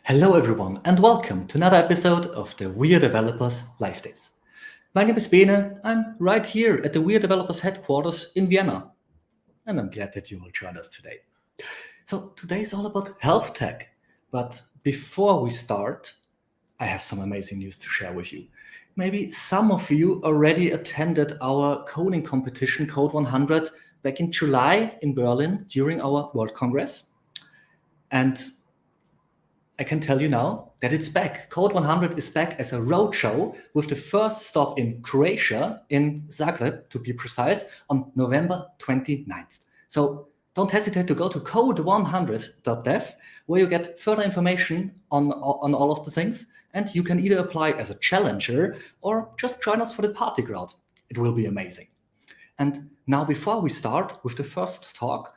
Hello everyone and welcome to another episode of the WeAreDevelopers Live Days. My name is Bene, I'm right here at the WeAreDevelopers headquarters in Vienna, and I'm glad that you will join us today. So today is all about health tech, but before we start, I have some amazing news to share with you. Maybe some of you already attended our coding competition Code 100 back in July in Berlin during our World Congress. And I can tell you now that it's back. Code 100 is back as a roadshow with the first stop in Croatia, in Zagreb to be precise, on November 29th. So don't hesitate to go to code100.dev where you get further information on all of the things, and you can either apply as a challenger or just join us for the party crowd. It will be amazing. And now before we start with the first talk,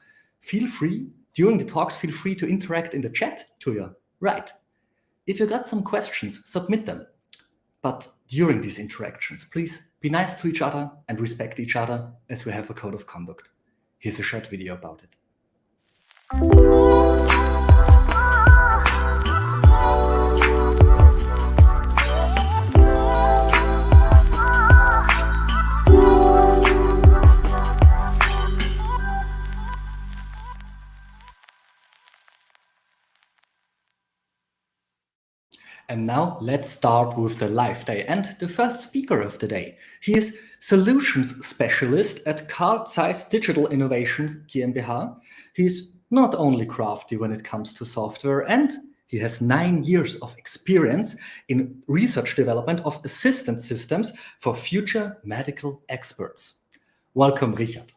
during the talks, feel free to interact in the chat to your right. If you got some questions, submit them. But during these interactions, please be nice to each other and respect each other as we have a code of conduct. Here's a short video about it. And now let's start with the live day and the first speaker of the day. He is Solutions Specialist at Zeiss Digital Innovation GmbH. He's not only crafty when it comes to software, and he has 9 years of experience in research development of assistant systems for future medical experts. Welcome, Richard.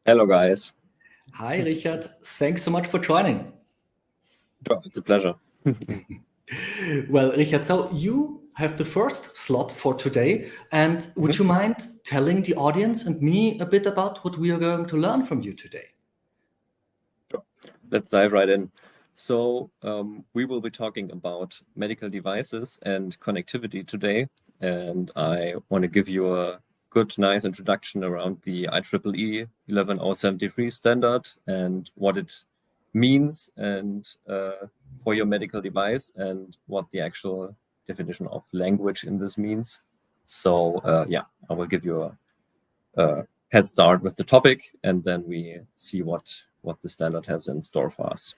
Hello, guys. Hi, Richard. Thanks so much for joining. Sure, it's a pleasure. Well, Richard, so you have the first slot for today, and would you mind telling the audience and me a bit about what we are going to learn from you today? Sure. Let's dive right in. So we will be talking about medical devices and connectivity today, and I want to give you a good, nice introduction around the IEEE 11073 standard and what it means and for your medical device and what the actual definition of language in this means. So yeah, I will give you a head start with the topic, and then we see what the standard has in store for us.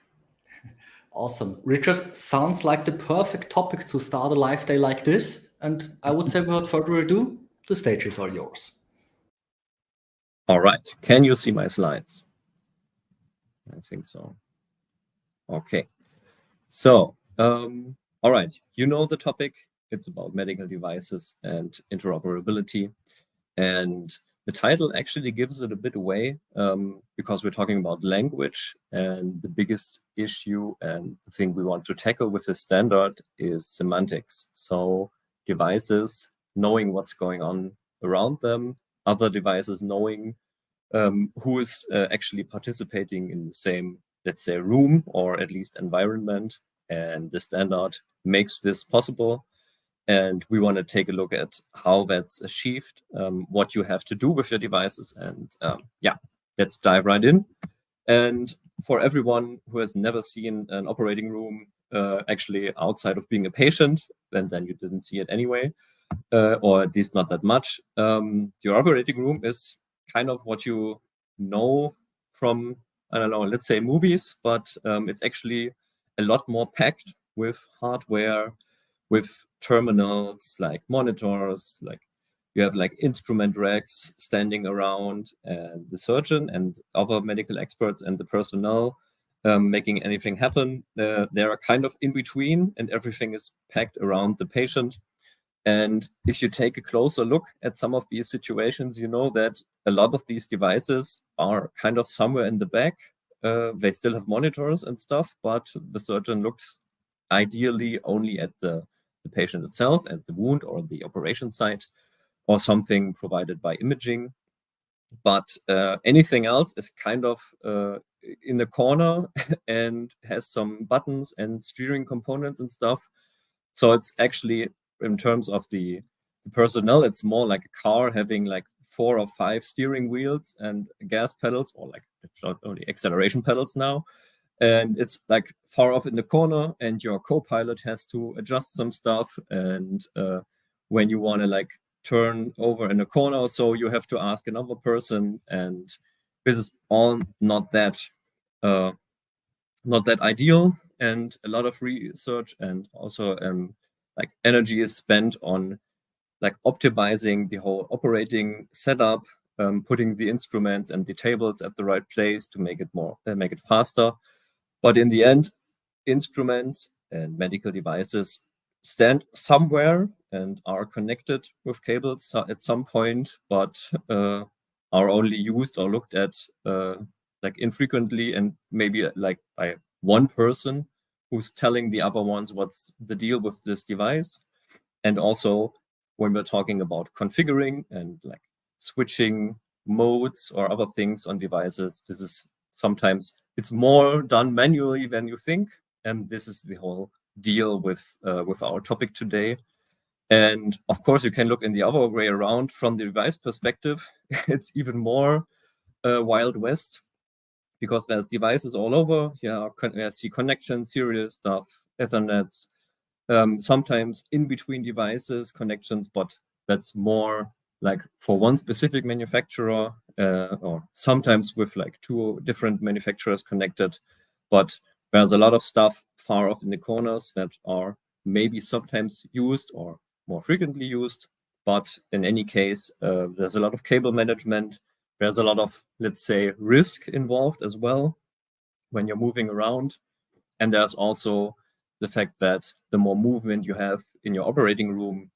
Awesome. Richard, sounds like the perfect topic to start a live day like this. And I would say without further ado, the stage is all yours. All right. Can you see my slides? I think so. Okay. So, all right. You know the topic. It's about medical devices and interoperability. And the title actually gives it a bit away because we're talking about language, and the biggest issue and the thing we want to tackle with the standard is semantics. So devices knowing what's going on around them, other devices knowing who is actually participating in the same, let's say, room or at least environment. And the standard makes this possible. And we want to take a look at how that's achieved, what you have to do with your devices. And yeah, let's dive right in. And for everyone who has never seen an operating room, actually outside of being a patient, and then you didn't see it anyway, or at least not that much, your operating room is kind of what you know from, I don't know, let's say movies, but it's actually a lot more packed with hardware, with terminals, like monitors, like you have like instrument racks standing around, and the surgeon and other medical experts and the personnel making anything happen. They are kind of in between, and everything is packed around the patient. And if you take a closer look at some of these situations, you know that a lot of these devices are kind of somewhere in the back. They still have monitors and stuff, but the surgeon looks ideally only at the patient itself, at the wound or the operation site, or something provided by imaging. But anything else is kind of in the corner and has some buttons and steering components and stuff. So it's actually, in terms of the personnel, it's more like a car having like 4 or 5 steering wheels and gas pedals, or like not only acceleration pedals now. and it's like far off in the corner, and your co-pilot has to adjust some stuff. And when you want to like turn over in a corner or so, you have to ask another person, and this is all not that ideal. And a lot of research and also like energy is spent on like optimizing the whole operating setup, putting the instruments and the tables at the right place to make it faster. But in the end, instruments and medical devices stand somewhere and are connected with cables at some point, but are only used or looked at like infrequently, and maybe like by one person who's telling the other ones what's the deal with this device. And also, when we're talking about configuring and like switching modes or other things on devices, this is sometimes it's more done manually than you think. And this is the whole deal with our topic today. And of course, you can look in the other way around. From the device perspective, it's even more Wild West, because there's devices all over. I see connections, serial stuff, Ethernets, sometimes in between devices connections, but that's more like for one specific manufacturer, or sometimes with like two different manufacturers connected. But there's a lot of stuff far off in the corners that are maybe sometimes used or more frequently used. But in any case, there's a lot of cable management. There's a lot of, let's say, risk involved as well when you're moving around. And there's also the fact that the more movement you have in your operating room,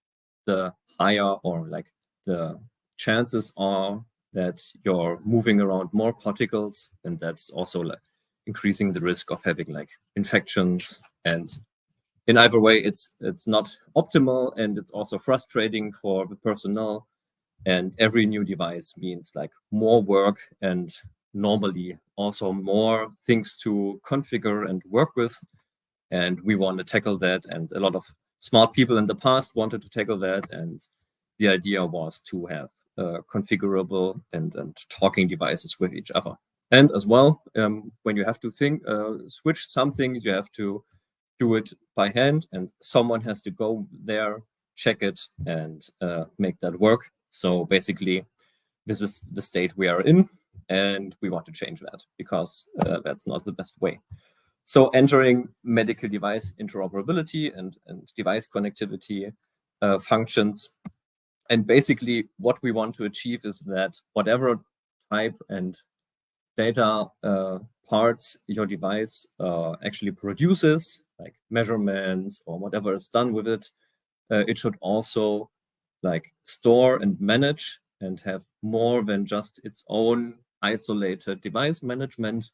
the higher or like the chances are that you're moving around more particles, and that's also like increasing the risk of having like infections. And in either way, it's not optimal, and it's also frustrating for the personnel. And every new device means like more work, and normally also more things to configure and work with. And we want to tackle that. And a lot of smart people in the past wanted to tackle that. And the idea was to have configurable and talking devices with each other. And as well, when you have to switch some things, you have to do it by hand, and someone has to go there, check it, and make that work. So basically, this is the state we are in, and we want to change that because that's not the best way. So entering medical device interoperability and device connectivity functions. And basically what we want to achieve is that whatever type and data parts your device actually produces, like measurements or whatever is done with it, it should also like store and manage and have more than just its own isolated device management,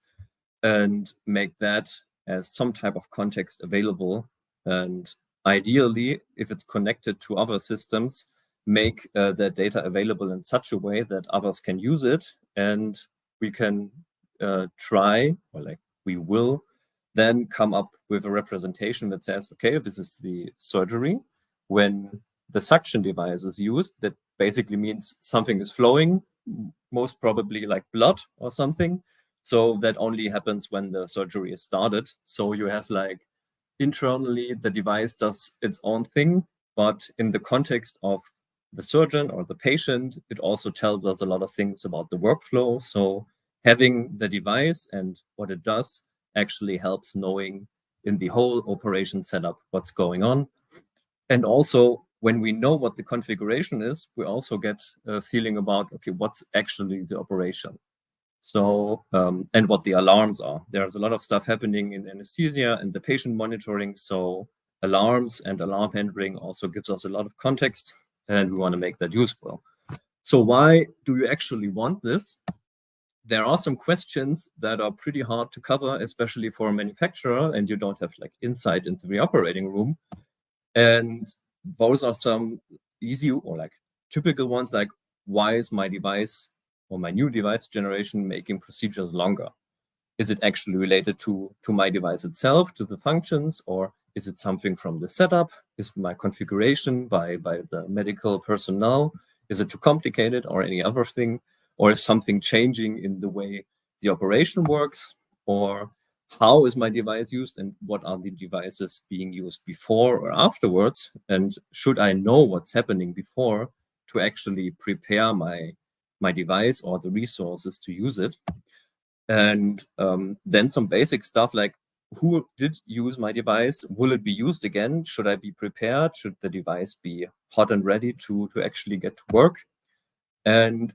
and make that as some type of context available. And ideally, if it's connected to other systems, make that data available in such a way that others can use it. And we can try, or like we will then come up with a representation that says, okay, this is the surgery. When the suction device is used, that basically means something is flowing, most probably like blood or something. So that only happens when the surgery is started. So you have like internally the device does its own thing, but in the context of the surgeon or the patient, it also tells us a lot of things about the workflow. So having the device and what it does actually helps knowing in the whole operation setup what's going on. And also, when we know what the configuration is, we also get a feeling about, okay, what's actually the operation. So, and what the alarms are. There's a lot of stuff happening in anesthesia and the patient monitoring. So alarms and alarm handling also gives us a lot of context, and we want to make that useful. So why do you actually want this? There are some questions that are pretty hard to cover, especially for a manufacturer, and you don't have like insight into the operating room. And those are some easy or like typical ones, like why is my device or my new device generation making procedures longer? Is it actually related to my device itself, to the functions, or is it something from the setup? Is my configuration by the medical personnel, is it too complicated or any other thing? Or is something changing in the way the operation works? Or how is my device used and what are the devices being used before or afterwards, and should I know what's happening before to actually prepare my device or the resources to use it. And then some basic stuff like, who did use my device? Will it be used again? Should I be prepared? Should the device be hot and ready to actually get to work? And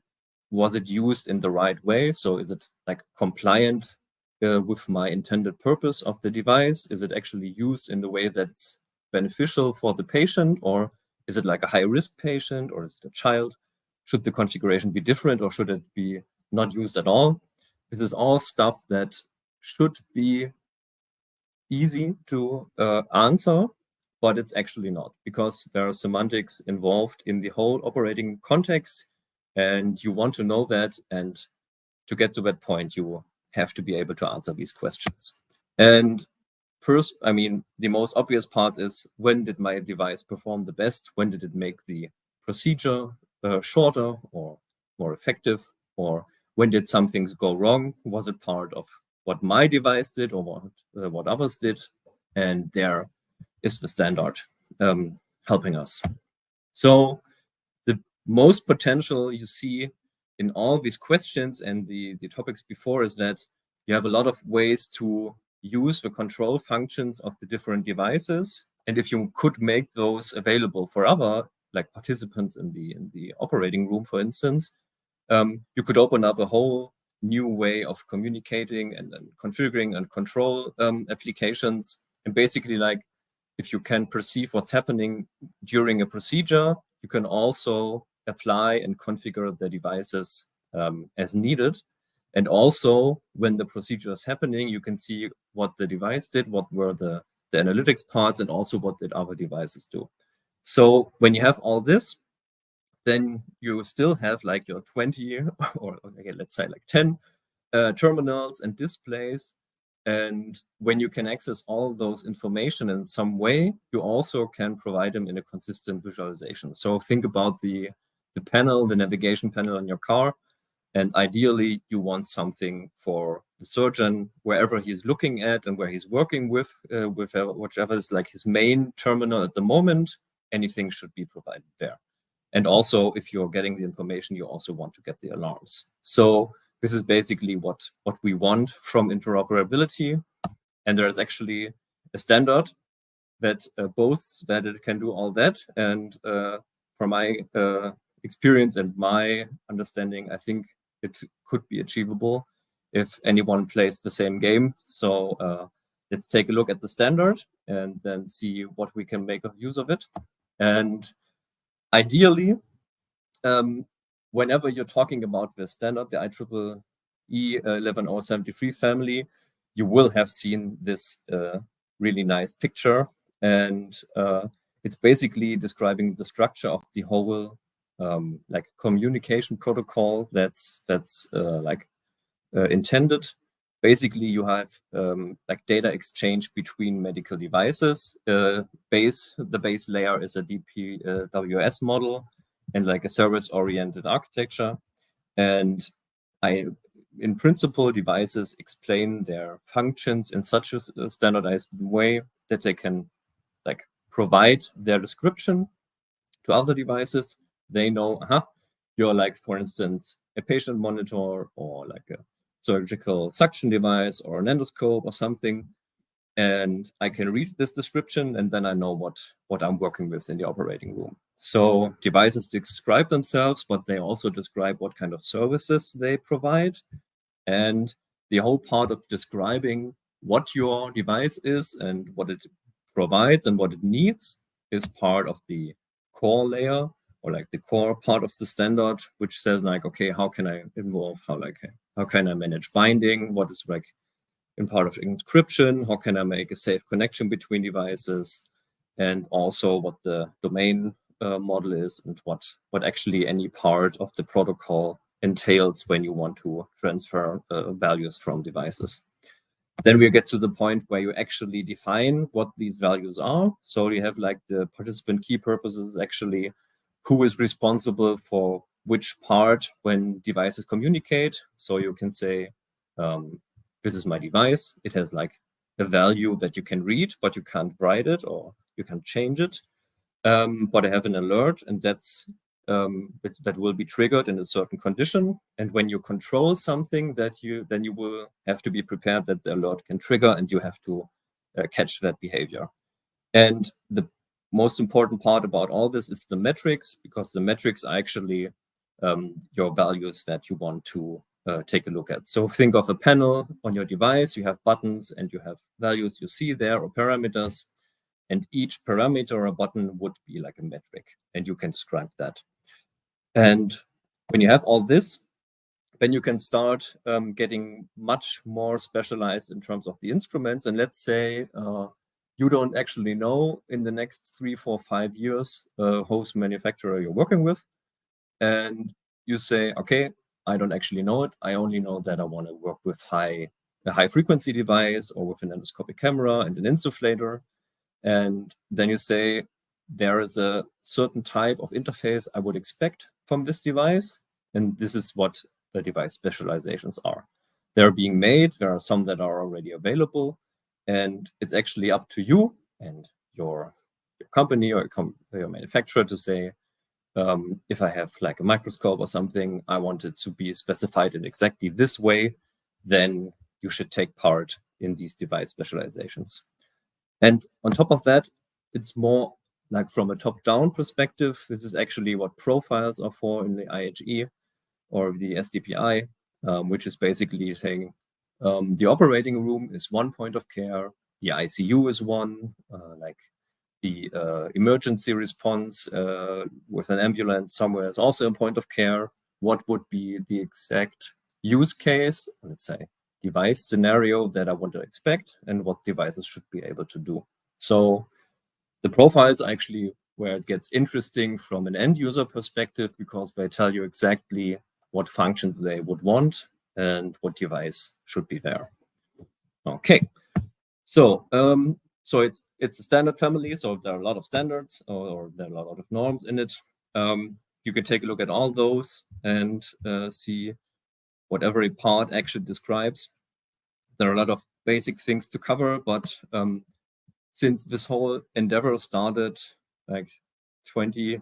was it used in the right way? So is it like compliant with my intended purpose of the device? Is it actually used in the way that's beneficial for the patient? Or is it like a high-risk patient? Or is it a child? Should the configuration be different, or should it be not used at all? This is all stuff that should be easy to answer, but it's actually not, because there are semantics involved in the whole operating context, and you want to know that, and to get to that point, you have to be able to answer these questions. And first, I mean, the most obvious part is, when did my device perform the best? When did it make the procedure shorter or more effective? Or when did some things go wrong? Was it part of what my device did or what others did? And there is the standard helping us. So the most potential you see in all these questions and the topics before is that you have a lot of ways to use the control functions of the different devices. And if you could make those available for other, like participants in the operating room, for instance, you could open up a whole new way of communicating and configuring and control applications. And basically, like, if you can perceive what's happening during a procedure, you can also apply and configure the devices as needed. And also, when the procedure is happening, you can see what the device did, what were the analytics parts, and also what did other devices do. So when you have all this, then you still have like your 20 or okay, let's say like 10 terminals and displays. And when you can access all those information in some way, you also can provide them in a consistent visualization. So think about the panel, the navigation panel on your car. And ideally, you want something for the surgeon, wherever he's looking at and where he's working with whichever is like his main terminal at the moment, anything should be provided there. And also, if you're getting the information, you also want to get the alarms. So this is basically what we want from interoperability. And there is actually a standard that boasts that it can do all that. And from my experience and my understanding, I think it could be achievable if anyone plays the same game. So let's take a look at the standard and then see what we can make of use of it. And ideally, whenever you're talking about the standard, the IEEE 11073 family, you will have seen this really nice picture. And it's basically describing the structure of the whole like communication protocol that's intended. Basically, you have like data exchange between medical devices. The base layer is a DPWS model and like a service-oriented architecture. And in principle, devices explain their functions in such a standardized way that they can like provide their description to other devices. They know, you're like, for instance, a patient monitor or like a surgical suction device or an endoscope or something. And I can read this description, and then I know what I'm working with in the operating room. So devices describe themselves, but they also describe what kind of services they provide. And the whole part of describing what your device is and what it provides and what it needs is part of the core layer, or like the core part of the standard, which says like, okay, how can I involve, how can I manage binding? What is like in part of encryption? How can I make a safe connection between devices? And also what the domain model is and what actually any part of the protocol entails when you want to transfer values from devices. Then we get to the point where you actually define what these values are. So you have like the participant key purposes, actually who is responsible for which part when devices communicate. So you can say this is my device. It has like a value that you can read, but you can't write it or you can change it. But I have an alert, and that will be triggered in a certain condition. And when you control something, then you will have to be prepared that the alert can trigger, and you have to catch that behavior. And the most important part about all this is the metrics, because the metrics are actually your values that you want to take a look at. So think of a panel on your device. You have buttons and you have values you see there, or parameters. And each parameter or button would be like a metric, and you can describe that. And when you have all this, then you can start getting much more specialized in terms of the instruments. And let's say you don't actually know in the next 3, 4, 5 years whose manufacturer you're working with. And you say, okay, I don't actually know it. I only know that I want to work with a high frequency device or with an endoscopic camera and an insufflator. And then you say, there is a certain type of interface I would expect from this device. And this is what the device specializations are. They're being made. There are some that are already available. And it's actually up to you and your company or your manufacturer to say, if I have like a microscope or something, I want it to be specified in exactly this way, then you should take part in these device specializations. And on top of that, it's more like from a top-down perspective. This is actually what profiles are for in the IEEE or the SDPI, which is basically saying the operating room is one point of care, the ICU is one, like the emergency response with an ambulance somewhere is also a point of care. What would be the exact use case, let's say, device scenario that I want to expect, and what devices should be able to do. So the profiles are actually where it gets interesting from an end user perspective, because they tell you exactly what functions they would want and what device should be there. Okay, so it's a standard family, so there are a lot of standards or there are a lot of norms in it. You can take a look at all those and see what every part actually describes. There are a lot of basic things to cover, but since this whole endeavor started like 15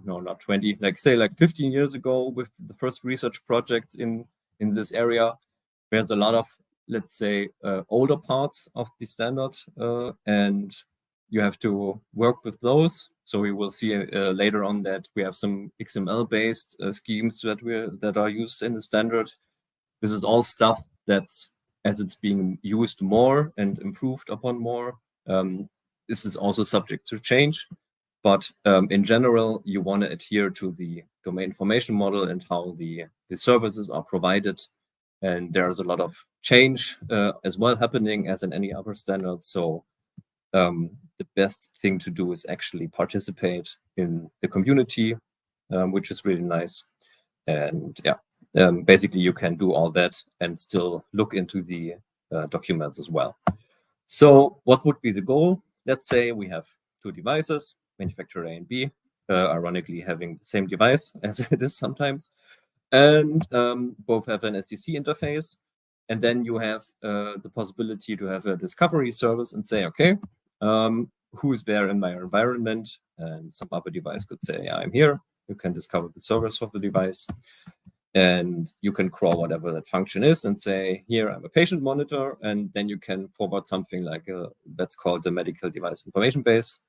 years ago with the first research projects in this area, there's a lot of, let's say, older parts of the standard, and you have to work with those. So we will see later on that we have some XML-based schemes that are used in the standard. This is all stuff that's, as it's being used more and improved upon more, this is also subject to change. But in general, you want to adhere to the domain information model and how the services are provided. And there's a lot of change as well happening as in any other standard. So the best thing to do is actually participate in the community, which is really nice. And yeah, basically you can do all that and still look into the documents as well. So what would be the goal? Let's say we have two devices, manufacturer A and B, ironically having the same device as it is sometimes, and both have an SDC interface. And then you have the possibility to have a discovery service and say, okay, who is there in my environment? And some other device could say, yeah, I'm here. You can discover the service of the device. And you can crawl whatever that function is and say, here, I'm a patient monitor. And then you can forward something like that's called the medical device information base.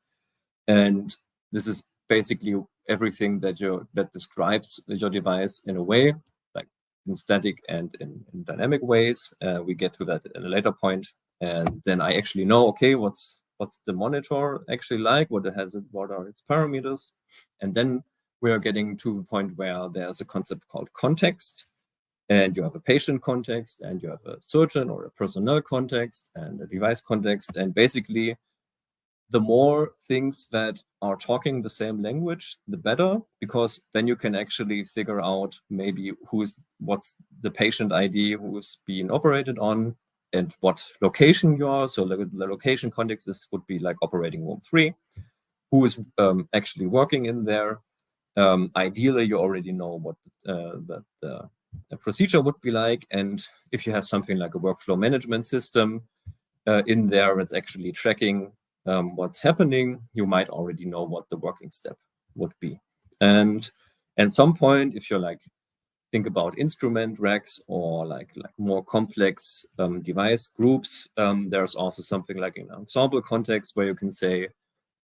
And this is basically everything that describes your device in a way, like in static and in dynamic ways. We get to that at a later point. And then I actually know, okay, what's the monitor actually like? What are its parameters? And then we are getting to a point where there's a concept called context, and you have a patient context, and you have a surgeon or a personnel context, and a device context. And basically, the more things that are talking the same language, the better, because then you can actually figure out maybe what's the patient ID who's being operated on, and what location you are. So the location context would be like operating room 3, who is actually working in there. Ideally, you already know what the a procedure would be like. And if you have something like a workflow management system in there that's actually tracking what's happening, you might already know what the working step would be. And at some point, if you're like, think about instrument racks or like more complex device groups, there's also something like an ensemble context where you can say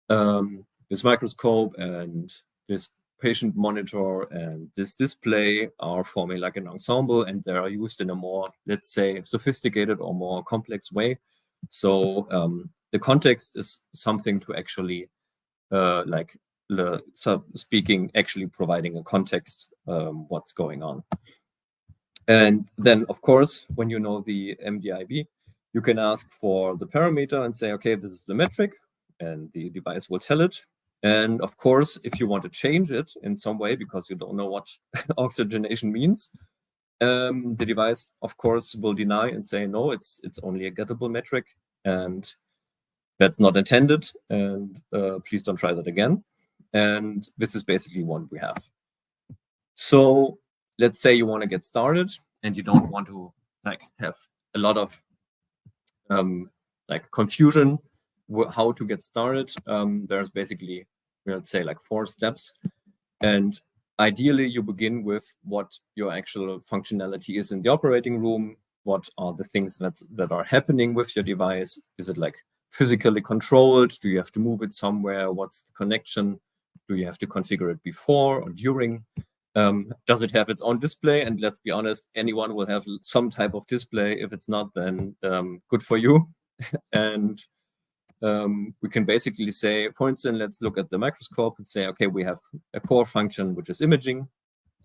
this microscope and this patient monitor and this display are forming like an ensemble, and they are used in a more, let's say, sophisticated or more complex way. So the context is something to actually speaking, actually providing a context what's going on. And then, of course, when you know the MDIB, you can ask for the parameter and say, okay, this is the metric, and the device will tell it. And of course, if you want to change it in some way because you don't know what oxygenation means, the device, of course, will deny and say, no, it's only a gettable metric, and that's not intended, and please don't try that again. And this is basically what we have. So let's say you want to get started and you don't want to like have a lot of like confusion how to get started. There's basically, let's say, like 4 steps. And ideally, you begin with what your actual functionality is in the operating room. What are the things that are happening with your device? Is it like physically controlled? Do you have to move it somewhere? What's the connection? Do you have to configure it before or during? Does it have its own display? And let's be honest, anyone will have some type of display. If it's not, then good for you. And we can basically say, for instance, let's look at the microscope and say, okay, we have a core function, which is imaging.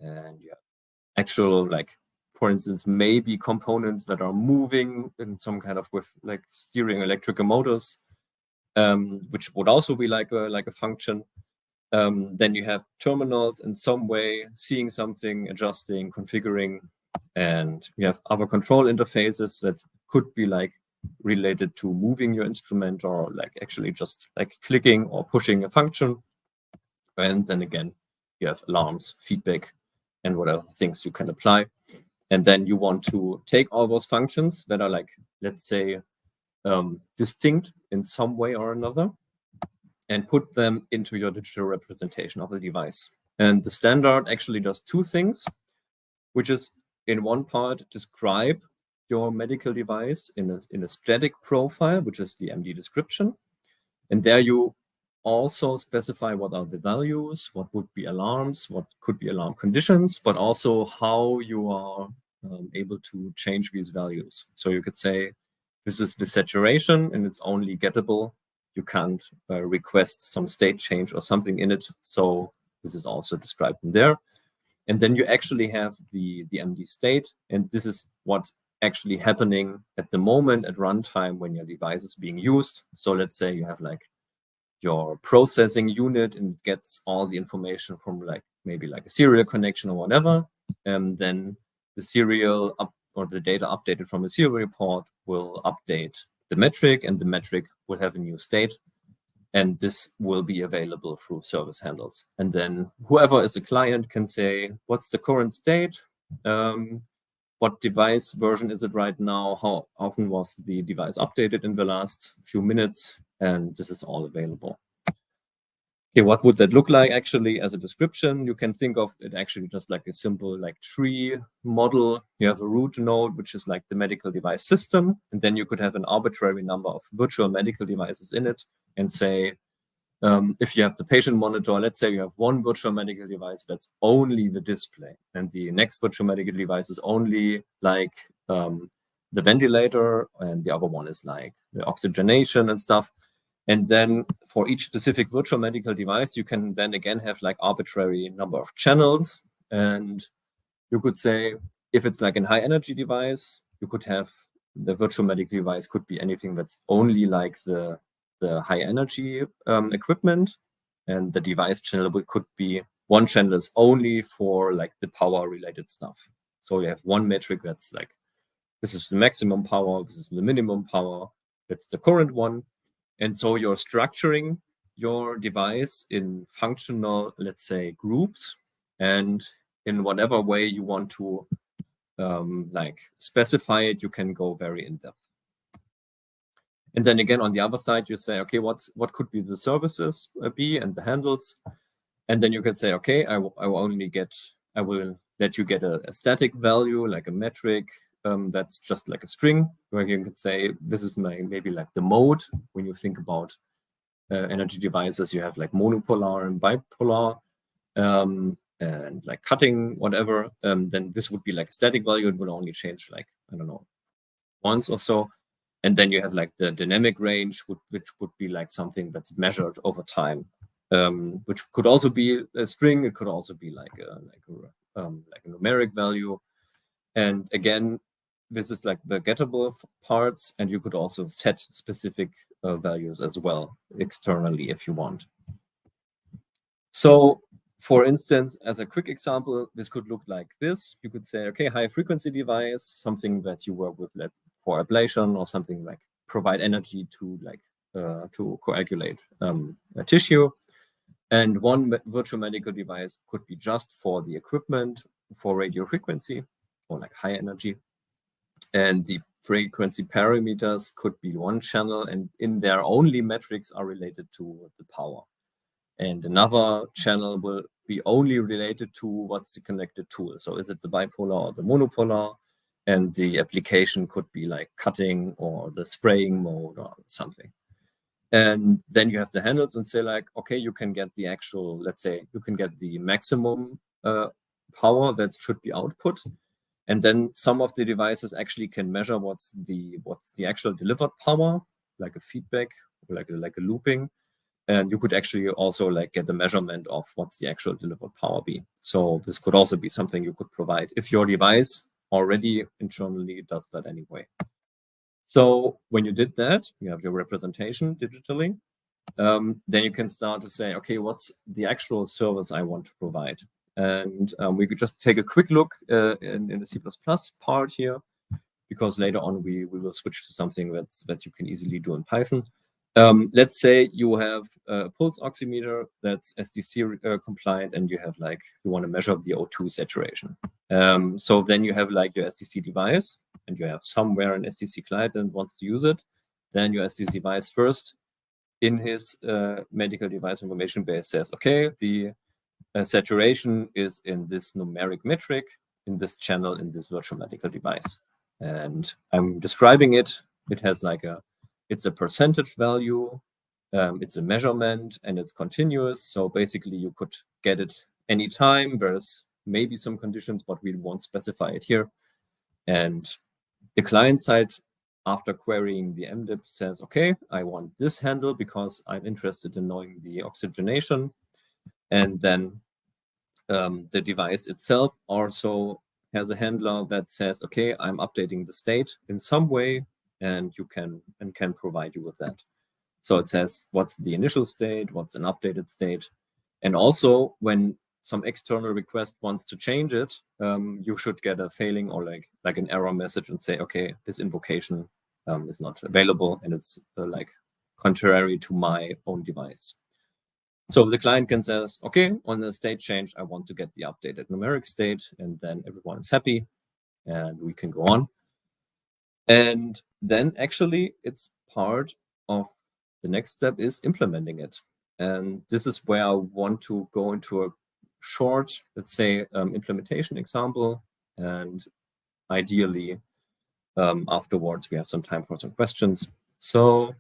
And yeah, actual, like, for instance, maybe components that are moving in some kind of with like steering electrical motors, which would also be like a function. Then you have terminals in some way, seeing something, adjusting, configuring, and you have other control interfaces that could be like related to moving your instrument or like actually just like clicking or pushing a function. And then again, you have alarms, feedback, and whatever things you can apply. And then you want to take all those functions that are like, let's say, distinct in some way or another, and put them into your digital representation of the device. And the standard actually does 2 things, which is in one part describe your medical device in a static profile, which is the MD description. And there you also specify what are the values, what would be alarms, what could be alarm conditions, but also how you are able to change these values. So you could say, this is the saturation and it's only gettable. You can't request some state change or something in it. So this is also described in there. And then you actually have the MD state. And this is what's actually happening at the moment at runtime when your device is being used. So let's say you have like your processing unit and it gets all the information from like maybe like a serial connection or whatever. And then the serial or the data updated from a serial port will update the metric, and the metric will have a new state. And this will be available through service handles. And then whoever is a client can say, what's the current state? What device version is it right now? How often was the device updated in the last few minutes? And this is all available. Okay, what would that look like actually as a description? You can think of it actually just like a simple like tree model. You have a root node, which is like the medical device system. And then you could have an arbitrary number of virtual medical devices in it and say, if you have the patient monitor, let's say you have one virtual medical device that's only the display, and the next virtual medical device is only like the ventilator, and the other one is like the oxygenation and stuff. And then for each specific virtual medical device, you can then again have like arbitrary number of channels. And you could say, if it's like a high energy device, you could have the virtual medical device could be anything that's only like the high energy equipment, and the device channel could be one channel is only for like the power related stuff. So you have one metric that's like, this is the maximum power, this is the minimum power, that's the current one. And so you're structuring your device in functional, let's say, groups, and in whatever way you want to like specify it, you can go very in depth. And then again, on the other side, you say, okay, what could be the services be and the handles? And then you can say, okay, I will let you get a static value, like a metric, that's just like a string, where you can say, this is maybe like the mode. When you think about energy devices, you have like monopolar and bipolar, and like cutting, whatever. Then this would be like a static value. It will only change like, I don't know, once or so. And then you have like the dynamic range, which would be like something that's measured over time, which could also be a string. It could also be like a numeric value. And again, this is like the gettable parts, and you could also set specific values as well externally if you want. So, for instance, as a quick example, this could look like this. You could say, okay, high frequency device, something that you work with for ablation, or something like provide energy to like to coagulate a tissue. And one virtual medical device could be just for the equipment for radio frequency or like high energy. And the frequency parameters could be one channel, and in there only metrics are related to the power. And another channel will be only related to what's the connected tool. So is it the bipolar or the monopolar? And the application could be like cutting or the spraying mode or something. And then you have the handles and say like, okay, you can get the actual, let's say you can get the maximum power that should be output. And then some of the devices actually can measure what's the actual delivered power, like a feedback, or like a looping. And you could actually also like get the measurement of what's the actual delivered power be. So this could also be something you could provide if your device already internally does that anyway. So when you did that, you have your representation digitally. Then you can start to say, okay, what's the actual service I want to provide? And we could just take a quick look in the C++ part here, because later on we will switch to something that you can easily do in Python. Let's say you have a pulse oximeter that's SDC compliant, and you want to measure the O2 saturation. So then you have like your SDC device, and you have somewhere an SDC client and wants to use it. Then your SDC device first in his medical device information base says, okay, the saturation is in this numeric metric, in this channel, in this virtual medical device. And I'm describing it. It has like it's a percentage value, it's a measurement, and it's continuous. So basically you could get it anytime. There's maybe some conditions, but we won't specify it here. And the client side, after querying the MDIP, says, okay, I want this handle because I'm interested in knowing the oxygenation. And then the device itself also has a handler that says, okay, I'm updating the state in some way, and can provide you with that. So it says what's the initial state, what's an updated state. And also when some external request wants to change it, you should get a failing or like an error message and say, okay, this invocation is not available, and it's like contrary to my own device. So the client can say, okay, on the state change, I want to get the updated numeric state, and then everyone is happy and we can go on. And then actually it's part of the next step is implementing it. And this is where I want to go into a short, let's say, implementation example. And ideally, afterwards, we have some time for some questions. So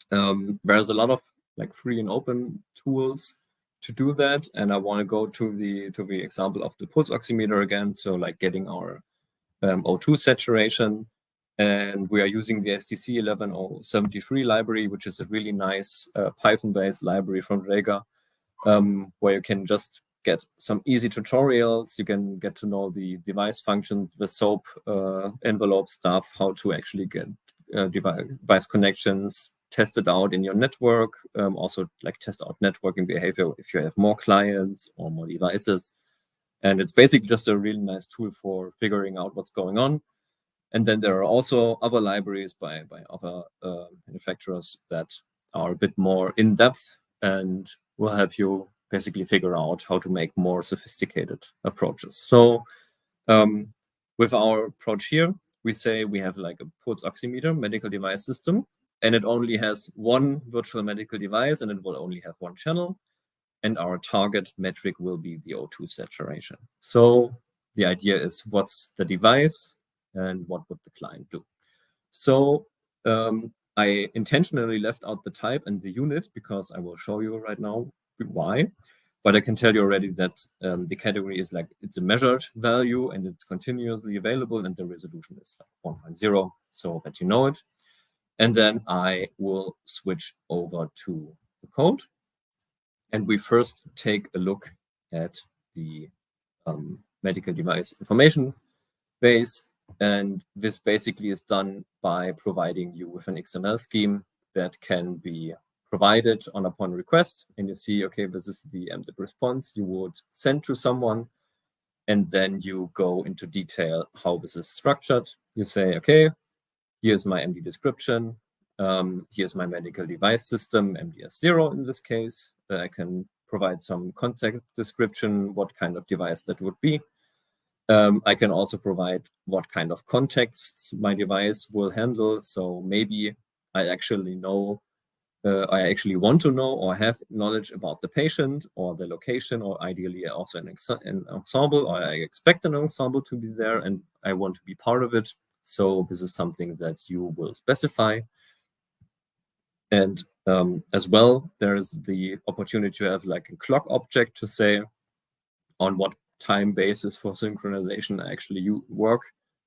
there's a lot of like free and open tools to do that. And I want to go to the example of the pulse oximeter again. So like getting our O2 saturation. And we are using the STC 11073 library, which is a really nice Python-based library from Rega, where you can just get some easy tutorials. You can get to know the device functions, the SOAP envelope stuff, how to actually get device connections, test it out in your network, also like test out networking behavior if you have more clients or more devices. And it's basically just a really nice tool for figuring out what's going on. And then there are also other libraries by other manufacturers that are a bit more in depth and will help you basically figure out how to make more sophisticated approaches. So with our approach here, we say we have like a pulse oximeter medical device system, and it only has one virtual medical device, and it will only have one channel. And our target metric will be the O2 saturation. So the idea is, what's the device and what would the client do? So I intentionally left out the type and the unit because I will show you right now why. But I can tell you already that the category is like, it's a measured value and it's continuously available, and the resolution is like 1.0, so that you know it. And then I will switch over to the code. And we first take a look at the medical device information base. And this basically is done by providing you with an XML scheme that can be provided upon request. And you see, okay, this is the MDIP response you would send to someone. And then you go into detail how this is structured. You say, okay, here's my MD description. Here's my medical device system, MDS0 in this case. I can provide some context description, what kind of device that would be. I can also provide what kind of contexts my device will handle. So maybe I actually know, I actually want to know or have knowledge about the patient or the location, or ideally also an ensemble, or I expect an ensemble to be there and I want to be part of it. So this is something that you will specify. And as well, there is the opportunity to have like a clock object to say on what time basis for synchronization I actually work.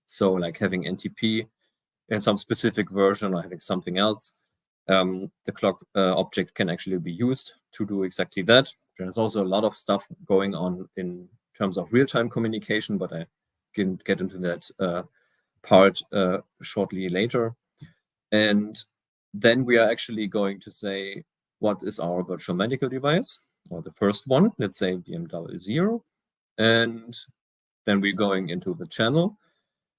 So like having NTP in some specific version or having something else, the clock object can actually be used to do exactly that. There's also a lot of stuff going on in terms of real-time communication, but I can get into that part shortly later. And then we are actually going to say, what is our virtual medical device? Or the first one, let's say BMW0. And then we're going into the channel.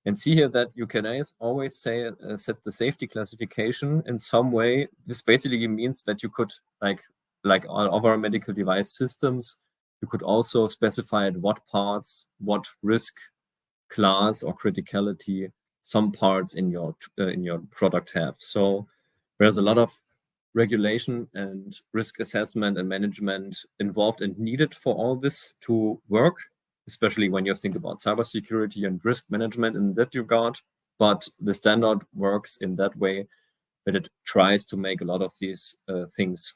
And see here that you can always say, set the safety classification in some way. This basically means that you could, like all of our medical device systems, you could also specify at what parts, what risk class or criticality some parts in your product have. So there's a lot of regulation and risk assessment and management involved and needed for all this to work, especially when you think about cybersecurity and risk management in that regard. But the standard works in that way that it tries to make a lot of these things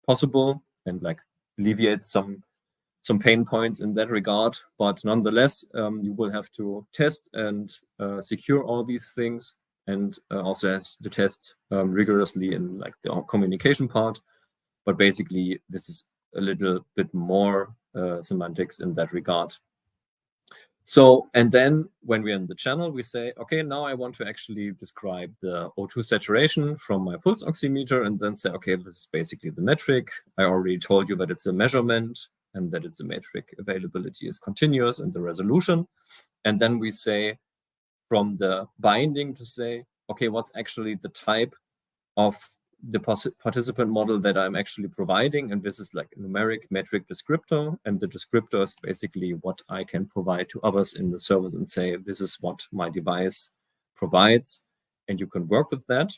possible and like alleviate some pain points in that regard. But nonetheless, you will have to test and secure all these things, and also have to test rigorously in like the communication part. But basically, this is a little bit more semantics in that regard. So, and then when we're in the channel, we say, okay, now I want to actually describe the O2 saturation from my pulse oximeter, and then say, okay, this is basically the metric. I already told you that it's a measurement and that it's a metric. Availability is continuous and the resolution. And then we say from the binding to say, okay, what's actually the type of the participant model that I'm actually providing. And this is like a numeric metric descriptor. And the descriptor is basically what I can provide to others in the service and say, this is what my device provides. And you can work with that.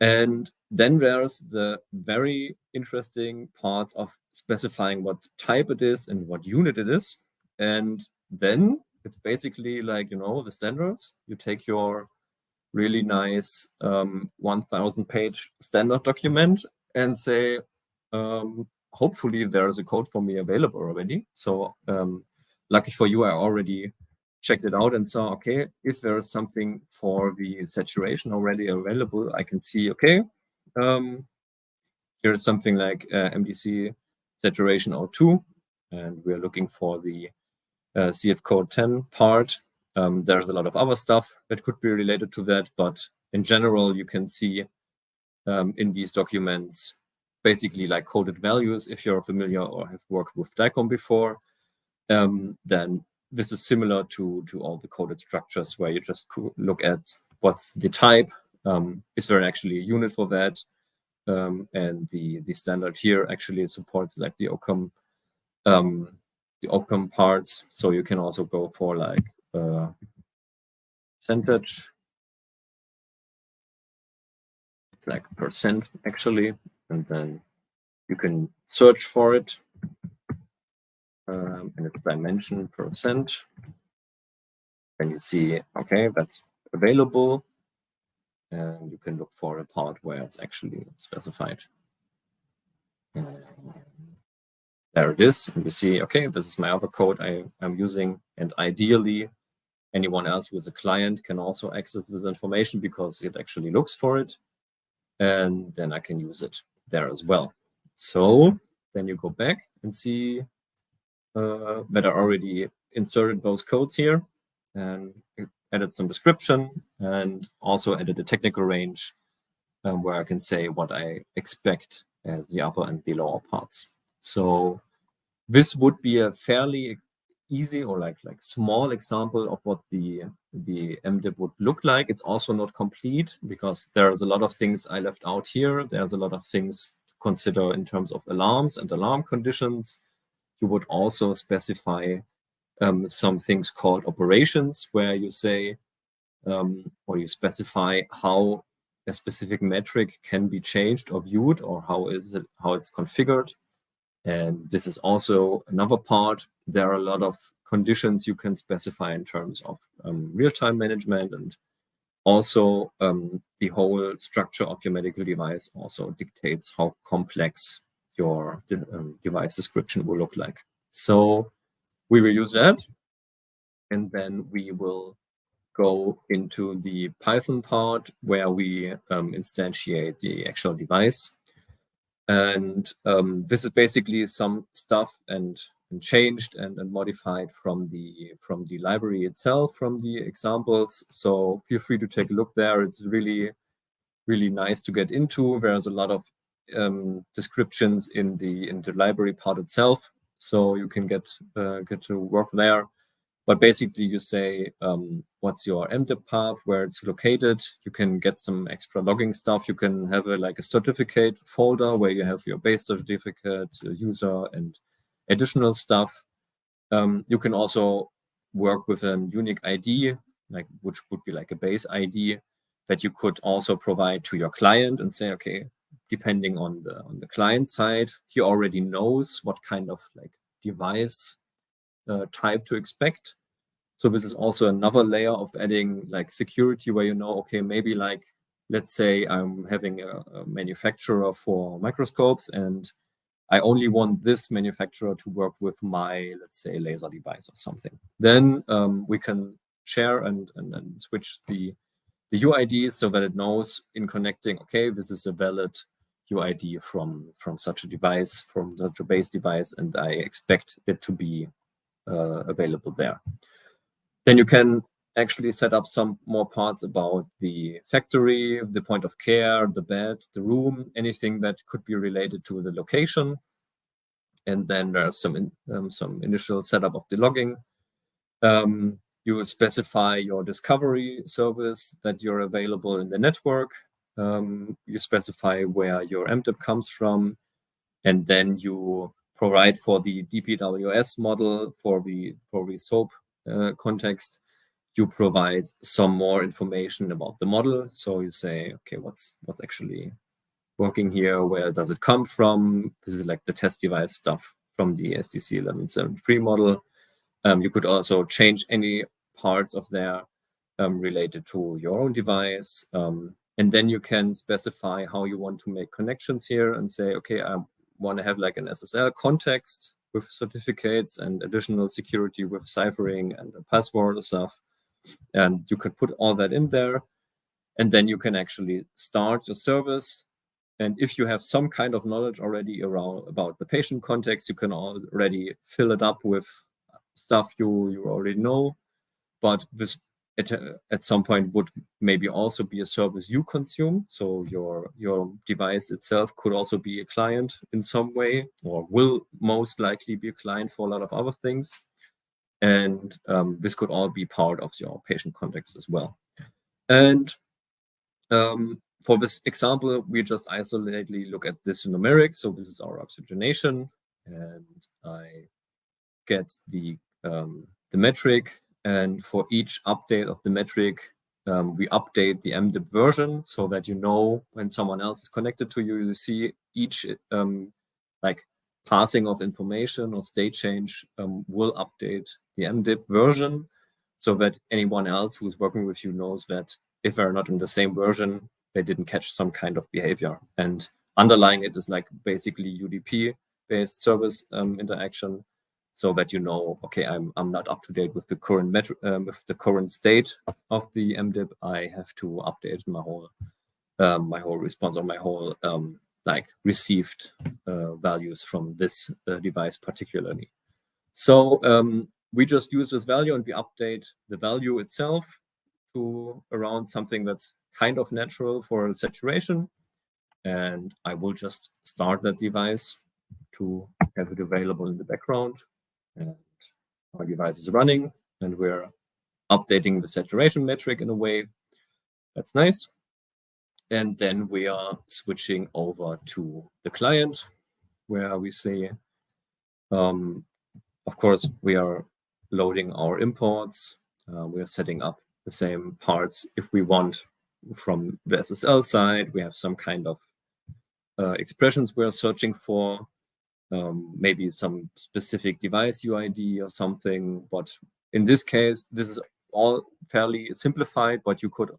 And then there's the very interesting parts of specifying what type it is and what unit it is. And then it's basically like, you know, the standards. You take your really nice 1,000-page standard document and say, hopefully there's a code for me available already. So lucky for you, I already checked it out and saw, okay, if there is something for the saturation already available, I can see, okay, here's something like MDC saturation O2, and we're looking for the CF code 10 part. There's a lot of other stuff that could be related to that, but in general, you can see in these documents basically like coded values. If you're familiar or have worked with DICOM before, then this is similar to all the coded structures where you just look at what's the type, is there actually a unit for that, and the standard here actually supports like the outcome parts. So you can also go for like percentage. It's like percent actually, and then you can search for it, and it's dimension percent. Then you see, okay, that's available, and you can look for a part where it's actually specified. There it is, and you see, okay, this is my other code I'm using, and ideally anyone else with a client can also access this information because it actually looks for it, and then I can use it there as well. So then you go back and see that I already inserted those codes here and added some description and also added a technical range where I can say what I expect as the upper and the lower parts. So this would be a fairly easy or like small example of what the MDIP would look like. It's also not complete because there's a lot of things I left out here. There's a lot of things to consider in terms of alarms and alarm conditions. You would also specify some things called operations, where you say or you specify how a specific metric can be changed or viewed, or how it's configured. And this is also another part. There are a lot of conditions you can specify in terms of real-time management, and also the whole structure of your medical device also dictates how complex your device description will look like. So we will use that, and then we will go into the Python part where we instantiate the actual device. And this is basically some stuff and changed and modified from the library itself, from the examples. So feel free to take a look there. It's really, really nice to get into. There's a lot of descriptions in the library part itself, so you can get to work there. But basically, you say what's your MDIP path, where it's located. You can get some extra logging stuff. You can have a certificate folder where you have your base certificate, user, and additional stuff. You can also work with a unique ID, which would be like a base ID that you could also provide to your client and say, okay, depending on the client side, he already knows what kind of device type to expect. So this is also another layer of adding security, where okay, maybe let's say I'm having a manufacturer for microscopes and I only want this manufacturer to work with my, let's say, laser device or something. Then we can share and switch the UIDs so that it knows in connecting, okay, this is a valid UID from such a device, from such a base device, and I expect it to be available there. Then you can actually set up some more parts about the factory, the point of care, the bed, the room, anything that could be related to the location. And then there's some initial setup of the logging. You specify your discovery service that you're available in the network. You specify where your MDIP comes from, and then you provide for the DPWS model for the SOAP context. You provide some more information about the model. So you say, okay, what's actually working here? Where does it come from? This is the test device stuff from the SDC 1173 model. You could also change any parts of there related to your own device. And then you can specify how you want to make connections here and say, okay, I want to have an SSL context with certificates and additional security with ciphering and a password or stuff. And you could put all that in there. And then you can actually start your service. And if you have some kind of knowledge already about the patient context, you can already fill it up with stuff you already know. But this at some point would maybe also be a service you consume. So your device itself could also be a client in some way, or will most likely be a client for a lot of other things. And this could all be part of your patient context as well. And For this example, we just isolatedly look at this numeric. So this is our oxygenation, and I get the metric. And for each update of the metric, we update the MDIP version so that you know when someone else is connected to you, you see each like passing of information or state change will update the MDIP version so that anyone else who's working with you knows that if they're not in the same version, they didn't catch some kind of behavior. And underlying it is like basically UDP-based service interaction, so that you know, okay, I'm not up to date with the current with the current state of the MDIP. I have to update my whole response or my whole like received values from this device particularly. So we just use this value and we update the value itself to around something that's kind of natural for saturation. And I will just start that device to have it available in the background. And our device is running and we're updating the saturation metric in a way that's nice. And then we are switching over to the client where we say, of course, we are loading our imports. We are setting up the same parts if we want from the SSL side. We have some kind of expressions we're searching for. Maybe some specific device UID or something, but in this case, this is all fairly simplified, but you could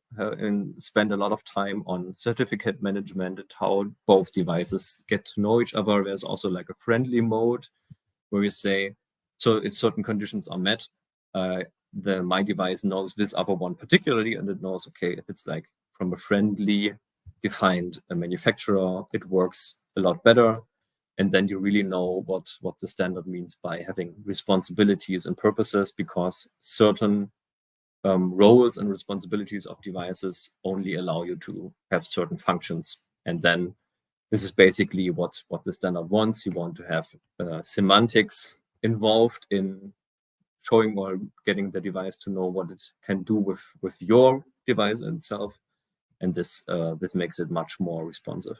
spend a lot of time on certificate management and how both devices get to know each other. There's also like a friendly mode where you say, so if certain conditions are met, my device knows this other one particularly, and it knows, okay, if it's like from a friendly defined manufacturer, it works a lot better. And then you really know what the standard means by having responsibilities and purposes, because certain roles and responsibilities of devices only allow you to have certain functions. And then this is basically what the standard wants. You want to have semantics involved in showing or getting the device to know what it can do with your device itself. And this makes it much more responsive.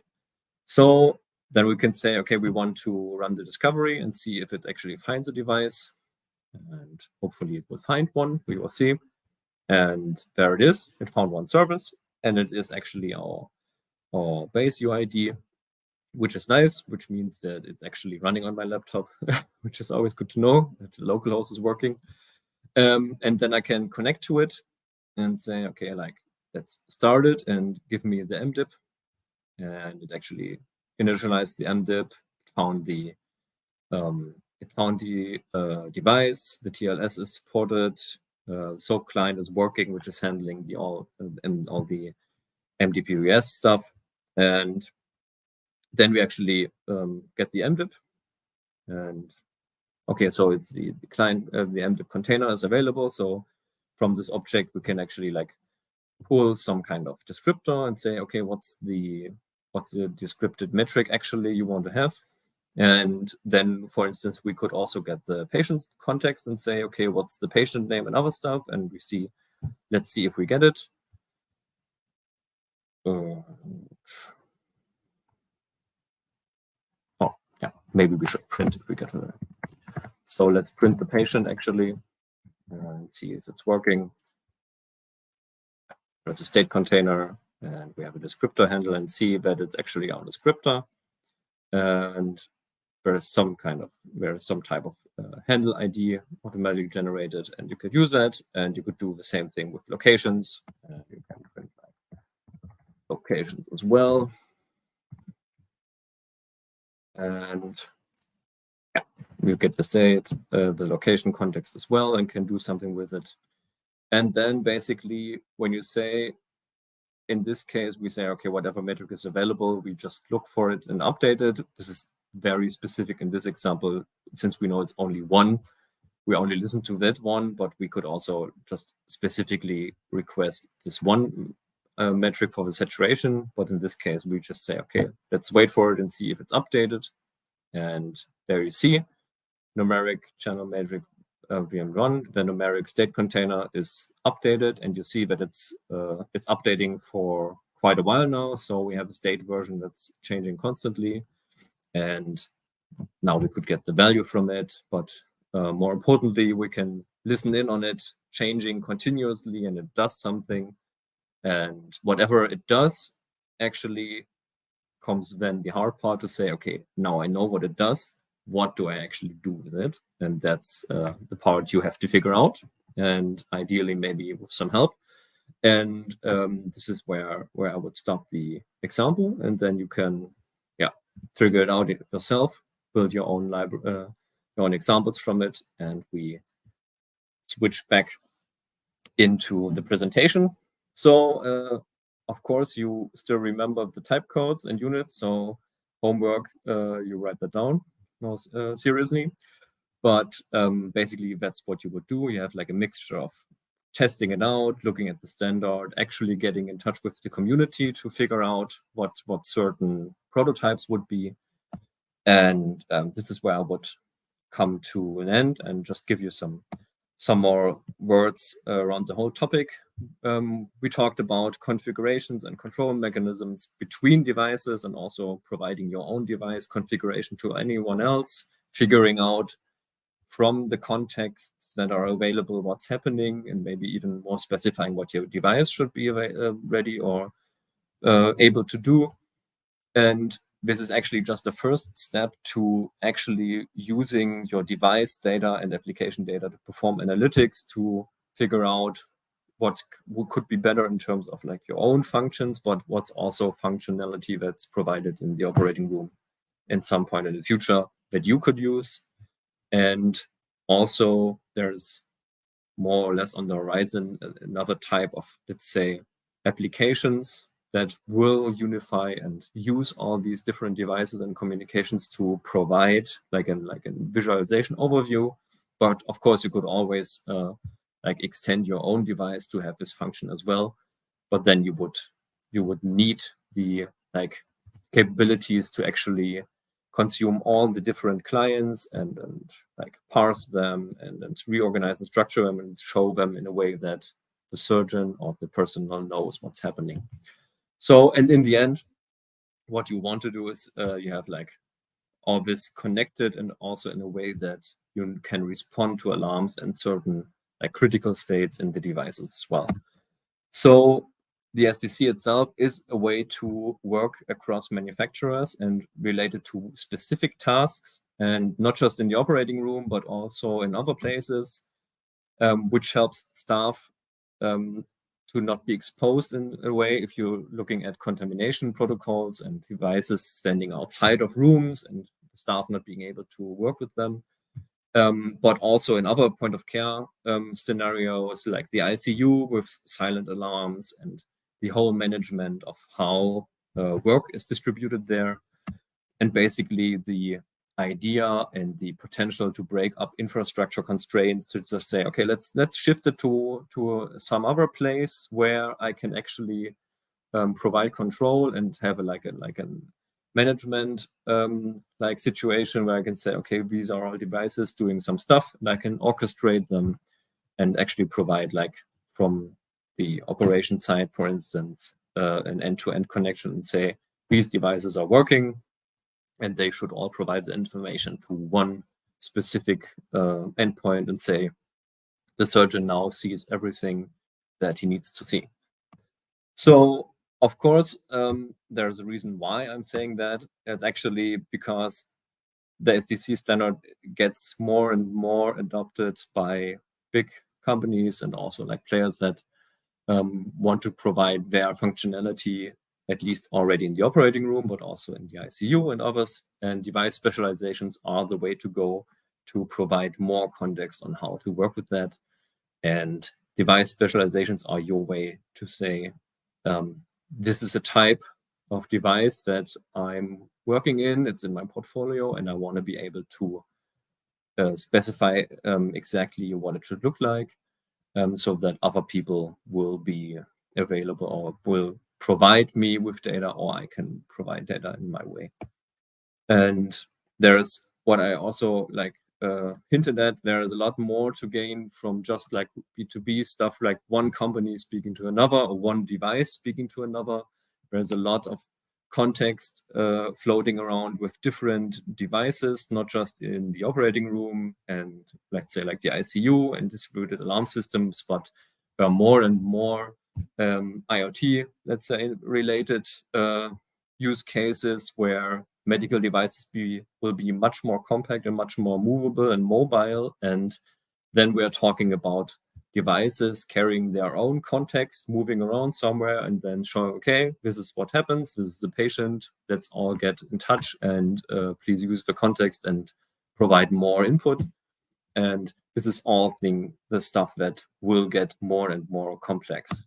So then we can say, okay, we want to run the discovery and see if it actually finds a device. And hopefully it will find one. We will see. And there it is. It found one service. And it is actually our base UID, which is nice, which means that it's actually running on my laptop, which is always good to know that the local host is working. And then I can connect to it and say, okay, like, let's start it and give me the MDIP. And it actually initialized the MDIP, found the device, the TLS is supported, SOAP client is working, which is handling all the MDPRS stuff. And then we actually get the MDIP. And okay, so it's the client, the MDIP container is available. So from this object, we can actually like pull some kind of descriptor and say, okay, what's the descripted metric actually you want to have? And then, for instance, we could also get the patient's context and say, okay, what's the patient name and other stuff? And we see, let's see if we get it. Oh, yeah, maybe we should print if we get it. So let's print the patient actually and see if it's working. There's a state container and we have a descriptor handle and see that it's actually our descriptor. And there's some type of handle ID automatically generated, and you could use that, and you could do the same thing with locations. You can print like locations as well. And yeah, you get the state, the location context as well, and can do something with it. And then basically, when you say, in this case, we say, okay, whatever metric is available, we just look for it and update it. This is very specific in this example, since we know it's only one. We only listen to that one, but we could also just specifically request this one metric for the saturation. But in this case, we just say, okay, let's wait for it and see if it's updated. And there you see numeric channel metric VM run. The numeric state container is updated, and you see that it's updating for quite a while now. So we have a state version that's changing constantly. And now we could get the value from it. But more importantly, we can listen in on it changing continuously, and it does something. And whatever it does actually comes then the hard part to say, okay, now I know what it does. What do I actually do with it? And that's the part you have to figure out, and ideally maybe with some help. And this is where I would stop the example, and then you can, figure it out yourself, build your own library, your own examples from it, and we switch back into the presentation. So of course, you still remember the type codes and units. So homework, you write that down, no, seriously. But basically, that's what you would do. You have like a mixture of testing it out, looking at the standard, actually getting in touch with the community to figure out what certain prototypes would be. And this is where I would come to an end and just give you some more words around the whole topic. We talked about configurations and control mechanisms between devices, and also providing your own device configuration to anyone else, figuring out from the contexts that are available what's happening, and maybe even more specifying what your device should be ready or able to do. And this is actually just the first step to actually using your device data and application data to perform analytics to figure out what could be better in terms of like your own functions, but what's also functionality that's provided in the operating room in some point in the future that you could use. And also there's more or less on the horizon another type of, let's say, applications that will unify and use all these different devices and communications to provide like a visualization overview. But of course, you could always like extend your own device to have this function as well. But then you would need the like capabilities to actually consume all the different clients and like parse them and reorganize and structure them and show them in a way that the surgeon or the personnel knows what's happening. So, and in the end, what you want to do is you have like all this connected, and also in a way that you can respond to alarms and certain like critical states in the devices as well. So the SDC itself is a way to work across manufacturers and related to specific tasks, and not just in the operating room, but also in other places, which helps staff to not be exposed in a way if you're looking at contamination protocols and devices standing outside of rooms and staff not being able to work with them. But also in other point of care scenarios like the ICU with silent alarms and the whole management of how work is distributed there. And basically the idea and the potential to break up infrastructure constraints to just say, okay, let's shift it to some other place where I can actually provide control and have a management like situation where I can say, okay, these are all devices doing some stuff, and I can orchestrate them and actually provide like from the operation side, for instance, an end-to-end connection and say, these devices are working and they should all provide the information to one specific endpoint and say, the surgeon now sees everything that he needs to see. So of course, there's a reason why I'm saying that. It's actually because the SDC standard gets more and more adopted by big companies and also like players that want to provide their functionality at least already in the operating room, but also in the ICU and others. And device specializations are the way to go to provide more context on how to work with that. And device specializations are your way to say, this is a type of device that I'm working in, it's in my portfolio, and I want to be able to specify exactly what it should look like, so that other people will be available or will provide me with data, or I can provide data in my way. And there's what I also like hinted at, there is a lot more to gain from just like B2B stuff, like one company speaking to another or one device speaking to another. There's a lot of context floating around with different devices, not just in the operating room and let's say like the ICU and distributed alarm systems, but there are more and more IoT, let's say, related use cases where medical devices will be much more compact and much more movable and mobile. And then we're talking about devices carrying their own context, moving around somewhere, and then showing, okay, this is what happens, this is the patient, let's all get in touch and please use the context and provide more input. And this is all the stuff that will get more and more complex.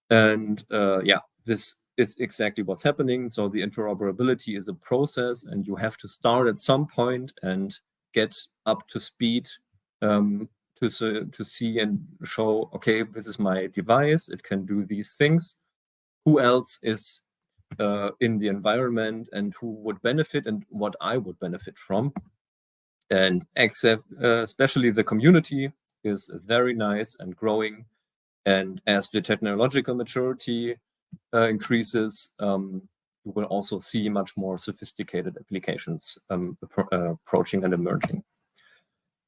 And yeah, this is exactly what's happening. So the interoperability is a process, and you have to start at some point and get up to speed to see and show, okay, this is my device, it can do these things. Who else is in the environment and who would benefit and what I would benefit from. And especially the community is very nice and growing. And as the technological maturity increases, you will also see much more sophisticated applications approaching and emerging.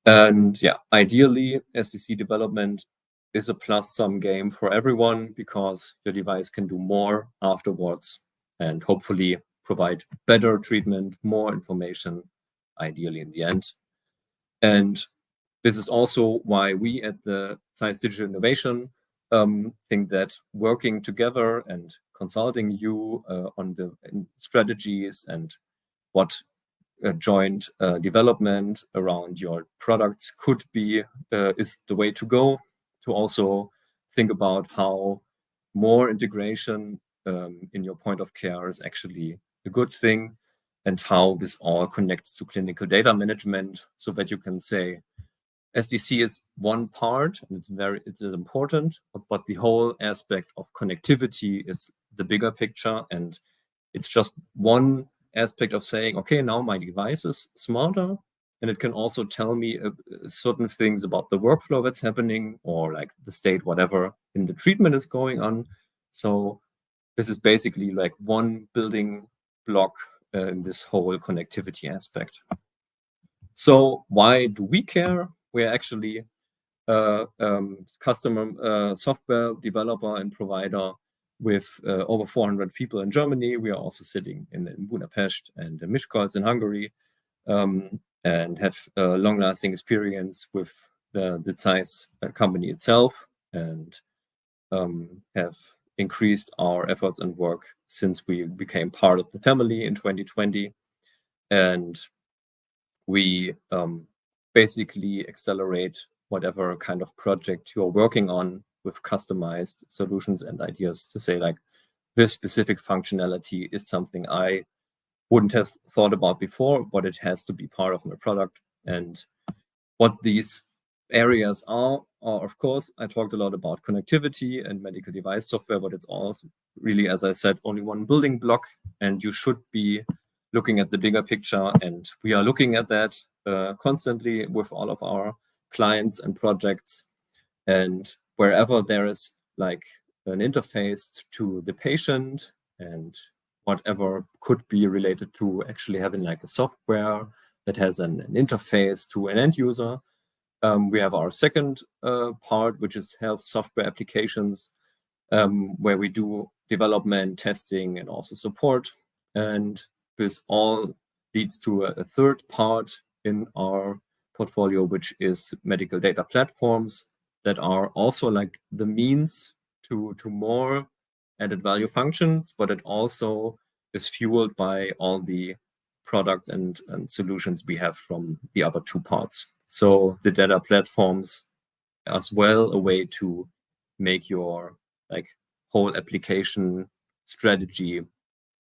And yeah, ideally, SDC development is a plus-sum game for everyone because your device can do more afterwards and hopefully provide better treatment, more information, ideally in the end. And this is also why we at the Zeiss Digital Innovation think that working together and consulting you on the strategies and what joint development around your products could be is the way to go, to also think about how more integration in your point of care is actually a good thing, and how this all connects to clinical data management, so that you can say SDC is one part and it's important, but the whole aspect of connectivity is the bigger picture, and it's just one aspect of saying, okay, now my device is smarter, and it can also tell me certain things about the workflow that's happening, or like the state, whatever in the treatment is going on. So this is basically like one building block in this whole connectivity aspect. So why do we care? We're actually a customer software developer and provider with over 400 people in Germany. We are also sitting in Budapest and in Miskolc in Hungary, and have a long-lasting experience with the Zeiss company itself, and have increased our efforts and work since we became part of the family in 2020. And we basically accelerate whatever kind of project you're working on with customized solutions and ideas to say, like, this specific functionality is something I wouldn't have thought about before, but it has to be part of my product. And what these areas are, of course, I talked a lot about connectivity and medical device software, but it's also really, as I said, only one building block, and you should be looking at the bigger picture. And we are looking at that constantly with all of our clients and projects. And wherever there is like an interface to the patient and whatever could be related to actually having like a software that has an interface to an end user, we have our second part, which is health software applications, where we do development, testing, and also support. And this all leads to a third part in our portfolio, which is medical data platforms that are also like the means to more added value functions, but it also is fueled by all the products and solutions we have from the other two parts. So the data platforms as well, a way to make your like whole application strategy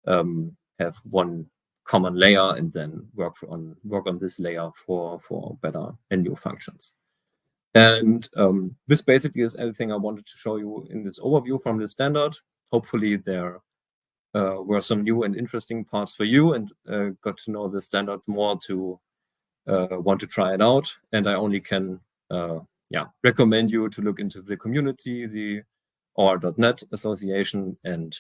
have one common layer, and then work on this layer for better and new functions. And this basically is everything I wanted to show you in this overview from the standard. Hopefully there were some new and interesting parts for you, and got to know the standard more to want to try it out. And I only can recommend you to look into the community, the OR.NET Association, and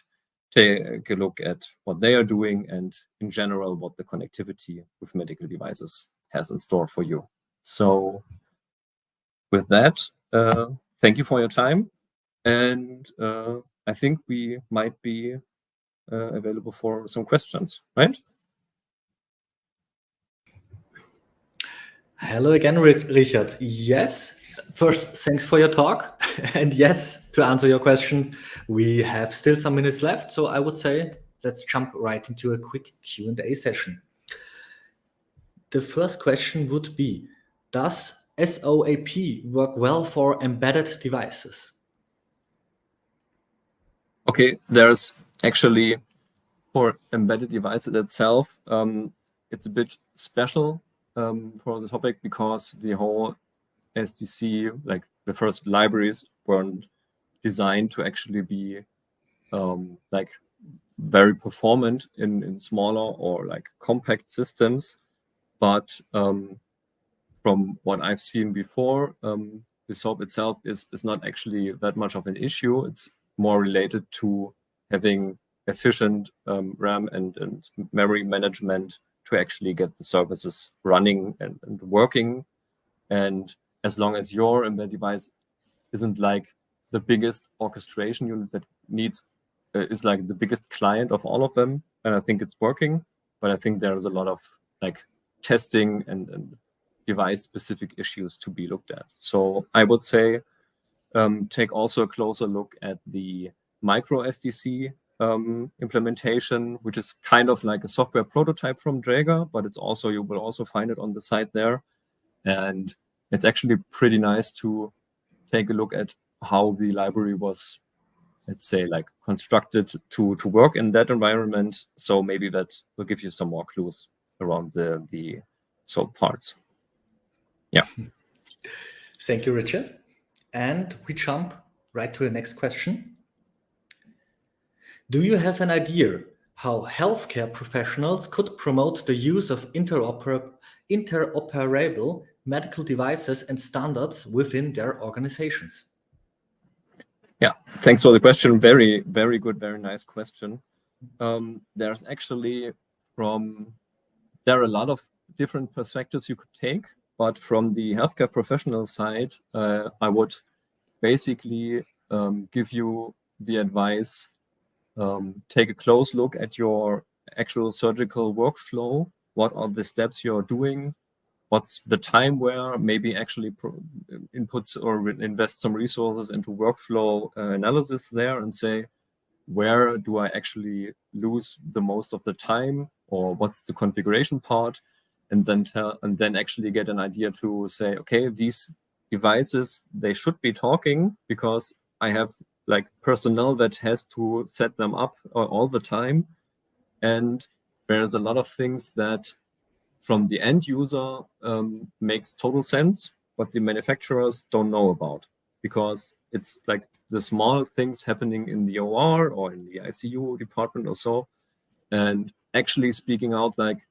take a look at what they are doing and in general what the connectivity with medical devices has in store for you. So with that, thank you for your time, and I think we might be available for some questions, right? Hello again, Richard. Yes, first, thanks for your talk. And yes, to answer your questions, we have still some minutes left. So I would say let's jump right into a quick Q&A session. The first question would be, does SOAP work well for embedded devices? Okay, there's actually, for embedded devices itself, it's a bit special for the topic because the whole SDC, like the first libraries, weren't designed to actually be like very performant in smaller or like compact systems. But from what I've seen before, the SOAP itself is not actually that much of an issue. It's more related to having efficient RAM and memory management to actually get the services running and working. And as long as your embedded device isn't like the biggest orchestration unit that needs is like the biggest client of all of them, and I think it's working. But I think there's a lot of like testing and device specific issues to be looked at. So I would say take also a closer look at the micro SDC implementation, which is kind of like a software prototype from Draeger, but it's also, you will also find it on the site there. And it's actually pretty nice to take a look at how the library was, let's say, like constructed to work in that environment. So maybe that will give you some more clues around the SOAP parts. Yeah. Thank you, Richard. And we jump right to the next question. Do you have an idea how healthcare professionals could promote the use of interoperable medical devices and standards within their organizations? Yeah, thanks for the question. Very, very good, very nice question. There's actually there are a lot of different perspectives you could take, but from the healthcare professional side, I would basically give you the advice, take a close look at your actual surgical workflow. What are the steps you're doing? What's the time where maybe actually inputs or invest some resources into workflow analysis there and say, where do I actually lose the most of the time, or what's the configuration part? And then actually get an idea to say, okay, these devices, they should be talking because I have like personnel that has to set them up all the time. And there's a lot of things that from the end user makes total sense, but the manufacturers don't know about, because it's like the small things happening in the OR or in the ICU department or so. And actually speaking out like,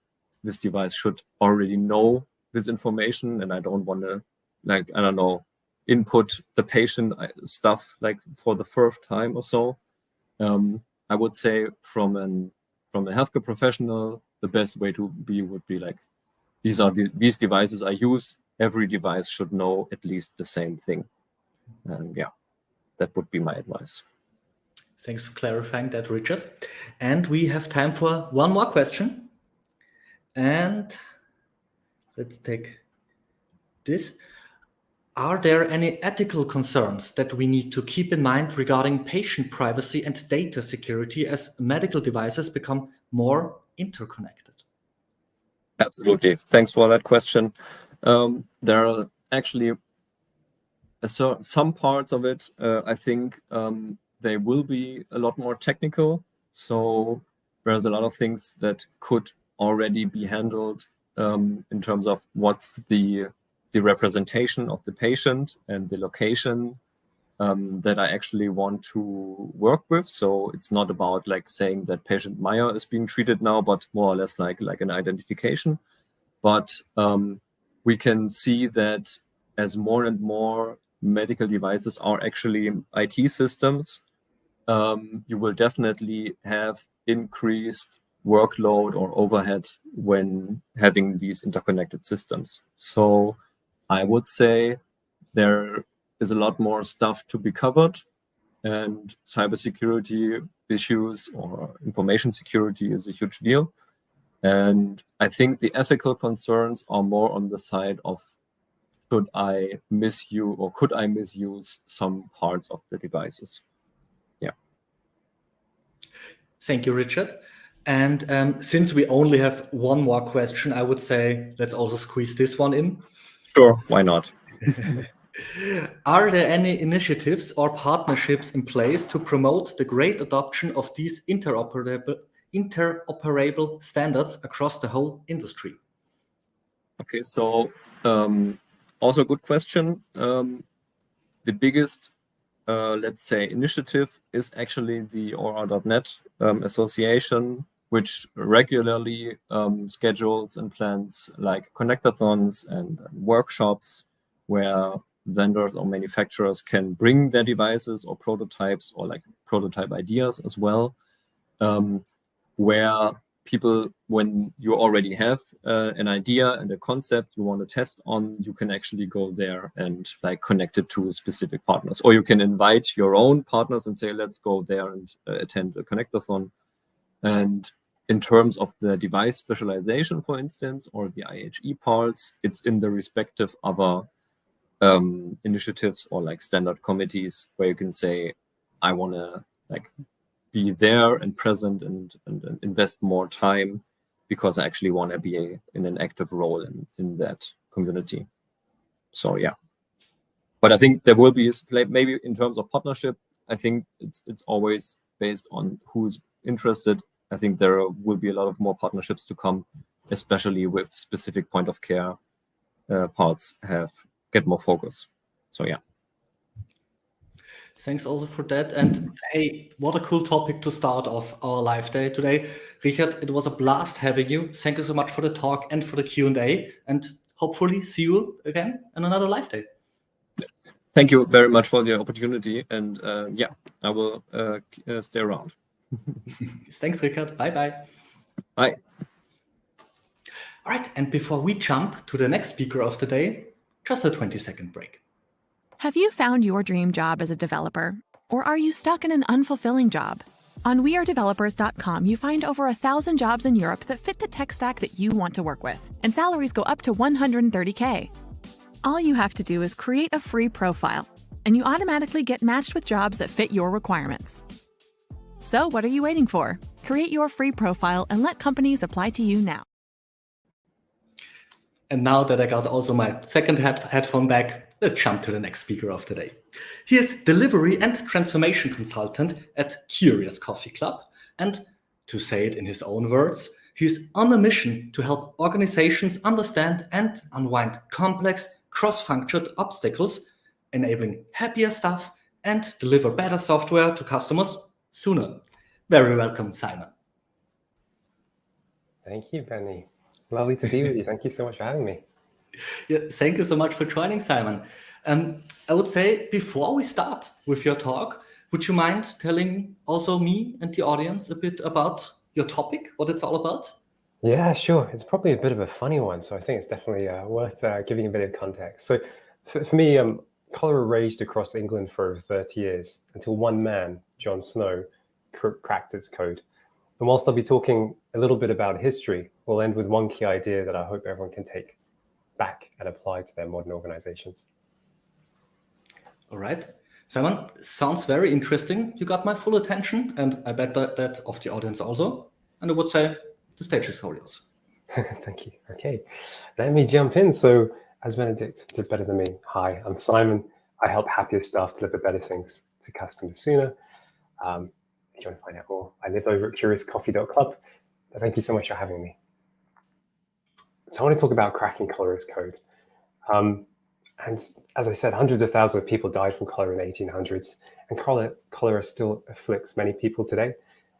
this device should already know this information, and I don't want to, like, I don't know, input the patient stuff like for the first time or so. I would say from a healthcare professional, the best way to be would be like, these devices I use. Every device should know at least the same thing. And yeah, that would be my advice. Thanks for clarifying that, Richard. And we have time for one more question. And let's take this. Are there any ethical concerns that we need to keep in mind regarding patient privacy and data security as medical devices become more interconnected? Absolutely. Thanks for that question. There are actually some parts of it, I think they will be a lot more technical. So there's a lot of things that could already be handled in terms of what's the representation of the patient and the location that I actually want to work with. So it's not about like saying that patient Meyer is being treated now, but more or less like an identification. But we can see that as more and more medical devices are actually IT systems, you will definitely have increased workload or overhead when having these interconnected systems. So I would say there is a lot more stuff to be covered, and cybersecurity issues or information security is a huge deal. And I think the ethical concerns are more on the side of, should I misuse or could I misuse some parts of the devices? Yeah. Thank you, Richard. And since we only have one more question, I would say let's also squeeze this one in. Sure, why not? Are there any initiatives or partnerships in place to promote the great adoption of these interoperable standards across the whole industry? Okay, so also a good question. The biggest, let's say, initiative is actually the OR.NET Association, which regularly schedules and plans like connectathons and workshops where vendors or manufacturers can bring their devices or prototypes or like prototype ideas as well, where people, when you already have an idea and a concept you want to test on, you can actually go there and like connect it to specific partners, or you can invite your own partners and say, let's go there and attend a connectathon. And in terms of the device specialization, for instance, or the IHE parts, it's in the respective other initiatives or like standard committees where you can say, I want to like be there and present and invest more time because I actually want to be in an active role in that community. So yeah, but I think there will be maybe in terms of partnership, I think it's always based on who's interested. I think there will be a lot of more partnerships to come, especially with specific point of care parts get more focus. So yeah. Thanks also for that. And hey, what a cool topic to start off our live day today. Richard, it was a blast having you. Thank you so much for the talk and for the Q&A, and hopefully see you again on another live day. Thank you very much for the opportunity. And yeah, I will stay around. Thanks, Richard. Bye-bye. Bye. All right, and before we jump to the next speaker of the day, just a 20-second break. Have you found your dream job as a developer? Or are you stuck in an unfulfilling job? On WeAreDevelopers.com, you find over 1,000 jobs in Europe that fit the tech stack that you want to work with, and salaries go up to $130K. All you have to do is create a free profile, and you automatically get matched with jobs that fit your requirements. So what are you waiting for? Create your free profile and let companies apply to you now. And now that I got also my second headphone back, let's jump to the next speaker of the day. He is delivery and transformation consultant at Curious Coffee Club. And to say it in his own words, he is on a mission to help organizations understand and unwind complex cross-functional obstacles, enabling happier staff and deliver better software to customers sooner. Very welcome, Simon. Thank you, Benny. Lovely to be with you. Thank you so much for having me. Yeah, thank you so much for joining, Simon. I would say before we start with your talk, would you mind telling also me and the audience a bit about your topic, what it's all about? Yeah, sure. It's probably a bit of a funny one, so I think it's definitely worth giving a bit of context. So for me, cholera raged across England for over 30 years until one man, John Snow, cracked its code. And whilst I'll be talking a little bit about history, we'll end with one key idea that I hope everyone can take back and apply to their modern organizations. All right. Simon, sounds very interesting. You got my full attention, and I bet that of the audience also. And I would say the stage is all yours. Thank you. Okay, let me jump in. So as Benedict did better than me, hi, I'm Simon. I help happier staff deliver better things to customers sooner. If you want to find out more, I live over at curiouscoffee.club. But thank you so much for having me. So I want to talk about cracking cholera's code. And as I said, hundreds of thousands of people died from cholera in the 1800s, and cholera still afflicts many people today.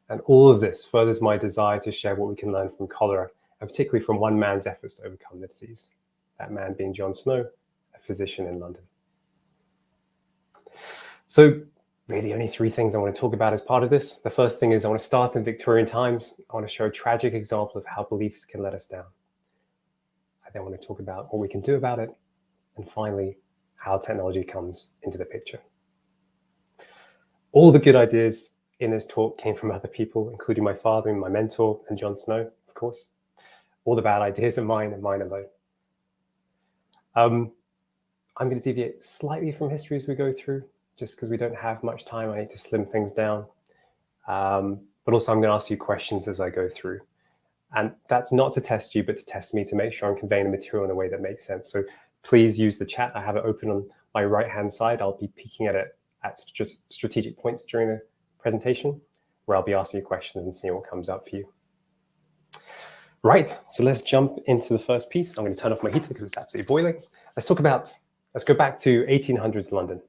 And all of this furthers my desire to share what we can learn from cholera, and particularly from one man's efforts to overcome the disease. That man being John Snow, a physician in London. So really only three things I want to talk about as part of this. The first thing is I want to start in Victorian times. I want to show a tragic example of how beliefs can let us down. I then want to talk about what we can do about it. And finally, how technology comes into the picture. All the good ideas in this talk came from other people, including my father and my mentor, and Jon Snow, of course. All the bad ideas are mine and mine alone. I'm going to deviate slightly from history as we go through, just because we don't have much time. I need to slim things down. But also I'm going to ask you questions as I go through. And that's not to test you, but to test me, to make sure I'm conveying the material in a way that makes sense. So please use the chat. I have it open on my right-hand side. I'll be peeking at it at strategic points during the presentation, where I'll be asking you questions and seeing what comes up for you. Right, so let's jump into the first piece. I'm going to turn off my heater because it's absolutely boiling. Let's go back to 1800s London.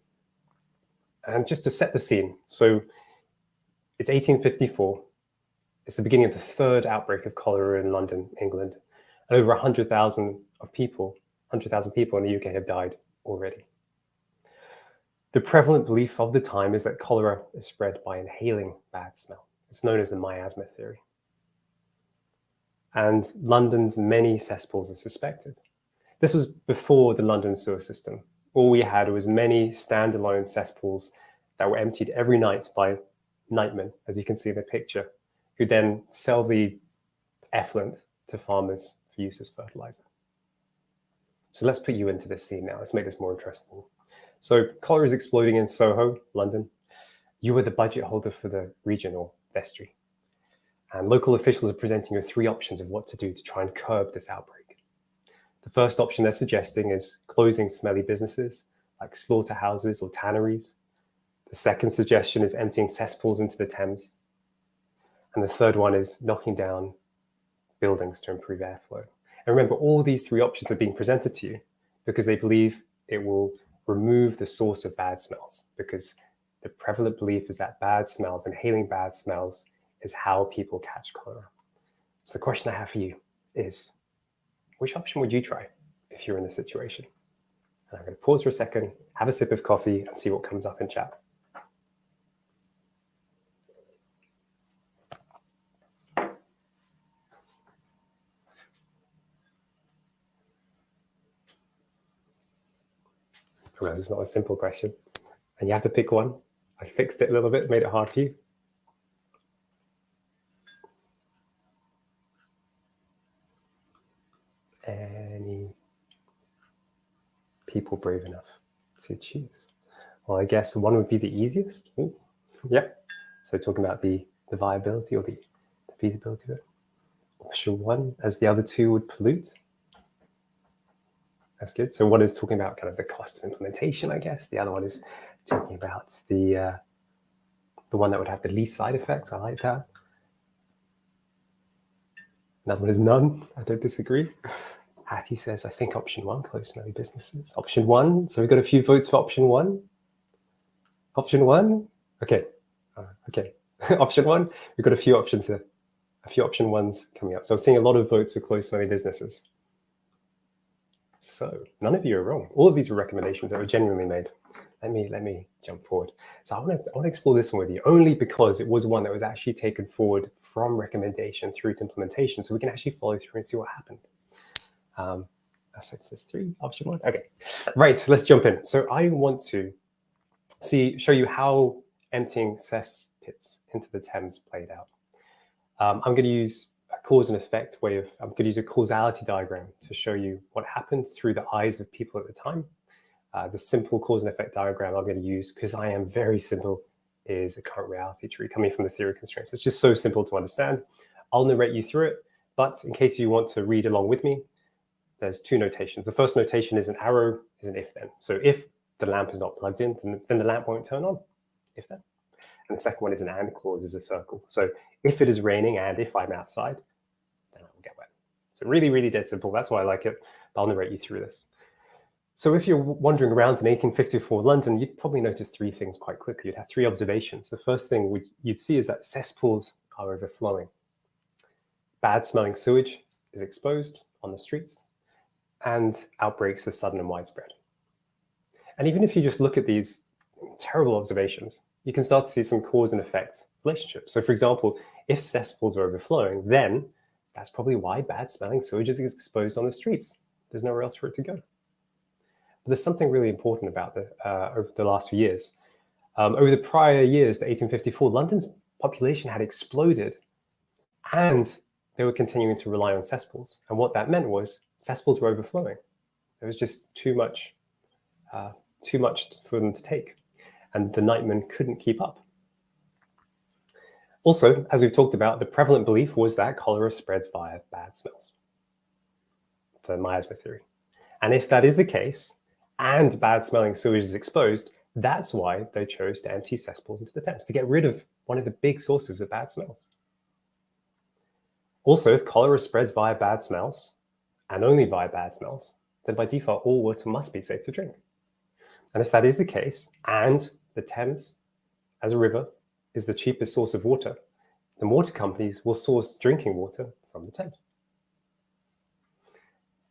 And just to set the scene, so it's 1854. It's the beginning of the third outbreak of cholera in London, England. And over 100,000 people in the UK have died already. The prevalent belief of the time is that cholera is spread by inhaling bad smell. It's known as the miasma theory. And London's many cesspools are suspected. This was before the London sewer system. All we had was many standalone cesspools that were emptied every night by nightmen, as you can see in the picture, who then sell the effluent to farmers for use as fertilizer. So let's put you into this scene now. Let's make this more interesting. So cholera is exploding in Soho, London. You were the budget holder for the region or vestry. And local officials are presenting you three options of what to do to try and curb this outbreak. The first option they're suggesting is closing smelly businesses like slaughterhouses or tanneries. The second suggestion is emptying cesspools into the Thames. And the third one is knocking down buildings to improve airflow. And remember, all these three options are being presented to you because they believe it will remove the source of bad smells, because the prevalent belief is that bad smells, inhaling bad smells, is how people catch cholera. So the question I have for you is, which option would you try if you're in this situation? And I'm going to pause for a second, have a sip of coffee, and see what comes up in chat. I realize it's not a simple question, and you have to pick one. I fixed it a little bit, made it hard for you. Any people brave enough to choose? Well, I guess one would be the easiest. Ooh, yep. So talking about the viability or the feasibility of it. Option one, as the other two would pollute. That's good. So one is talking about kind of the cost of implementation, I guess. The other one is talking about the one that would have the least side effects. I like that. Another one is none. I don't disagree. Hattie says, I think option one, close smelly businesses. Option one. So we've got a few votes for option one. Option one. Okay. Okay. Option one. We've got a few options here. A few option ones coming up. So I'm seeing a lot of votes for close smelly businesses. So none of you are wrong. All of these are recommendations that were genuinely made. Let me jump forward. So I want to explore this one with you, only because it was one that was actually taken forward from recommendation through to implementation, so we can actually follow through and see what happened. So it says three, option one. Okay, right. Let's jump in. So I want to show you how emptying cess pits into the Thames played out. I'm going to use a cause and effect way of. I'm going to use a causality diagram to show you what happened through the eyes of people at the time. The simple cause and effect diagram I'm going to use, because I am very simple, is a current reality tree coming from the theory of constraints. It's just so simple to understand. I'll narrate you through it, but in case you want to read along with me, there's two notations. The first notation is an arrow, is an if then. So if the lamp is not plugged in, then the lamp won't turn on, if then. And the second one is an and clause, is a circle. So if it is raining and if I'm outside, then I will get wet. So really, really dead simple. That's why I like it. But I'll narrate you through this. So if you're wandering around in 1854 London, you'd probably notice three things quite quickly. You'd have three observations. The first thing you'd see is that cesspools are overflowing. Bad smelling sewage is exposed on the streets, and outbreaks are sudden and widespread. And even if you just look at these terrible observations, you can start to see some cause and effect relationships. So for example, if cesspools are overflowing, then that's probably why bad smelling sewage is exposed on the streets. There's nowhere else for it to go. But there's something really important about over the last few years. Over the prior years to 1854, London's population had exploded and they were continuing to rely on cesspools. And what that meant was cesspools were overflowing. There was just too much for them to take. And the nightmen couldn't keep up. Also, as we've talked about, the prevalent belief was that cholera spreads via bad smells, the miasma theory. And if that is the case, and bad smelling sewage is exposed, that's why they chose to empty cesspools into the Thames, to get rid of one of the big sources of bad smells. Also, if cholera spreads via bad smells, and only via bad smells, then by default, all water must be safe to drink. And if that is the case, and the Thames as a river is the cheapest source of water, then water companies will source drinking water from the Thames.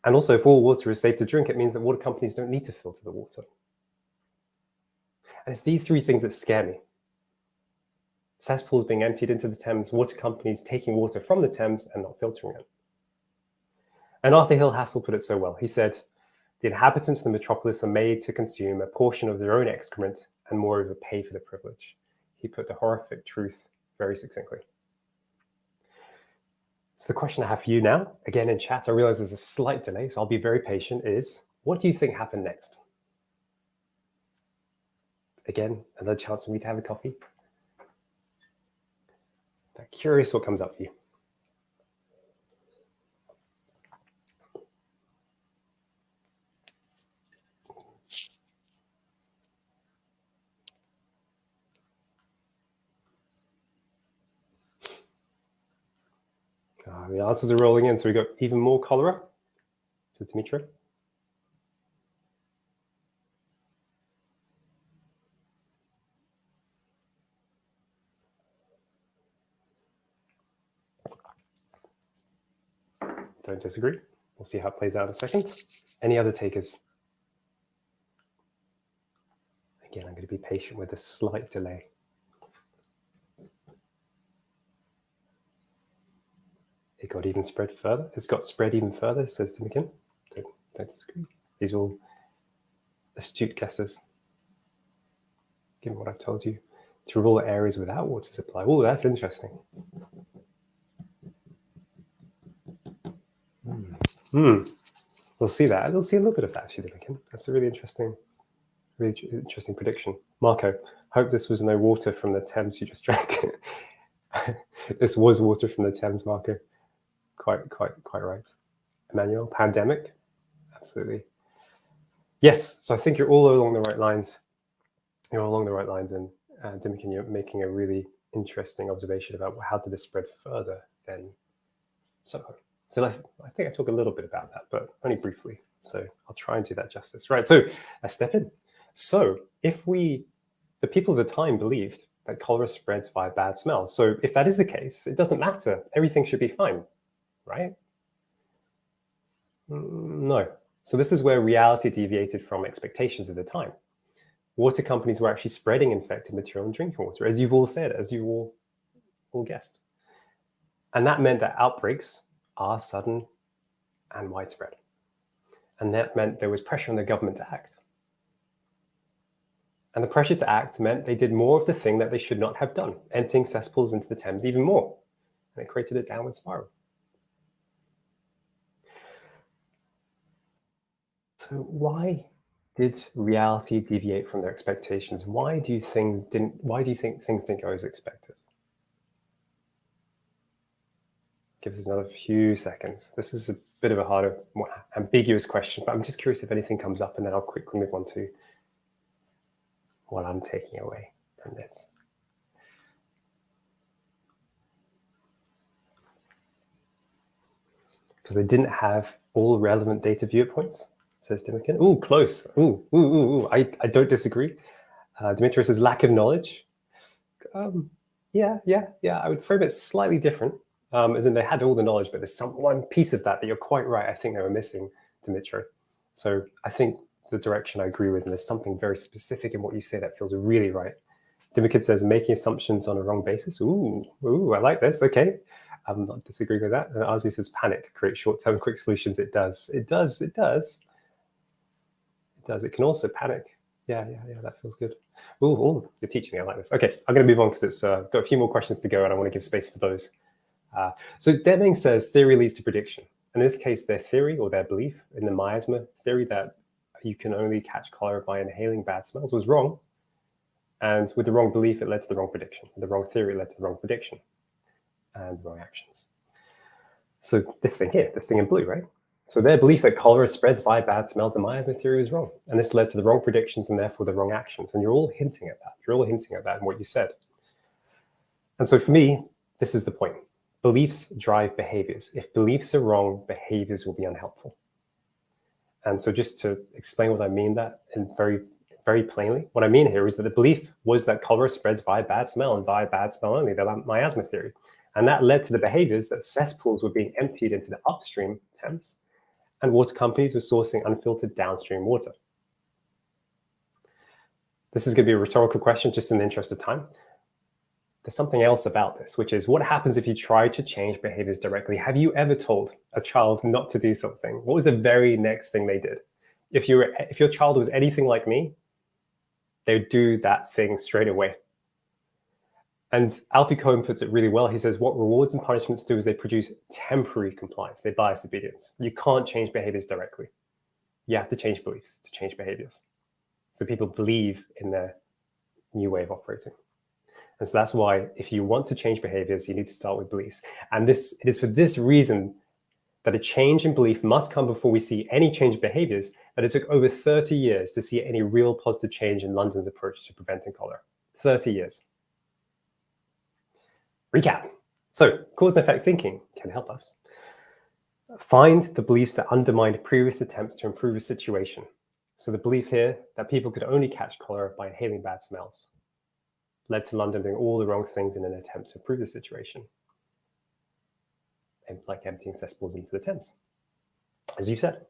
And also, if all water is safe to drink, it means that water companies don't need to filter the water. And it's these three things that scare me. Cesspools being emptied into the Thames, water companies taking water from the Thames and not filtering it. And Arthur Hill Hassel put it so well. He said, "The inhabitants of the metropolis are made to consume a portion of their own excrement and moreover pay for the privilege." He put the horrific truth very succinctly. So the question I have for you now, again in chat, I realize there's a slight delay, so I'll be very patient, is what do you think happened next? Again, another chance for me to have a coffee. I'm curious what comes up for you. The answers are rolling in, so we got even more cholera, says Dimitri. Don't disagree. We'll see how it plays out in a second. Any other takers? Again, I'm going to be patient with a slight delay. It got even spread further. It's got spread even further, says Timikin. Don't disagree. These are all astute guesses. Given what I've told you, to rural areas without water supply. Oh, that's interesting. We'll see that. We'll see a little bit of that, actually, Timikin. That's a really interesting prediction. Marco, hope this was no water from the Thames you just drank. This was water from the Thames, Marco. Quite right. Emmanuel, pandemic, absolutely. Yes, so I think you're all along the right lines. You're all along the right lines, and Dimikin, you're making a really interesting observation about how did this spread further than Soho. So I think I talk a little bit about that, but only briefly. So I'll try and do that justice. Right, so I step in. So if the people of the time believed that cholera spreads via bad smells. So if that is the case, it doesn't matter. Everything should be fine, right? No. So this is where reality deviated from expectations at the time. Water companies were actually spreading infected material in drinking water, as you've all said, as you all guessed. And that meant that outbreaks are sudden and widespread. And that meant there was pressure on the government to act. And the pressure to act meant they did more of the thing that they should not have done, emptying cesspools into the Thames even more. And it created a downward spiral. So why did reality deviate from their expectations? Why do you think things didn't go as expected? Give us another few seconds. This is a bit of a harder, more ambiguous question, but I'm just curious if anything comes up, and then I'll quickly move on to what I'm taking away from this. Because they didn't have all relevant data viewpoints, says Dimikin. Ooh, close. Ooh. I don't disagree. Dimitri says lack of knowledge. Yeah. I would frame it slightly different, as in they had all the knowledge, but there's one piece of that you're quite right. I think they were missing, Dimitri. So I think the direction I agree with, and there's something very specific in what you say that feels really right. Dimikid says, making assumptions on a wrong basis. Ooh, I like this. Okay. I'm not disagreeing with that. And Ozzy says, panic, create short-term quick solutions. It does. It does. It does. It does. It can also panic. Yeah, that feels good. Ooh, you're teaching me. I like this. Okay, I'm going to move on because it's got a few more questions to go and I want to give space for those. So Deming says theory leads to prediction. In this case, their theory or their belief in the miasma theory that you can only catch cholera by inhaling bad smells was wrong. And with the wrong belief, it led to the wrong prediction. The wrong theory led to the wrong prediction and wrong actions. So this thing here, this thing in blue, right? So their belief that cholera spreads via bad smells, the miasma theory was wrong. And this led to the wrong predictions and therefore the wrong actions. And you're all hinting at that. You're all hinting at that in what you said. And so for me, this is the point. Beliefs drive behaviors. If beliefs are wrong, behaviors will be unhelpful. And so just to explain what I mean that in very plainly, what I mean here is that the belief was that cholera spreads via bad smell and via bad smell only, the miasma theory. And that led to the behaviors that cesspools were being emptied into the upstream Thames and water companies were sourcing unfiltered downstream water. This is going to be a rhetorical question just in the interest of time. There's something else about this, which is what happens if you try to change behaviors directly? Have you ever told a child not to do something? What was the very next thing they did? If your child was anything like me, they would do that thing straight away. And Alfie Cohen puts it really well. He says, what rewards and punishments do is they produce temporary compliance. They bias obedience. You can't change behaviors directly. You have to change beliefs to change behaviors. So people believe in their new way of operating. And so that's why if you want to change behaviors, you need to start with beliefs. And it is for this reason that a change in belief must come before we see any change in behaviors, that it took over 30 years to see any real positive change in London's approach to preventing cholera. 30 years. Recap. So cause and effect thinking can help us. Find the beliefs that undermined previous attempts to improve a situation. So the belief here that people could only catch cholera by inhaling bad smells led to London doing all the wrong things in an attempt to improve the situation. And like emptying cesspools into the Thames, as you said.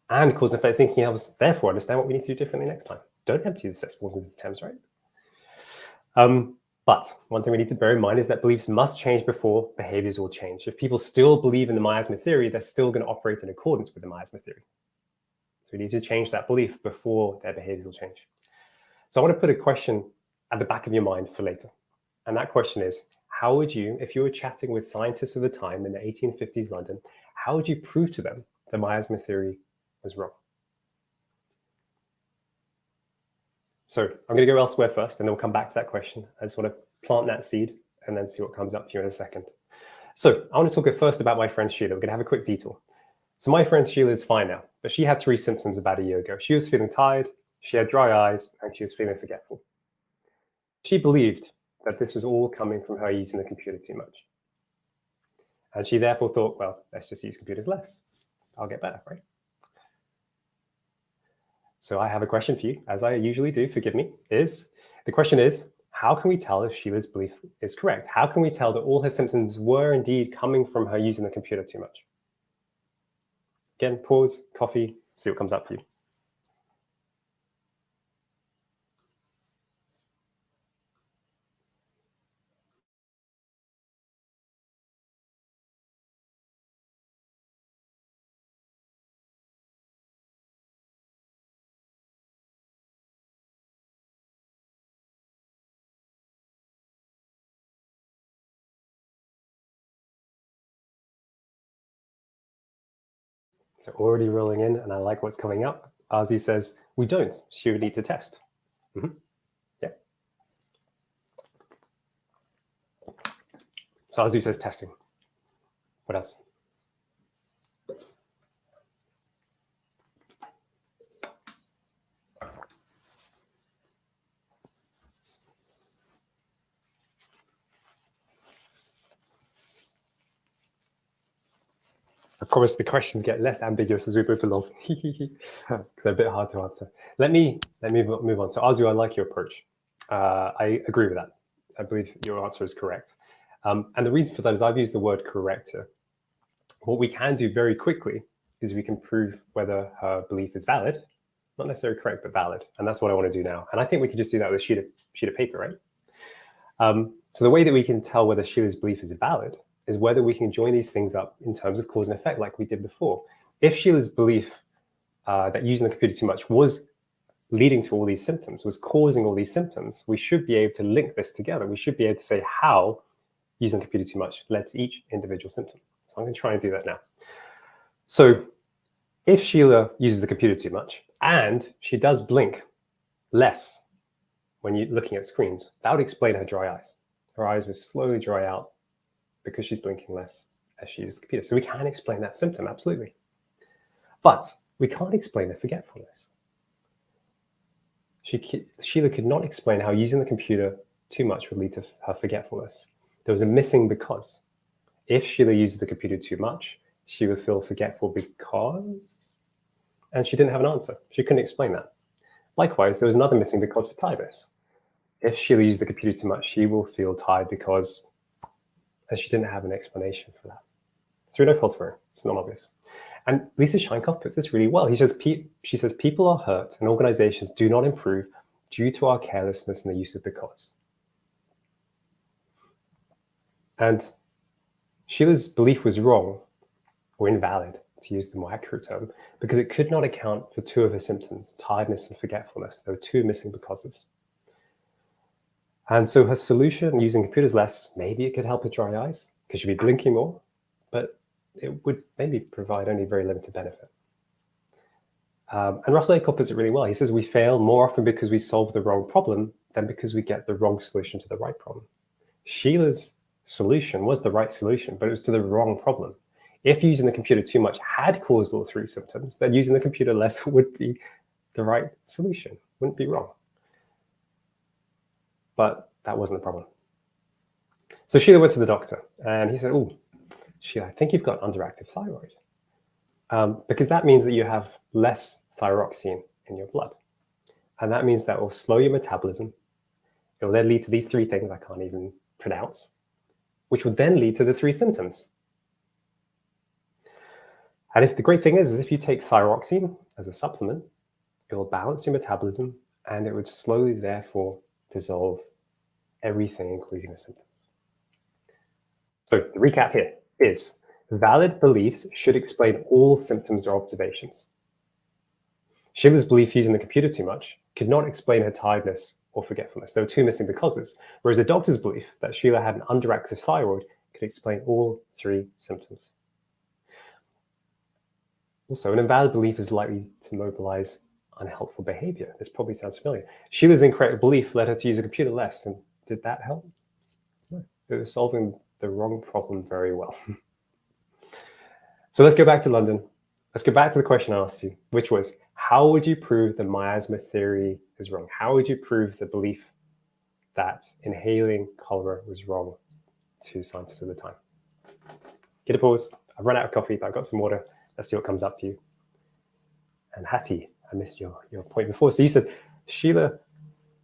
And cause and effect thinking helps us therefore understand what we need to do differently next time. Don't empty the cesspools into the Thames, right? But one thing we need to bear in mind is that beliefs must change before behaviors will change. If people still believe in the miasma theory, they're still going to operate in accordance with the miasma theory. So we need to change that belief before their behaviors will change. So I want to put a question at the back of your mind for later. And that question is, how would you, if you were chatting with scientists of the time in the 1850s London, how would you prove to them the miasma theory was wrong? So I'm going to go elsewhere first, and then we'll come back to that question. I just want to plant that seed and then see what comes up for you in a second. So I want to talk first about my friend Sheila. We're going to have a quick detour. So my friend Sheila is fine now, but she had 3 symptoms about a year ago. She was feeling tired, she had dry eyes, and she was feeling forgetful. She believed that this was all coming from her using the computer too much. And she therefore thought, well, let's just use computers less. I'll get better, right? So I have a question for you, as I usually do, forgive me, the question is, how can we tell if Sheila's belief is correct? How can we tell that all her symptoms were indeed coming from her using the computer too much? Again, pause, coffee, see what comes up for you. So already rolling in, and I like what's coming up. Azi says, we don't. She would need to test. Yeah. So Azi says testing. What else? I promise the questions get less ambiguous as we move along, because they're a bit hard to answer. Let me move on. So Azu, I like your approach. I agree with that. I believe your answer is correct. And the reason for that is I've used the word correct here. What we can do very quickly is we can prove whether her belief is valid, Not necessarily correct, but valid. And that's what I want to do now. And I think we could just do that with a sheet of paper, right? So the way that we can tell whether Sheila's belief is valid is whether we can join these things up in terms of cause and effect like we did before. If Sheila's belief that using the computer too much was leading to all these symptoms, was causing all these symptoms, we should be able to link this together. We should be able to say how using the computer too much led to each individual symptom. So I'm going to try and do that now. So if Sheila uses the computer too much and she does blink less when you're looking at screens, that would explain her dry eyes. Her eyes will slowly dry out because she's blinking less as she uses the computer. So we can explain that symptom, absolutely. But we can't explain the forgetfulness. Sheila could not explain how using the computer too much would lead to her forgetfulness. There was a missing because. If Sheila uses the computer too much, she would feel forgetful because, and she didn't have an answer. She couldn't explain that. Likewise, there was another missing because for tiredness. If Sheila uses the computer too much, she will feel tired because, and she didn't have an explanation for that. Through no fault of her own. It's not obvious. And Lisa Scheinkoff puts this really well. She says, people are hurt and organizations do not improve due to our carelessness in the use of because. And Sheila's belief was wrong or invalid, to use the more accurate term, because it could not account for two of her symptoms, tiredness and forgetfulness. There were two missing becauses. And so her solution, using computers less, maybe it could help with dry eyes because she'd be blinking more, but it would maybe provide only very limited benefit. And Russell Acott puts it really well. He says we fail more often because we solve the wrong problem than because we get the wrong solution to the right problem. Sheila's solution was the right solution, but it was to the wrong problem. If using the computer too much had caused all three symptoms, then using the computer less would be the right solution, wouldn't be wrong. But that wasn't the problem. So Sheila went to the doctor and he said, oh, Sheila, I think you've got underactive thyroid. Because that means that you have less thyroxine in your blood. And that means that will slow your metabolism. It will then lead to these three things I can't even pronounce, which would then lead to the three symptoms. And if the great thing is if you take thyroxine as a supplement, it will balance your metabolism and it would slowly, therefore, dissolve everything, including the symptoms. So the recap here is valid beliefs should explain all symptoms or observations. Sheila's belief using the computer too much could not explain her tiredness or forgetfulness. There were two missing becauses, whereas a doctor's belief that Sheila had an underactive thyroid could explain all three symptoms. Also, an invalid belief is likely to mobilize unhelpful behavior. This probably sounds familiar. Sheila's incorrect belief led her to use a computer less, and did that help? No. It was solving the wrong problem very well. So let's go back to London. Let's go back to the question I asked you, which was, how would you prove the miasma theory is wrong? How would you prove the belief that inhaling cholera was wrong to scientists at the time? Get a pause. I've run out of coffee, but I've got some water. Let's see what comes up for you. And Hattie, I missed your point before. So you said Sheila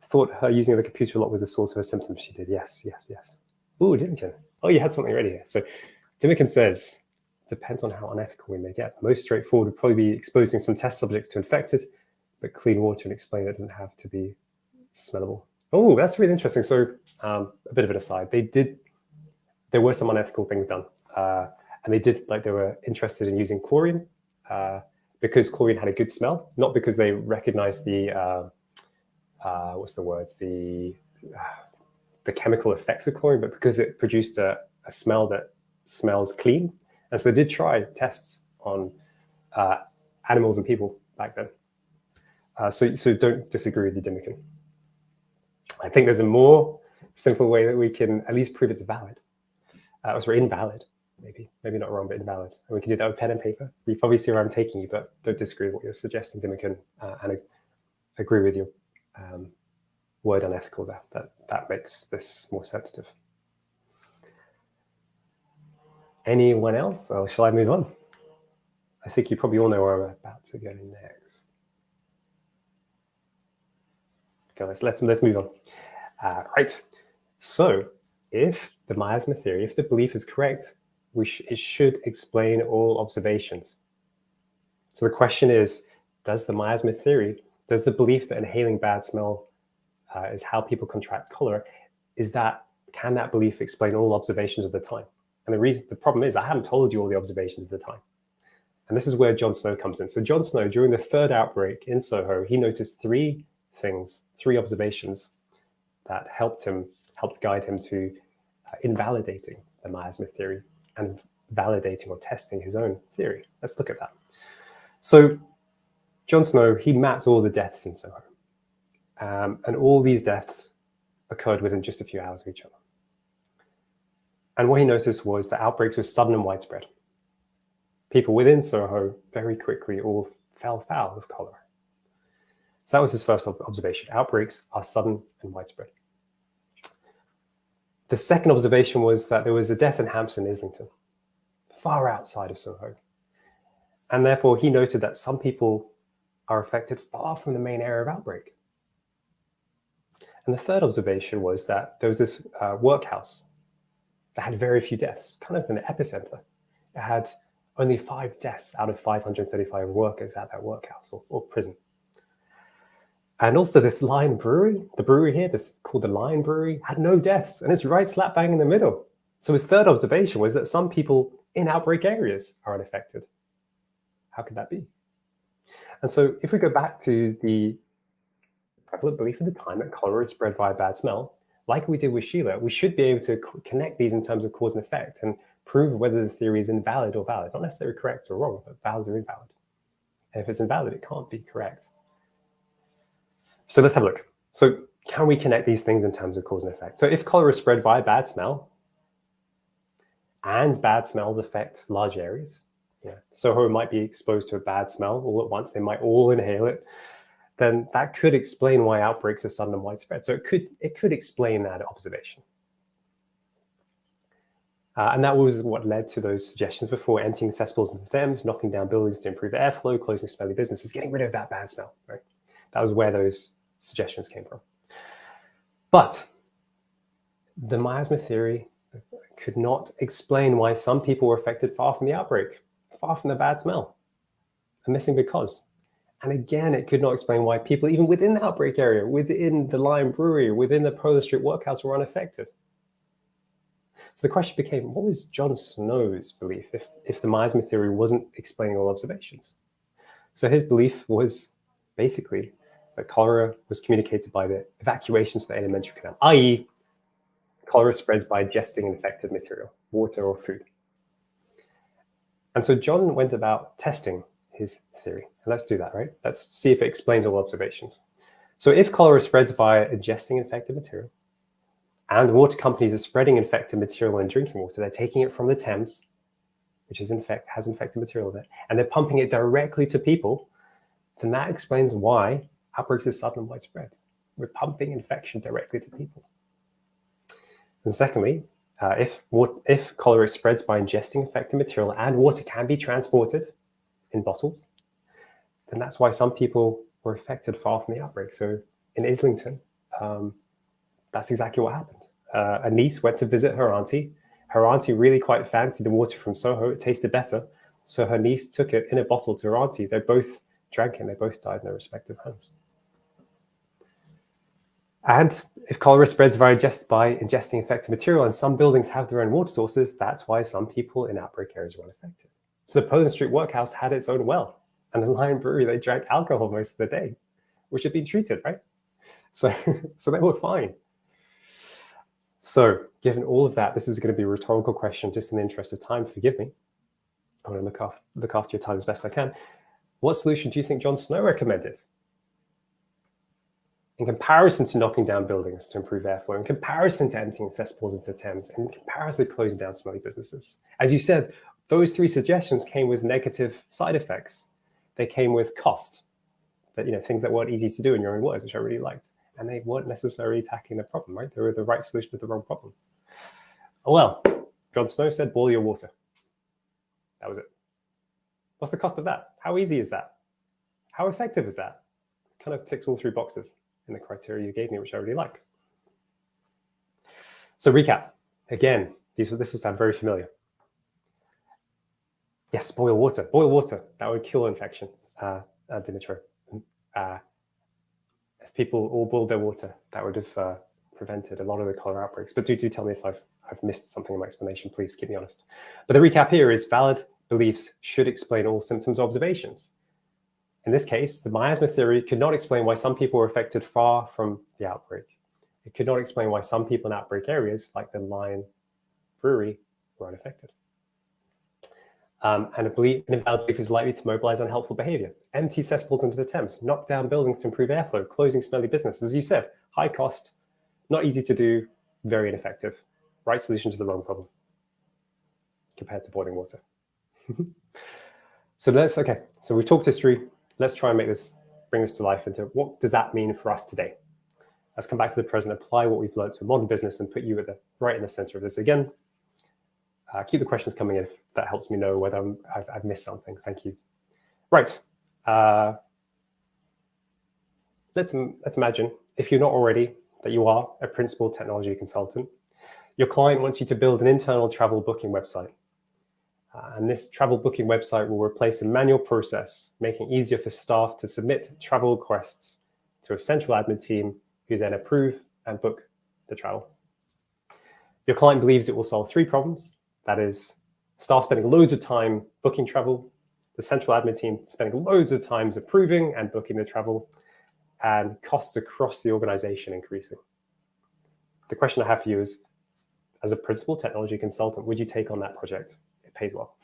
thought her using the computer a lot was the source of her symptoms. She did. Yes. Ooh, didn't you? Oh, you had something ready here. So Dimikin says, depends on how unethical we may get. Most straightforward would probably be exposing some test subjects to infected, but clean water and explain it doesn't have to be smellable. Oh, that's really interesting. So a bit of an aside. There were some unethical things done. And they were interested in using chlorine because chlorine had a good smell, not because they recognized the, the chemical effects of chlorine, but because it produced a smell that smells clean. And so they did try tests on animals and people back then. So don't disagree with you, Dimikin. I think there's a more simple way that we can at least prove it's valid. Or invalid, maybe not wrong, but invalid. And we can do that with pen and paper. You probably see where I'm taking you, but don't disagree with what you're suggesting, Dimikin, and agree with your word unethical there. That makes this more sensitive. Anyone else, or shall I move on? I think you probably all know where I'm about to go next. Okay, let's move on. Right. So if the miasma theory, if the belief is correct, it should explain all observations. So the question is, does the miasma theory Does the belief that inhaling bad smell is how people contract cholera, can that belief explain all observations of the time? And the problem is I haven't told you all the observations of the time. And this is where John Snow comes in. So John Snow, during the third outbreak in Soho, he noticed three observations that helped guide him to invalidating the miasma theory and validating or testing his own theory. Let's look at that. So John Snow, he mapped all the deaths in Soho. And all these deaths occurred within just a few hours of each other. And what he noticed was that outbreaks were sudden and widespread. People within Soho very quickly all fell foul of cholera. So that was his first observation. Outbreaks are sudden and widespread. The second observation was that there was a death in Hampstead and Islington, far outside of Soho. And therefore, he noted that some people are affected far from the main area of outbreak. And the third observation was that there was this workhouse that had very few deaths, kind of an epicenter. It had only 5 deaths out of 535 workers at that workhouse or prison. And also this Lion Brewery, the brewery here, this called the Lion Brewery, had no deaths, and it's right slap bang in the middle. So his third observation was that some people in outbreak areas are unaffected. How could that be? And so if we go back to the prevalent belief at the time that cholera is spread via bad smell, like we did with Sheila, we should be able to connect these in terms of cause and effect and prove whether the theory is invalid or valid, not necessarily correct or wrong, but valid or invalid. And if it's invalid, it can't be correct. So let's have a look. So can we connect these things in terms of cause and effect? So if cholera is spread via bad smell, and bad smells affect large areas, Soho might be exposed to a bad smell all at once, they might all inhale it, then that could explain why outbreaks are sudden and widespread. So it could explain that observation. And that was what led to those suggestions before: emptying cesspools into dams, knocking down buildings to improve airflow, closing smelly businesses, getting rid of that bad smell, right? That was where those suggestions came from. But the miasma theory could not explain why some people were affected far from the outbreak, far from the bad smell, a missing because. And again, it could not explain why people even within the outbreak area, within the Lion Brewery, within the Polar Street Workhouse were unaffected. So the question became, what was John Snow's belief if the miasma theory wasn't explaining all observations? So his belief was basically that cholera was communicated by the evacuations to the alimentary canal, i.e. cholera spreads by ingesting infected material, water or food. And so John went about testing his theory. And let's do that, right? Let's see if it explains all observations. So if cholera spreads via ingesting infected material, and water companies are spreading infected material in drinking water, they're taking it from the Thames, which has infected material there, and they're pumping it directly to people, then that explains why outbreaks are sudden and widespread. We're pumping infection directly to people. And secondly, if cholera spreads by ingesting infected material and water can be transported in bottles, then that's why some people were affected far from the outbreak. So in Islington, that's exactly what happened. A niece went to visit her auntie. Her auntie really quite fancied the water from Soho. It tasted better. So her niece took it in a bottle to her auntie. They both drank it and they both died in their respective homes. And if cholera spreads by ingesting infected material and some buildings have their own water sources, that's why some people in outbreak areas were unaffected. So the Poland Street Workhouse had its own well, and the Lion Brewery, they drank alcohol most of the day, which had been treated, right? So they were fine. So given all of that, this is going to be a rhetorical question, just in the interest of time, forgive me. I want to look after your time as best I can. What solution do you think John Snow recommended? In comparison to knocking down buildings to improve airflow, in comparison to emptying cesspools into the Thames, in comparison to closing down smelly businesses. As you said, those 3 suggestions came with negative side effects. They came with cost, things that weren't easy to do in your own words, which I really liked. And they weren't necessarily tackling the problem, right? They were the right solution to the wrong problem. Oh, well, John Snow said, boil your water. That was it. What's the cost of that? How easy is that? How effective is that? Kind of ticks all 3 boxes in the criteria you gave me, which I really like. So recap. Again, this will sound very familiar. Yes, boil water. Boil water. That would kill infection, Dimitri. people all boiled their water, that would have prevented a lot of the cholera outbreaks. But do tell me if I've missed something in my explanation. Please keep me honest. But the recap here is valid beliefs should explain all symptoms or observations. In this case, the miasma theory could not explain why some people were affected far from the outbreak. It could not explain why some people in outbreak areas, like the Lion Brewery, were unaffected. And an invalid belief is likely to mobilize unhelpful behavior. Empty cesspools into the Thames, knock down buildings to improve airflow, closing smelly businesses. As you said, high cost, not easy to do, very ineffective. Right solution to the wrong problem compared to boiling water. So we've talked history. Let's try and bring this to life into what does that mean for us today? Let's come back to the present, apply what we've learned to a modern business and put you right in the center of this again. Keep the questions coming in if that helps me know whether I've missed something. Thank you. Right. Let's imagine, if you're not already, that you are a principal technology consultant. Your client wants you to build an internal travel booking website. And this travel booking website will replace a manual process, making it easier for staff to submit travel requests to a central admin team who then approve and book the travel. Your client believes it will solve 3 problems. That is, staff spending loads of time booking travel, the central admin team spending loads of time approving and booking the travel, and costs across the organization increasing. The question I have for you is, as a principal technology consultant, would you take on that project? It pays well.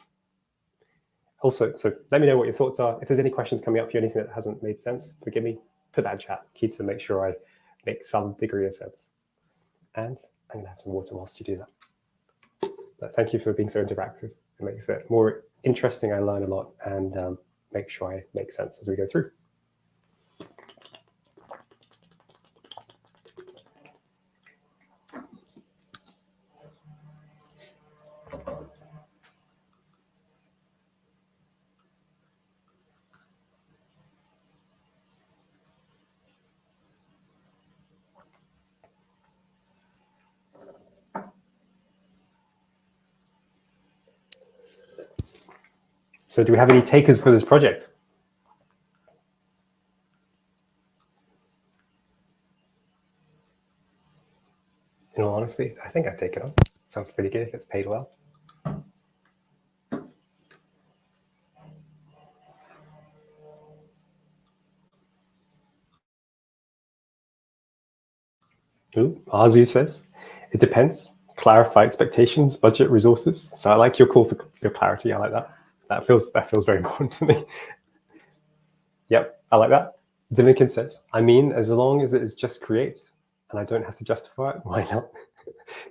Also, so let me know what your thoughts are. If there's any questions coming up for you, anything that hasn't made sense, forgive me, put that in chat. Key to make sure I make some degree of sense. And I'm going to have some water whilst you do that. But thank you for being so interactive. It makes it more interesting. I learn a lot and make sure I make sense as we go through. So do we have any takers for this project? In all honesty, I think I'd take it on. Sounds pretty good. It gets paid well. Ooh, Ozzy says, it depends. Clarify expectations, budget, resources. So I like your call for your clarity. I like that. That feels very important to me. Yep, I like that. Dominican says, I mean, as long as it is just create and I don't have to justify it, why not?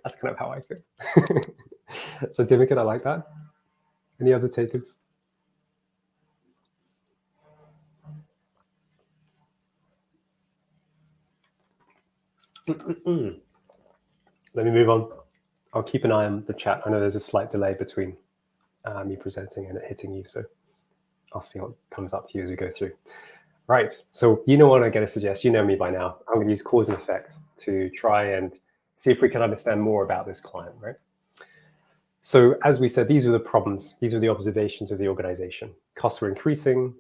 That's kind of how I feel. So Dominican, I like that. Any other takers? Let me move on. I'll keep an eye on the chat. I know there's a slight delay between me presenting and it hitting you, so I'll see what comes up for you as we go through. Right, so you know what I'm going to suggest. You know me by now. I'm going to use cause and effect to try and see if we can understand more about this client, right? So as we said, these were the problems. These were the observations of the organization. Costs were increasing,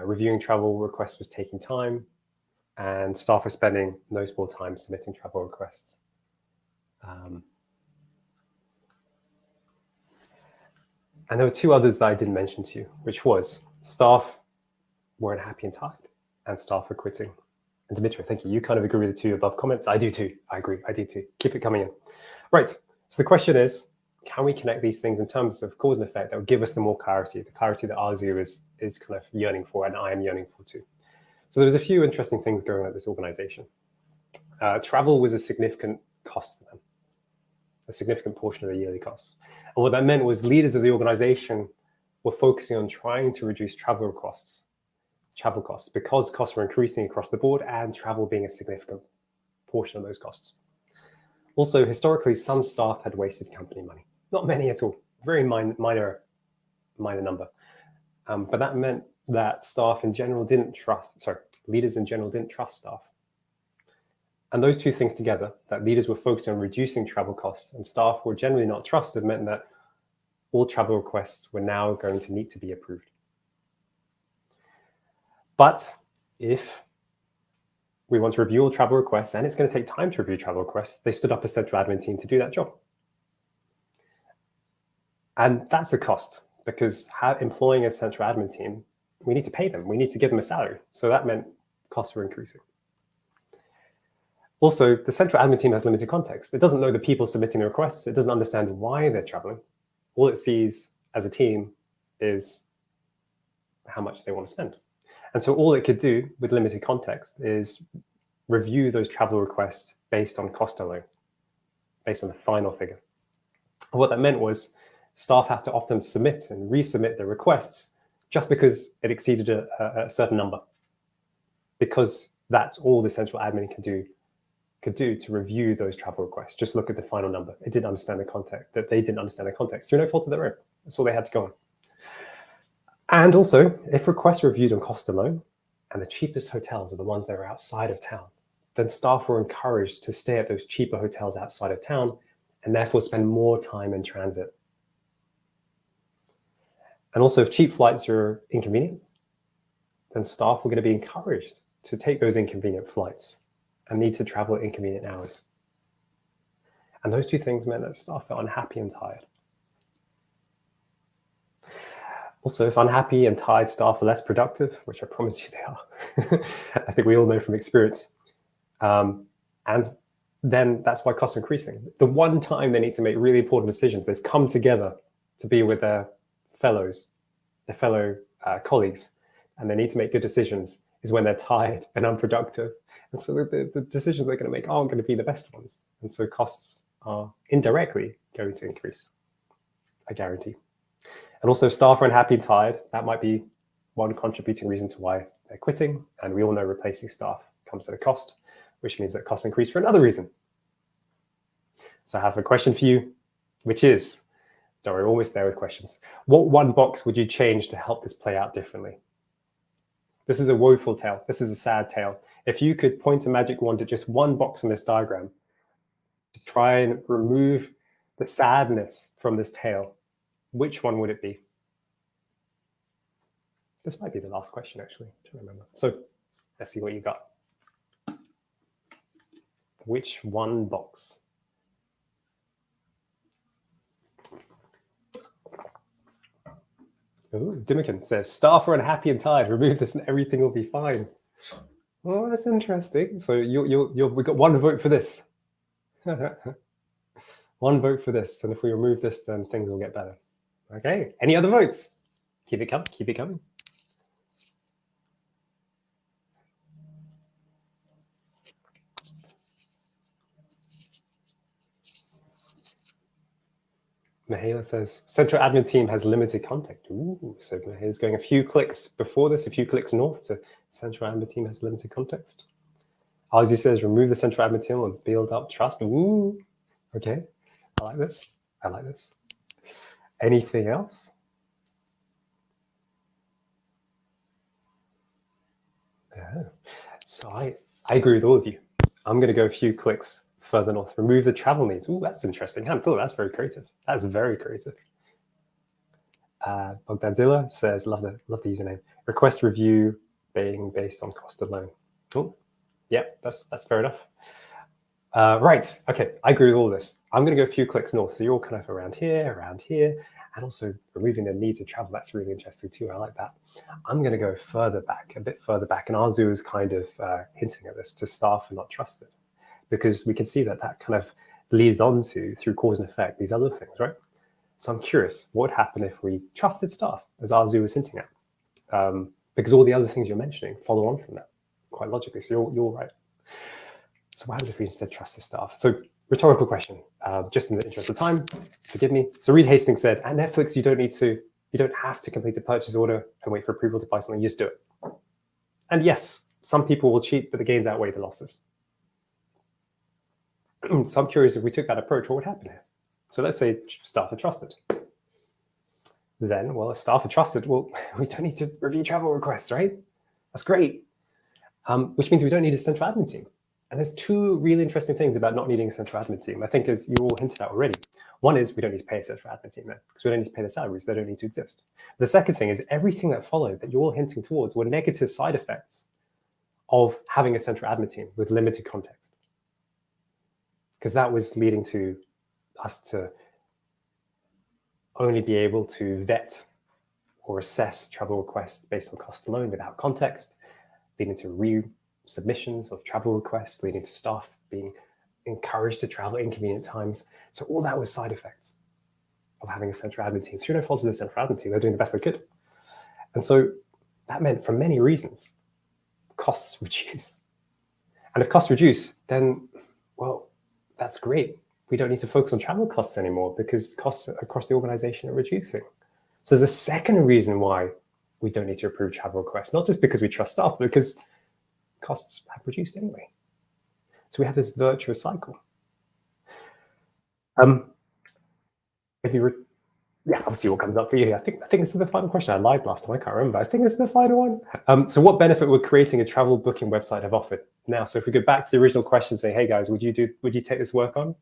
reviewing travel requests was taking time, and staff were spending noticeable time submitting travel requests. And there were 2 others that I didn't mention to you, which was staff weren't happy and tired, and staff were quitting. And Dimitri, thank you. You kind of agree with the 2 above comments. I do too. I agree. I do too. Keep it coming in. Right. So the question is, can we connect these things in terms of cause and effect that would give us the more clarity, the clarity that Arzu is kind of yearning for, and I am yearning for too. So there was a few interesting things going on at this organization. Travel was a significant cost for them, a significant portion of the yearly costs. And what that meant was leaders of the organization were focusing on trying to reduce travel costs because costs were increasing across the board and travel being a significant portion of those costs. Also, historically, some staff had wasted company money. Not many at all, very minor number. But that meant that staff in general leaders in general didn't trust staff. And those 2 things together, that leaders were focusing on reducing travel costs and staff were generally not trusted, meant that all travel requests were now going to need to be approved. But if we want to review all travel requests, and it's going to take time to review travel requests. They stood up a central admin team to do that job. And that's a cost, because employing a central admin team, we need to pay them. We need to give them a salary. So that meant costs were increasing. Also, the central admin team has limited context. It doesn't know the people submitting the requests. It doesn't understand why they're traveling. All it sees as a team is how much they want to spend. And so all it could do with limited context is review those travel requests based on cost alone, based on the final figure. And what that meant was staff had to often submit and resubmit their requests just because it exceeded a certain number, because that's all the central admin could do to review those travel requests. Just look at the final number. It didn't understand the context, that they didn't understand the context through no fault of their own. That's all they had to go on. And also, if requests are reviewed on cost alone, and the cheapest hotels are the ones that are outside of town, then staff were encouraged to stay at those cheaper hotels outside of town and therefore spend more time in transit. And also, if cheap flights are inconvenient, then staff were going to be encouraged to take those inconvenient flights and need to travel at inconvenient hours. And those two things meant that staff felt unhappy and tired. Also, if unhappy and tired staff are less productive, which I promise you they are, I think we all know from experience, and then that's why costs are increasing. The one time they need to make really important decisions, they've come together to be with their fellows, their fellow colleagues, and they need to make good decisions, is when they're tired and unproductive. And so the decisions they're going to make aren't going to be the best ones. And so costs are indirectly going to increase, I guarantee. And also, staff are unhappy and tired. That might be one contributing reason to why they're quitting. And we all know replacing staff comes at a cost, which means that costs increase for another reason. So I have a question for you, which is, don't worry, we're almost there with questions. What one box would you change to help this play out differently? This is a woeful tale. This is a sad tale. If you could point a magic wand at just one box on this diagram to try and remove the sadness from this tale, which one would it be? This might be the last question, actually, to remember. So let's see what you got. Which one box? Ooh, Dimikin says, staff are unhappy and tired. Remove this and everything will be fine. Oh, that's interesting. So we got one vote for this. One vote for this. And if we remove this, then things will get better. Okay, any other votes? Keep it coming, keep it coming. Mahela says, central admin team has limited contact. Ooh, so Mahela's going a few clicks before this, a few clicks north, so central admin team has limited context. Ozzy says, remove the central admin team and build up trust. Ooh, okay, I like this, I like this. Anything else? Yeah. So I agree with all of you. I'm going to go a few clicks further north. Remove the travel needs. Oh, that's interesting. I hadn't thought that's very creative. That's very creative. Bogdanzilla says, love the username. Request review being based on cost alone. Oh, yeah, that's fair enough. Right. Okay, I agree with all this. I'm going to go a few clicks north. So you're kind of around here, and also removing the need to travel. That's really interesting too. I like that. I'm going to go further back, a bit further back. And Arzu is kind of hinting at this, to staff are not trusted, because we can see that that kind of leads on to, through cause and effect, these other things, right? So I'm curious, what would happen if we trusted staff, as Arzu was hinting at? Because all the other things you're mentioning follow on from that quite logically. So you're right. So what happens if we instead trust the staff? So rhetorical question, just in the interest of time, forgive me. So Reed Hastings said, at Netflix, you don't have to complete a purchase order and wait for approval to buy something, you just do it. And yes, some people will cheat, but the gains outweigh the losses. So I'm curious, if we took that approach, what would happen here? So let's say staff are trusted. Then, well, if staff are trusted, well, we don't need to review travel requests, right? That's great. Which means we don't need a central admin team. And there's two really interesting things about not needing a central admin team. I think, as you all hinted at already. One is we don't need to pay a central admin team then, because we don't need to pay their salaries. They don't need to exist. The second thing is everything that followed that you're all hinting towards were negative side effects of having a central admin team with limited context, because that was leading to us to only be able to vet or assess travel requests based on cost alone without context, leading to resubmissions of travel requests, leading to staff being encouraged to travel at inconvenient times. So all that was side effects of having a central admin team. Through no fault of the central admin team, they're doing the best they could. And so that meant, for many reasons, costs reduce. And if costs reduce, then, well, that's great. We don't need to focus on travel costs anymore because costs across the organization are reducing. So there's a second reason why we don't need to approve travel requests, not just because we trust staff, but because costs have reduced anyway. So we have this virtuous cycle. Yeah, I'll see what comes up for you here. I think this is the final question. I lied last time. I can't remember. I think this is the final one. So what benefit would creating a travel booking website have offered? Now, so if we go back to the original question, say, hey guys, would you take this work on?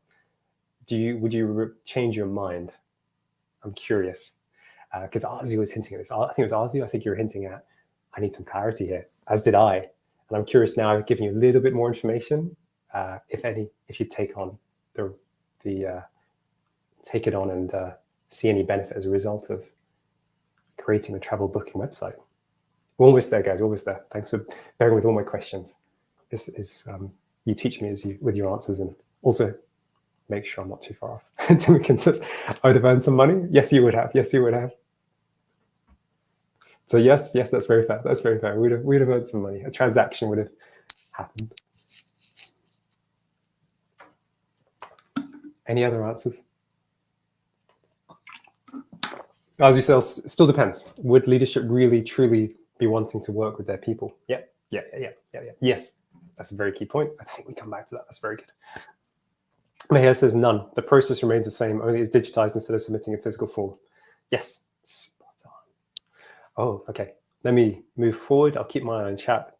Would you change your mind? I'm curious, because Arzu was hinting at this. I think it was Arzu. I think you were hinting at, I need some clarity here, as did I. And I'm curious now, I've given you a little bit more information, if you take on take it on and see any benefit as a result of creating a travel booking website. We're almost there, guys. We're almost there. Thanks for bearing with all my questions. You teach me with your answers, and also make sure I'm not too far off. Timothy says, I would have earned some money. Yes, you would have. Yes, you would have. So yes, that's very fair. That's very fair. We'd have earned some money. A transaction would have happened. Any other answers? As you say, it still depends. Would leadership really, truly be wanting to work with their people? Yeah. Yes, that's a very key point. I think we come back to that. That's very good. Mahia says none. The process remains the same, only it's digitized instead of submitting in physical form. Yes, spot on. Oh, okay. Let me move forward. I'll keep my eye on chat.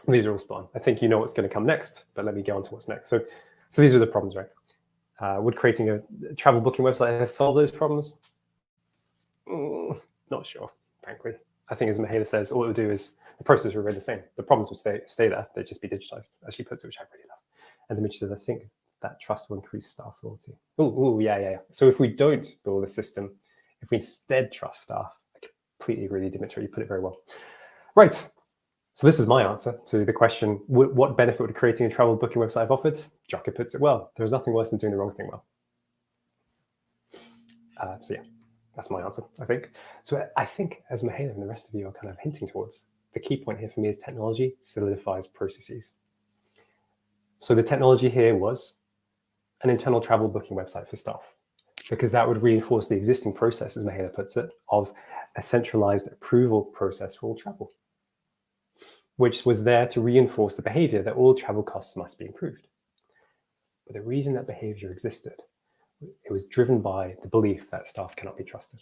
These are all spot on. I think you know what's going to come next, but let me get on to what's next. So these are the problems, right? Would creating a travel booking website have solved those problems? Not sure, frankly. I think, as Mahela says, all it would do is the process would remain the same. The problems would stay there. They'd just be digitized, as she puts it, which I really love. And Dimitri says, I think that trust will increase staff loyalty. Yeah. So if we don't build a system, if we instead trust staff, I completely agree with you, Dimitri. You put it very well. Right. So this is my answer to the question, what benefit would creating a travel booking website have offered? Jocko puts it well. There's nothing worse than doing the wrong thing well. So yeah, that's my answer, I think. So I think, as Mahela and the rest of you are kind of hinting towards, the key point here for me is technology solidifies processes. So the technology here was an internal travel booking website for staff, because that would reinforce the existing process, as Mahela puts it, of a centralized approval process for all travel, which was there to reinforce the behavior that all travel costs must be improved. But the reason that behavior existed, it was driven by the belief that staff cannot be trusted.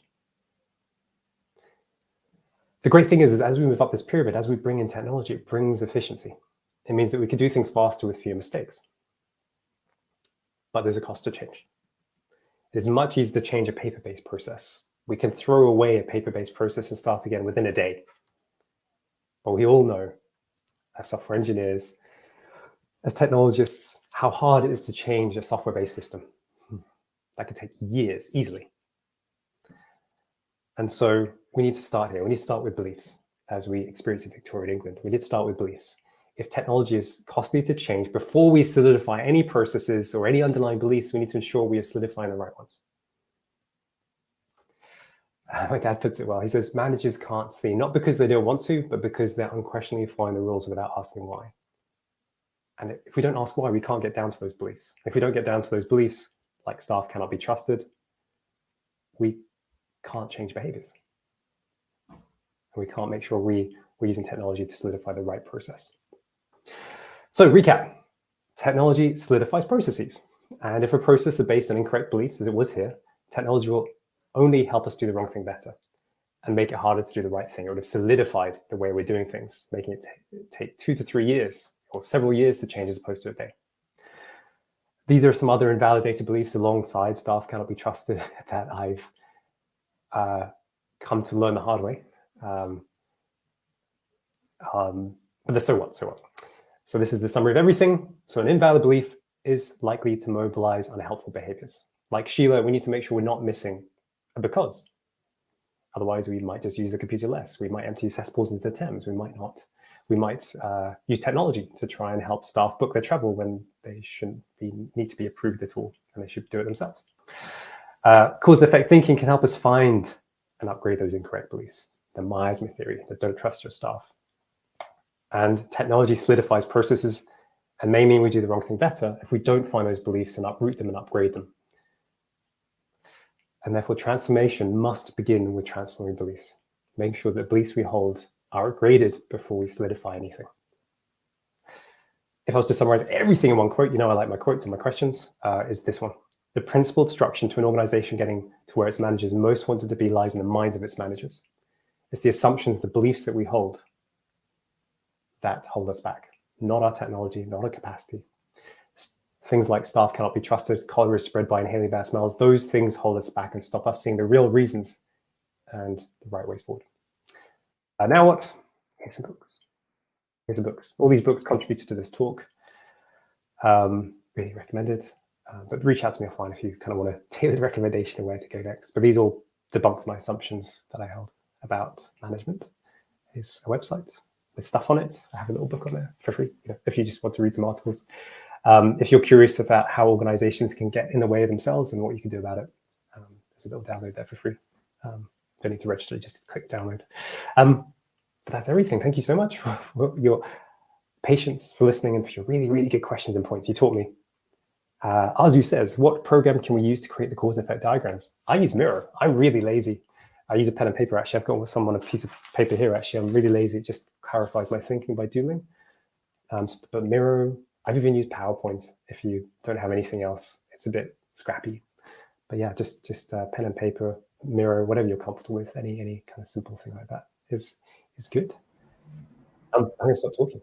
The great thing is as we move up this pyramid, as we bring in technology, it brings efficiency. It means that we can do things faster with fewer mistakes. But there's a cost to change. It is much easier to change a paper-based process. We can throw away a paper-based process and start again within a day. But we all know, as software engineers, as technologists, how hard it is to change a software-based system. That could take years, easily. And so we need to start here. We need to start with beliefs, as we experience in Victorian England. We need to start with beliefs. If technology is costly to change, before we solidify any processes or any underlying beliefs, we need to ensure we are solidifying the right ones. My dad puts it well. He says, managers can't see, not because they don't want to, but because they're unquestioningly following the rules without asking why. And if we don't ask why, we can't get down to those beliefs. If we don't get down to those beliefs, like staff cannot be trusted, we can't change behaviors. And we can't make sure we're using technology to solidify the right process. So recap, technology solidifies processes. And if a process is based on incorrect beliefs, as it was here, technology will only help us do the wrong thing better and make it harder to do the right thing. It would have solidified the way we're doing things, making it take 2 to 3 years or several years to change as opposed to a day. These are some other invalidated beliefs alongside staff cannot be trusted that I've come to learn the hard way. But the so what? So this is the summary of everything. So an invalid belief is likely to mobilize unhelpful behaviors. Like Sheila, we need to make sure we're not missing a because. Otherwise, we might just use the computer less. We might empty cesspools into the Thames. We might not. We might use technology to try and help staff book their travel when they shouldn't need to be approved at all, and they should do it themselves. Cause and effect thinking can help us find and upgrade those incorrect beliefs. The miasma theory, that don't trust your staff. And technology solidifies processes and may mean we do the wrong thing better if we don't find those beliefs and uproot them and upgrade them. And therefore, transformation must begin with transforming beliefs, making sure that beliefs we hold are upgraded before we solidify anything. If I was to summarize everything in one quote, you know I like my quotes and my questions, is this one. The principal obstruction to an organization getting to where its managers most wanted to be lies in the minds of its managers. It's the assumptions, the beliefs that we hold that hold us back, not our technology, not our capacity. Things like staff cannot be trusted, cholera is spread by inhaling bad smells. Those things hold us back and stop us seeing the real reasons and the right ways forward. Now what? Here's some books. Here's some books. All these books contributed to this talk. Really recommended. But reach out to me offline if you kind of want a tailored recommendation of where to go next. But these all debunked my assumptions that I held about management. Here's a website with stuff on it. I have a little book on there for free, if you just want to read some articles. If you're curious about how organizations can get in the way of themselves and what you can do about it, there's a little download there for free. Don't need to register, just click download. But that's everything. Thank you so much for your patience, for listening, and for your really, really good questions and points. You taught me. Azu says, what program can we use to create the cause and effect diagrams? I use Miro. I'm really lazy. I use a pen and paper, actually. I've got someone a piece of paper here, actually. I'm really lazy. It just clarifies my thinking by doodling. But Miro, I've even used PowerPoint if you don't have anything else. It's a bit scrappy. But yeah, just pen and paper, Miro, whatever you're comfortable with, any kind of simple thing like that is good. I'm going to stop talking.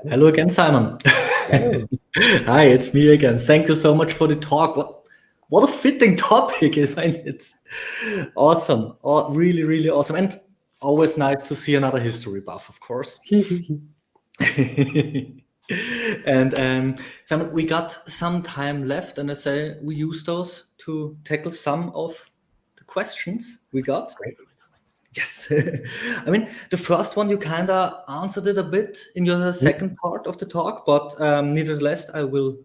Hello again, Simon. Hello. Hi, it's me again. Thank you so much for the talk. What a fitting topic. I mean, it's awesome. Really, really awesome. And always nice to see another history buff, of course. And Simon, we got some time left, and I say we use those to tackle some of the questions we got. Great. Yes. I mean, the first one, you kind of answered it a bit in your second part of the talk, but nevertheless, I will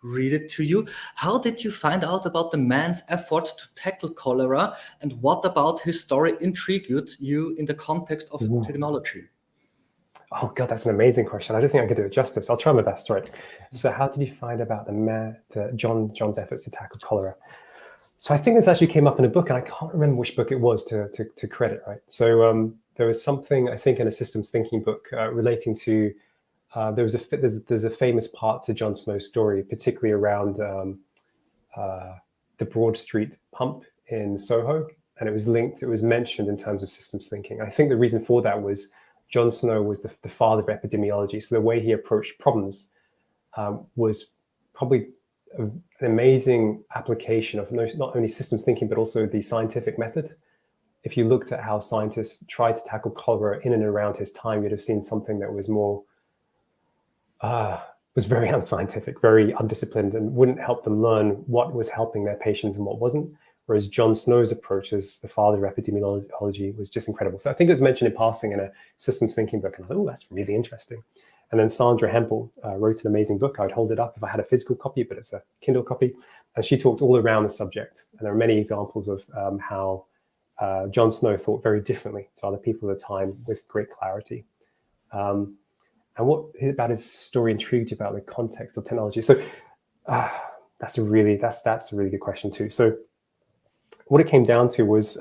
read it to you. How did you find out about the man's effort to tackle cholera, and what about his story intrigued you in the context of technology? Oh God, that's an amazing question. I don't think I could do it justice. I'll try my best. Right. So, how did you find about John's efforts to tackle cholera? So, I think this actually came up in a book, and I can't remember which book it was to credit. Right. So, there was something, I think, in a systems thinking book relating to there's a famous part to Jon Snow's story, particularly around the Broad Street pump in Soho, and it was mentioned in terms of systems thinking. I think the reason for that was Jon Snow was the father of epidemiology, so the way he approached problems was probably an amazing application of not only systems thinking, but also the scientific method. If you looked at how scientists tried to tackle cholera in and around his time, you'd have seen something that was more, was very unscientific, very undisciplined, and wouldn't help them learn what was helping their patients and what wasn't. Whereas Jon Snow's approach as the father of epidemiology was just incredible. So I think it was mentioned in passing in a systems thinking book, and I thought, oh, that's really interesting. And then Sandra Hempel wrote an amazing book. I would hold it up if I had a physical copy, but it's a Kindle copy. And she talked all around the subject. And there are many examples of how Jon Snow thought very differently to other people at the time with great clarity. And what about his story intrigued you about the context of technology? So that's a really good question too. So what it came down to was,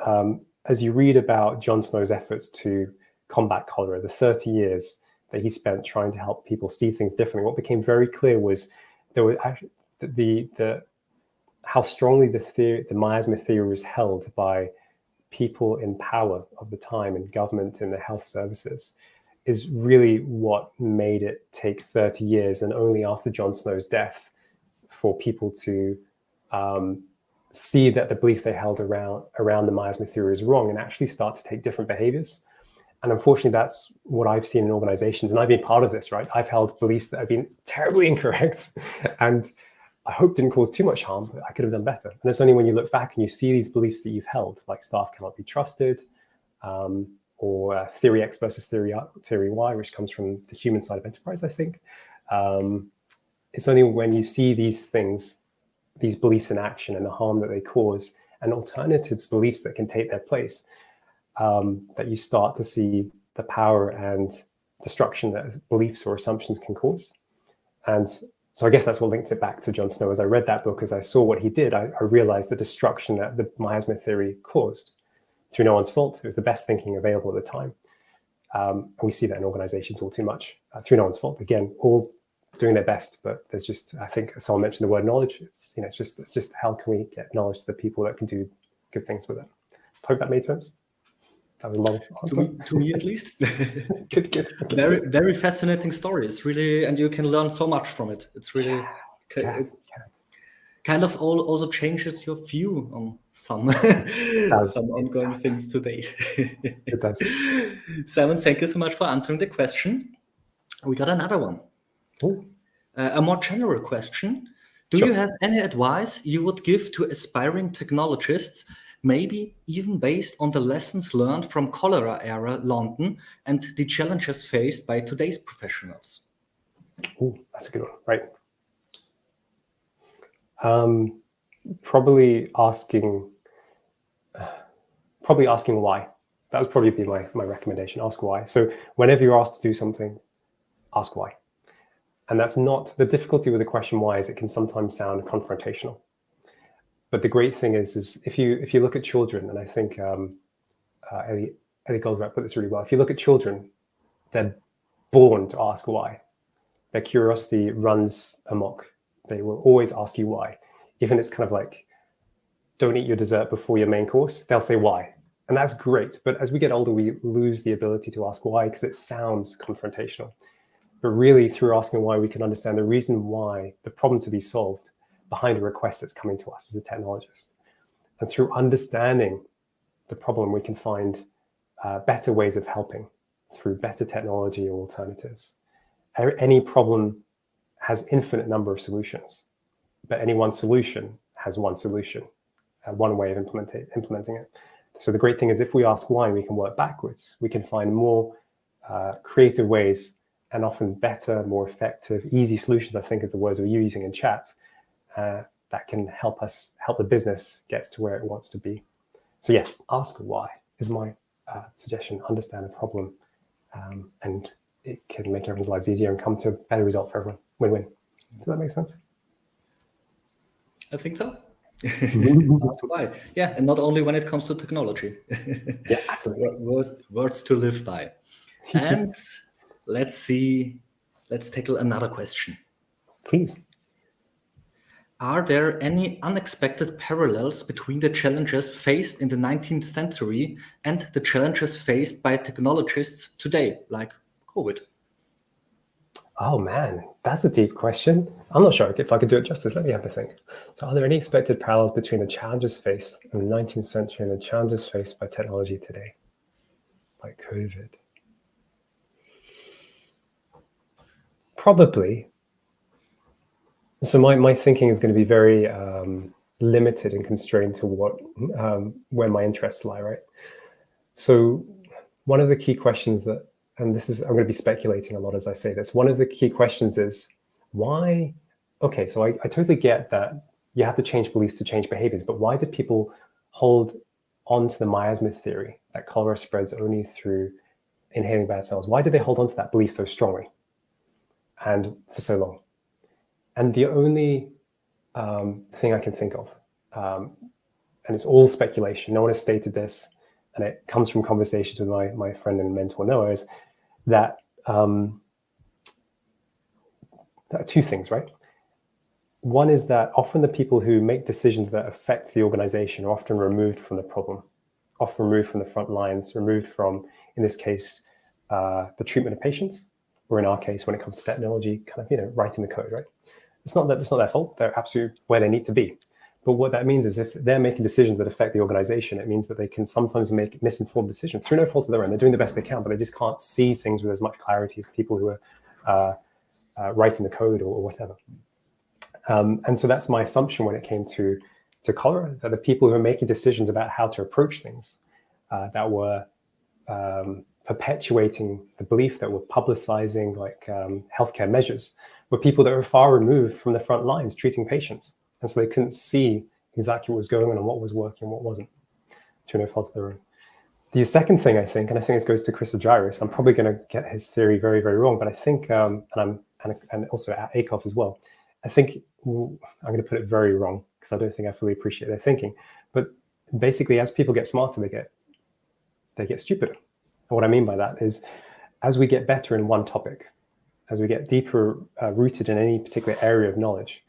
as you read about Jon Snow's efforts to combat cholera, the 30 years that he spent trying to help people see things differently, what became very clear was there were actually how strongly the miasma theory was held by people in power of the time in government and the health services is really what made it take 30 years and only after Jon Snow's death for people to see that the belief they held around the miasma theory is wrong and actually start to take different behaviors. And unfortunately, that's what I've seen in organizations. And I've been part of this, right? I've held beliefs that have been terribly incorrect and I hope didn't cause too much harm, but I could have done better. And it's only when you look back and you see these beliefs that you've held, like staff cannot be trusted, or theory X versus theory Y, which comes from the human side of enterprise, I think. It's only when you see these things, these beliefs in action and the harm that they cause, and alternatives beliefs that can take their place, that you start to see the power and destruction that beliefs or assumptions can cause. And so I guess that's what linked it back to John Snow. As I read that book, as I saw what he did, I realized the destruction that the miasma theory caused through no one's fault. It was the best thinking available at the time. And we see that in organizations all too much, through no one's fault. Again, all doing their best, but there's just, I think someone mentioned the word knowledge. It's just how can we get knowledge to the people that can do good things with it. Hope that made sense. That was a long answer. To me at least. Good. Very, very fascinating stories, really, and you can learn so much from it. It's really kind of also changes your view on some ongoing things today. It does. Simon, thank you so much for answering the question. We got another one. A more general question. Do you have any advice you would give to aspiring technologists, maybe even based on the lessons learned from Cholera era London and the challenges faced by today's professionals? That's a good one, right? Probably asking why. That would probably be my recommendation. Ask why. So whenever you're asked to do something, ask why. And that's not the difficulty with the question why, is it can sometimes sound confrontational. But the great thing is if you look at children, and I think Ellie Goldsberg put this really well. If you look at children, they're born to ask why. Their curiosity runs amok. They will always ask you why. Even it's kind of like, don't eat your dessert before your main course. They'll say why. And that's great. But as we get older, we lose the ability to ask why because it sounds confrontational. But really, through asking why, we can understand the reason why, the problem to be solved behind a request that's coming to us as a technologist. And through understanding the problem, we can find better ways of helping through better technology or alternatives. Any problem has infinite number of solutions, but any one solution has one solution, one way of implementing it. So the great thing is if we ask why, we can work backwards. We can find more creative ways and often better, more effective, easy solutions, I think is the words we're using in chat, that can help the business get to where it wants to be. So yeah, ask why is my suggestion. Understand the problem, and it can make everyone's lives easier and come to a better result for everyone. Win-win. Does that make sense? I think so. That's why. Yeah, and not only when it comes to technology. Yeah, absolutely. Words to live by. And let's tackle another question. Please. Are there any unexpected parallels between the challenges faced in the 19th century and the challenges faced by technologists today, like COVID? Oh man, that's a deep question. I'm not sure if I could do it justice. Let me have a think. So are there any expected parallels between the challenges faced in the 19th century and the challenges faced by technology today, like COVID? Probably. So my thinking is going to be very limited and constrained to where my interests lie, right? So one of the key questions that, and this is, I'm going to be speculating a lot as I say this, one of the key questions is why, okay, so I totally get that you have to change beliefs to change behaviors, but why do people hold on to the miasma theory that cholera spreads only through inhaling bad smells? Why do they hold on to that belief so strongly and for so long? And the only thing I can think of, and it's all speculation, no one has stated this, and it comes from conversations with my friend and mentor Noah, is that two things, right? One is that often the people who make decisions that affect the organization are often removed from the problem, often removed from the front lines, removed from, in this case, the treatment of patients, or in our case, when it comes to technology, kind of, writing the code, right? It's not their fault. They're absolutely where they need to be. But what that means is if they're making decisions that affect the organization, it means that they can sometimes make misinformed decisions through no fault of their own. They're doing the best they can, but they just can't see things with as much clarity as people who are writing the code or whatever. And so that's my assumption when it came to cholera, that the people who are making decisions about how to approach things, that were perpetuating the belief, that were publicizing like healthcare measures, were people that were far removed from the front lines treating patients. And so they couldn't see exactly what was going on and what was working, what wasn't, through no fault of their own. The second thing I think, and I think this goes to Chris Agiris, I'm probably going to get his theory very, very wrong, but I think, and also at Akoff as well, I think I'm going to put it very wrong because I don't think I fully appreciate their thinking. But basically, as people get smarter, they get stupider. And what I mean by that is, as we get better in one topic, as we get deeper rooted in any particular area of knowledge,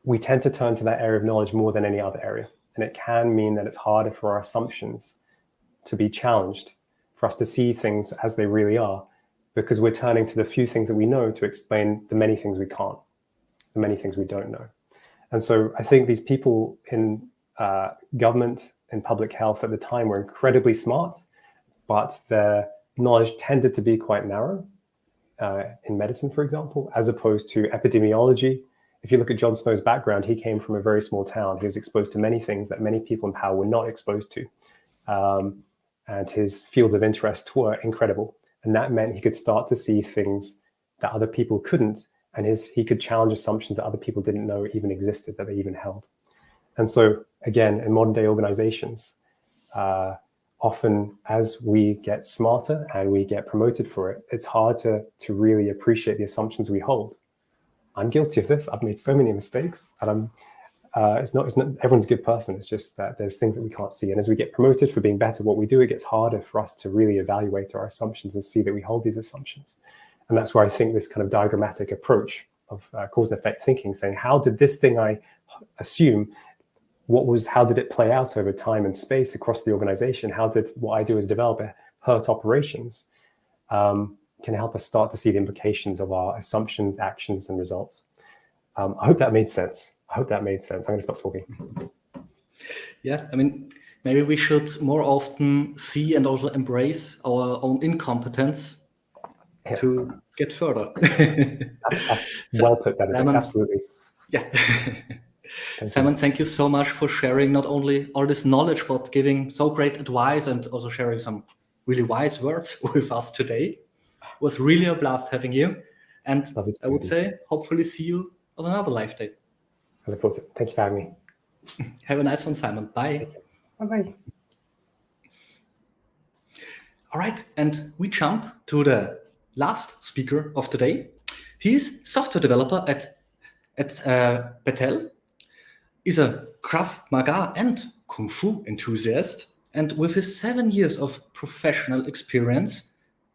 we tend to turn to that area of knowledge more than any other area. And it can mean that it's harder for our assumptions to be challenged, for us to see things as they really are, because we're turning to the few things that we know to explain the many things we can't, the many things we don't know. And so I think these people in government and public health at the time were incredibly smart, but their knowledge tended to be quite narrow in medicine, for example, as opposed to epidemiology. If you look at Jon Snow's background, he came from a very small town. He was exposed to many things that many people in power were not exposed to. And his fields of interest were incredible. And that meant he could start to see things that other people couldn't. And he could challenge assumptions that other people didn't know even existed, that they even held. And so, again, in modern day organizations, often as we get smarter and we get promoted for it, it's hard to really appreciate the assumptions we hold. I'm guilty of this. I've made so many mistakes, and it's not everyone's a good person. It's just that there's things that we can't see. And as we get promoted for being better at what we do, it gets harder for us to really evaluate our assumptions and see that we hold these assumptions. And that's where I think this kind of diagrammatic approach of cause and effect thinking, saying, how did this thing I assume, how did it play out over time and space across the organization? How did what I do as a developer hurt operations? Can help us start to see the implications of our assumptions, actions, and results. I hope that made sense. I'm going to stop talking. Yeah, I mean, maybe we should more often see and also embrace our own incompetence to get further. Well put, Benedict. Simon, absolutely. Yeah. Simon, thank you so much for sharing not only all this knowledge, but giving so great advice and also sharing some really wise words with us today. It was really a blast having you. And I would say, hopefully see you on another live day. I look forward to it. Thank you for having me. Have a nice one, Simon. Bye. Bye-bye. All right, and we jump to the last speaker of the day. He's software developer at Betel, is a Krav Maga and Kung Fu enthusiast, and with his 7 years of professional experience,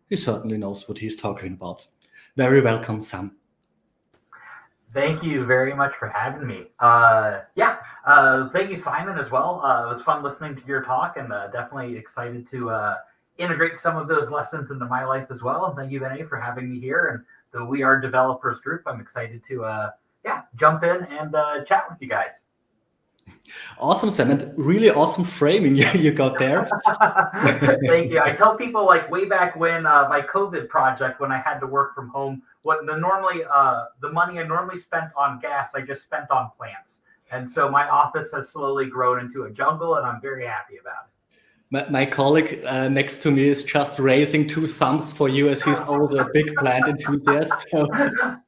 he certainly knows what he's talking about. Very welcome, Sam. Thank you very much for having me. Thank you, Simon, as well. It was fun listening to your talk, and definitely excited to integrate some of those lessons into my life as well. And thank you, Benny, for having me here and the WeAreDevelopers group. I'm excited to jump in and chat with you guys. Awesome, Sam, and really awesome framing you got there. Thank you. I tell people, like, way back when my COVID project, when I had to work from home, the money I normally spent on gas, I just spent on plants. And so my office has slowly grown into a jungle, and I'm very happy about it. My colleague next to me is just raising 2 thumbs for you, as he's also a big plant enthusiast. So.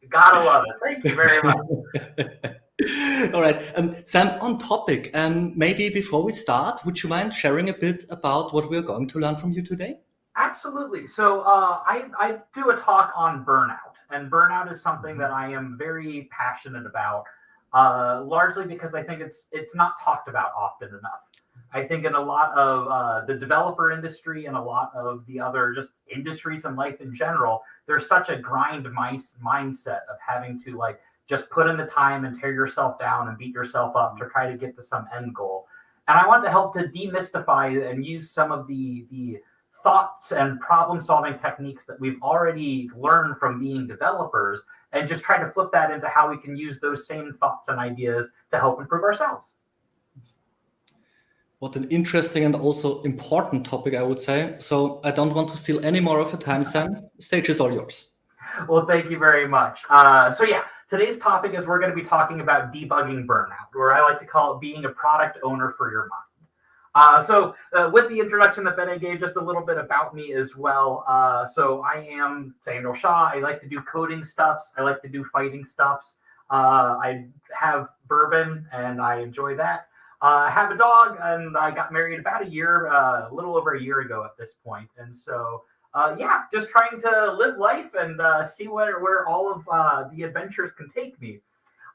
Gotta love it. Thank you very much. All right. Sam, on topic, maybe before we start, would you mind sharing a bit about what we're going to learn from you today? Absolutely. So I do a talk on burnout, and burnout is something that I am very passionate about, largely because I think it's not talked about often enough. I think in a lot of the developer industry and a lot of the other just industries and life in general, there's such a grind mindset of having to just put in the time and tear yourself down and beat yourself up to try to get to some end goal. And I want to help to demystify and use some of the thoughts and problem-solving techniques that we've already learned from being developers and just try to flip that into how we can use those same thoughts and ideas to help improve ourselves. What an interesting and also important topic, I would say. So I don't want to steal any more of your time, Sam. The stage is all yours. Well, thank you very much. So yeah, today's topic is we're going to be talking about debugging burnout, or I like to call it being a product owner for your mind. So with the introduction that Ben gave, just a little bit about me as well. So I am Samuel Shaw. I like to do coding stuffs. I like to do fighting stuffs. I have bourbon and I enjoy that. I have a dog and I got married about a little over a year ago at this point. And so, yeah, just trying to live life and see where all of the adventures can take me.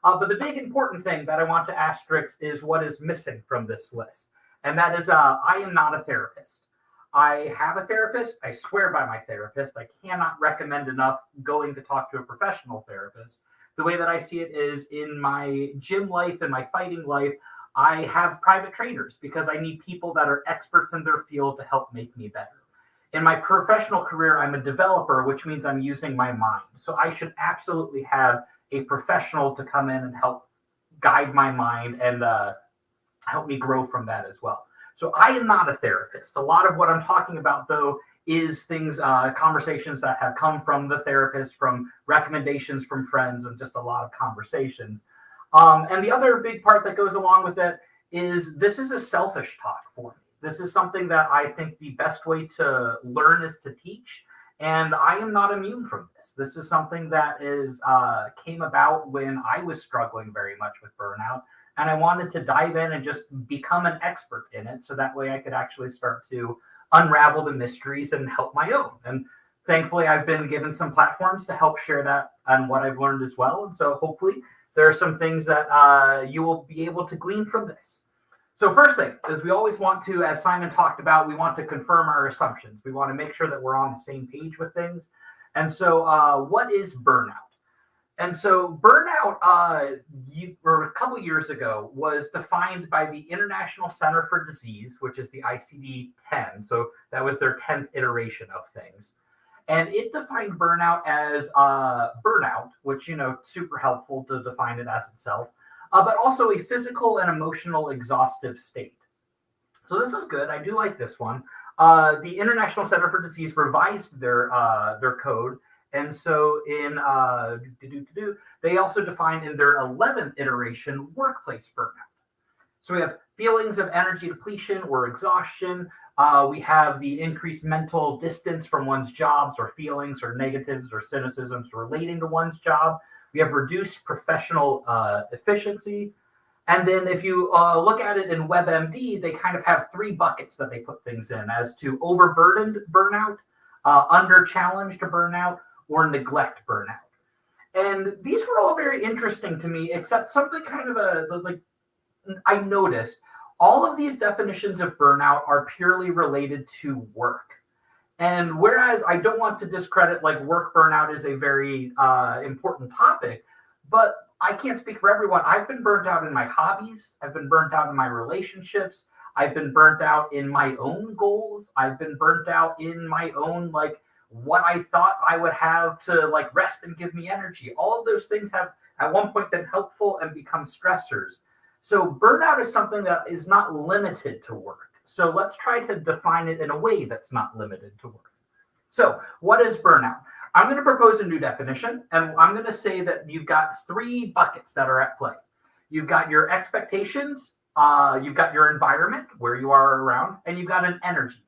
But the big important thing that I want to asterisk is what is missing from this list. And that is I am not a therapist. I have a therapist. I swear by my therapist. I cannot recommend enough going to talk to a professional therapist. The way that I see it is in my gym life and my fighting life, I have private trainers because I need people that are experts in their field to help make me better. In my professional career, I'm a developer, which means I'm using my mind. So I should absolutely have a professional to come in and help guide my mind and help me grow from that as well. So I am not a therapist. A lot of what I'm talking about, though, is things, conversations that have come from the therapist, from recommendations from friends, and just a lot of conversations. And the other big part that goes along with it is this is a selfish talk for me. This is something that I think the best way to learn is to teach. And I am not immune from this. This is something that came about when I was struggling very much with burnout. And I wanted to dive in and just become an expert in it. So that way I could actually start to unravel the mysteries and help my own. And thankfully, I've been given some platforms to help share that and what I've learned as well. And so hopefully there are some things that you will be able to glean from this. So first thing is we always want to, as Simon talked about, we want to confirm our assumptions. We want to make sure that we're on the same page with things. And so what is burnout? And so burnout, a couple years ago, was defined by the International Center for Disease, which is the ICD-10. So that was their 10th iteration of things. And it defined burnout as burnout, which, super helpful to define it as itself, but also a physical and emotional exhaustive state. So this is good. I do like this one. The International Center for Disease revised their code. And so they also defined in their 11th iteration workplace burnout. So we have feelings of energy depletion or exhaustion. We have the increased mental distance from one's jobs or feelings or negatives or cynicisms relating to one's job. We have reduced professional efficiency. And then if you look at it in WebMD, they kind of have three buckets that they put things in as to overburdened burnout, under-challenged burnout, or neglect burnout. And these were all very interesting to me, except something kind of I noticed all of these definitions of burnout are purely related to work. And whereas I don't want to discredit work burnout is a very important topic, but I can't speak for everyone. I've been burnt out in my hobbies. I've been burnt out in my relationships. I've been burnt out in my own goals. I've been burnt out in my own, what I thought I would have to rest and give me energy. All of those things have at one point been helpful and become stressors. So burnout is something that is not limited to work. So let's try to define it in a way that's not limited to work. So what is burnout? I'm going to propose a new definition, and I'm going to say that you've got three buckets that are at play. You've got your expectations, you've got your environment, where you are around, and you've got an energy.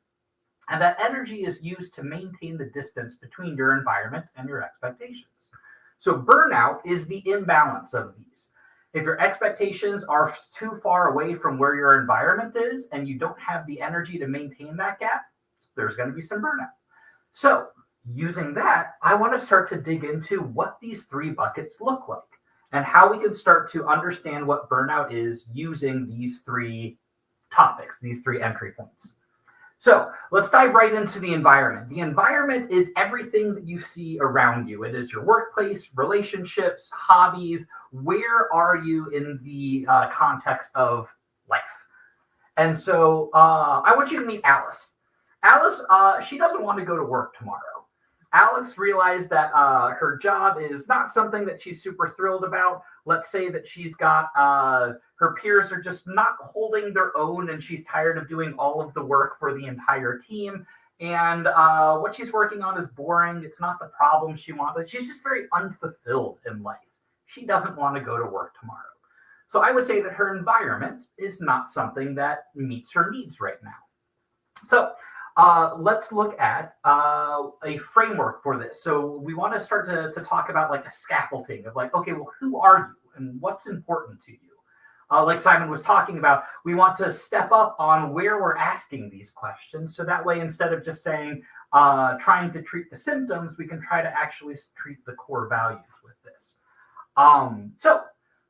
And that energy is used to maintain the distance between your environment and your expectations. So burnout is the imbalance of these. If your expectations are too far away from where your environment is and you don't have the energy to maintain that gap, there's going to be some burnout. So using that, I want to start to dig into what these three buckets look like and how we can start to understand what burnout is using these three topics, these three entry points. So let's dive right into the environment. The environment is everything that you see around you. It is your workplace, relationships, hobbies. Where are you in the context of life? And so I want you to meet Alice. Alice, she doesn't want to go to work tomorrow. Alice realized that her job is not something that she's super thrilled about. Let's say that she's got her peers are just not holding their own, and she's tired of doing all of the work for the entire team. And what she's working on is boring. It's not the problem she wanted. She's just very unfulfilled in life. She doesn't want to go to work tomorrow. So I would say that her environment is not something that meets her needs right now. So let's look at a framework for this. So we want to start to talk about like a scaffolding of like, okay, well, who are you and what's important to you? Like Simon was talking about, we want to step up on where we're asking these questions. So that way, instead of just saying, trying to treat the symptoms, we can try to actually treat the core values with this. So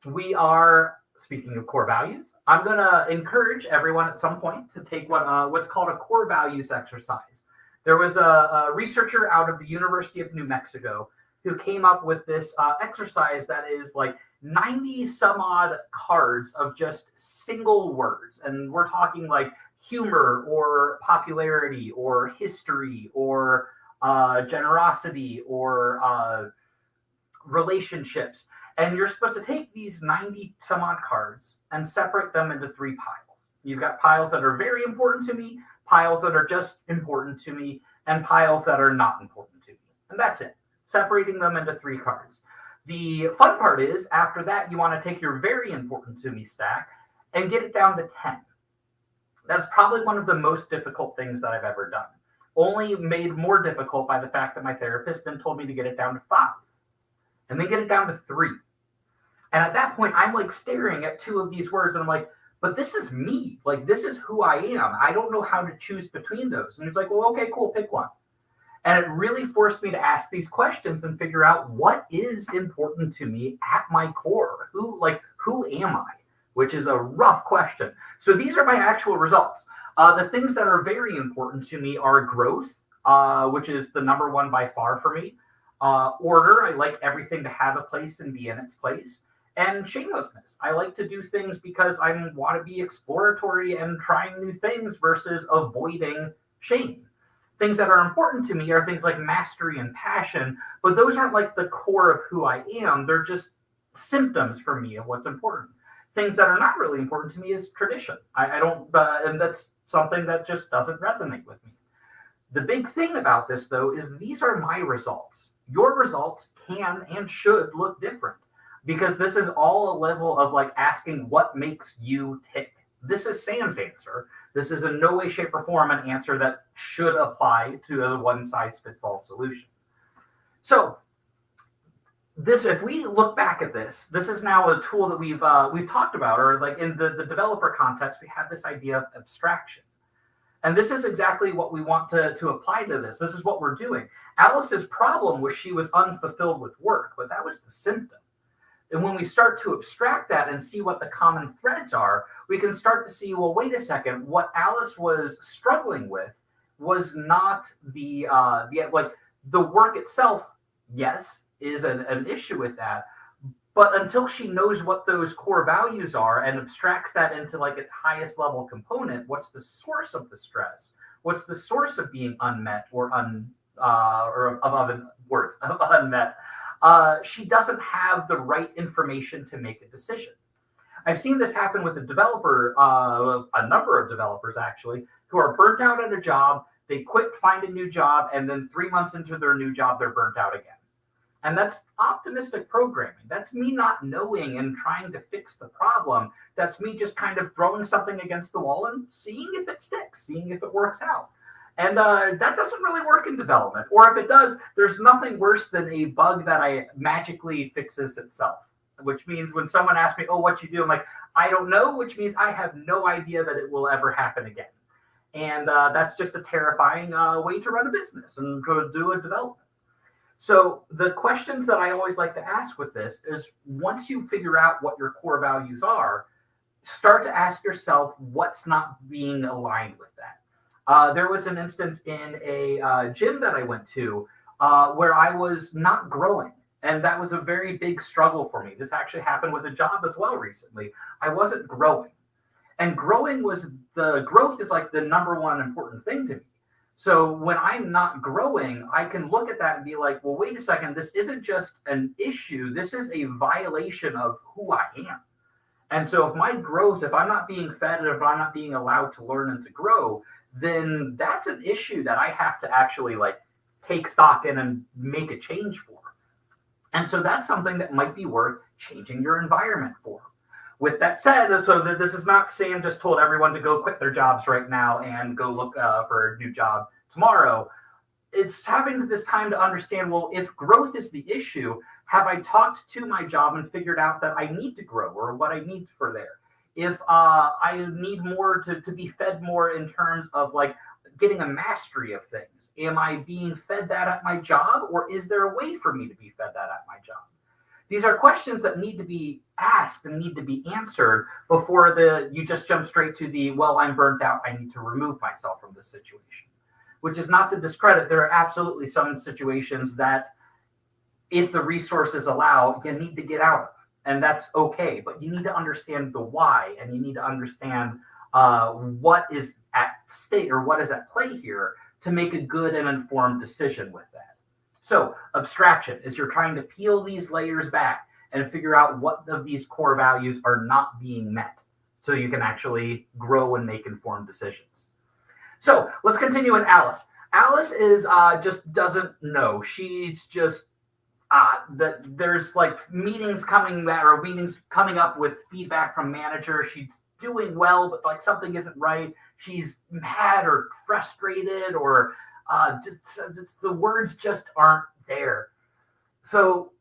we are, speaking of core values, I'm going to encourage everyone at some point to take what's called a core values exercise. There was a researcher out of the University of New Mexico who came up with this exercise that is like 90 some odd cards of just single words. And we're talking like humor or popularity or history or generosity or relationships. And you're supposed to take these 90 some odd cards and separate them into 3 piles. You've got piles that are very important to me, piles that are just important to me, and piles that are not important to me. And that's it. Separating them into 3 cards. The fun part is, after that, you want to take your very important to me stack and get it down to 10. That's probably one of the most difficult things that I've ever done. Only made more difficult by the fact that my therapist then told me to get it down to 5. And then get it down to 3. And at that point, I'm like staring at 2 of these words and I'm like, but this is me. Like, this is who I am. I don't know how to choose between those. And he's like, well, okay, cool, pick one. And it really forced me to ask these questions and figure out what is important to me at my core. Who am I? Which is a rough question. So these are my actual results. The things that are very important to me are growth, which is the number 1 by far for me. Order, I like everything to have a place and be in its place. And shamelessness, I like to do things because I want to be exploratory and trying new things versus avoiding shame. Things that are important to me are things like mastery and passion, but those aren't like the core of who I am. They're just symptoms for me of what's important. Things that are not really important to me is tradition. I don't, and that's something that just doesn't resonate with me. The big thing about this, though, is these are my results. Your results can and should look different because this is all a level of like asking what makes you tick. This is Sam's answer. This is in no way, shape, or form an answer that should apply to a one-size-fits-all solution. So this, if we look back at this, this is now a tool that we've talked about, or like in the developer context, we have this idea of abstraction. And this is exactly what we want to apply to this. This is what we're doing. Alice's problem was she was unfulfilled with work, but that was the symptom. And when we start to abstract that and see what the common threads are, we can start to see, well, wait a second, what Alice was struggling with was not the work itself, yes, is an issue with that. But until she knows what those core values are and abstracts that into like its highest level component, what's the source of the stress? What's the source of being unmet or unmet? She doesn't have the right information to make a decision. I've seen this happen with a developer, a number of developers actually, who are burnt out at a job. They quit, find a new job, and then 3 months into their new job, they're burnt out again. And that's optimistic programming. That's me not knowing and trying to fix the problem. That's me just kind of throwing something against the wall and seeing if it sticks, seeing if it works out. And that doesn't really work in development. Or if it does, there's nothing worse than a bug that magically fixes itself. Which means when someone asks me, oh, what you do? I'm like, I don't know, which means I have no idea that it will ever happen again. And that's just a terrifying way to run a business and to do a development. So the questions that I always like to ask with this is once you figure out what your core values are, start to ask yourself what's not being aligned with that. There was an instance in a gym that I went to where I was not growing. And that was a very big struggle for me. This actually happened with a job as well recently. I wasn't growing. And growth is like the number 1 important thing to me. So when I'm not growing, I can look at that and be like, well, wait a second, this isn't just an issue. This is a violation of who I am. And so if my growth, if I'm not being fed, if I'm not being allowed to learn and to grow, then that's an issue that I have to actually like take stock in and make a change for. And so that's something that might be worth changing your environment for. With that said, so that this is not Sam just told everyone to go quit their jobs right now and go look for a new job tomorrow. It's having this time to understand, well, if growth is the issue, have I talked to my job and figured out that I need to grow or what I need for there? If I need more to be fed more in terms of like getting a mastery of things, am I being fed that at my job, or is there a way for me to be fed that at my job? These are questions that need to be asked and need to be answered before you just jump straight to the, well, I'm burnt out, I need to remove myself from this situation. Which is not to discredit. There are absolutely some situations that if the resources allow, you need to get out of. And that's okay. But you need to understand the why, and you need to understand what is at stake or what is at play here to make a good and informed decision with that. So abstraction is you're trying to peel these layers back and figure out what of these core values are not being met so you can actually grow and make informed decisions. So let's continue with Alice. Alice is just doesn't know. She's just that there's like meetings coming up with feedback from manager. She's doing well, but like something isn't right. She's mad or frustrated or just the words just aren't there. So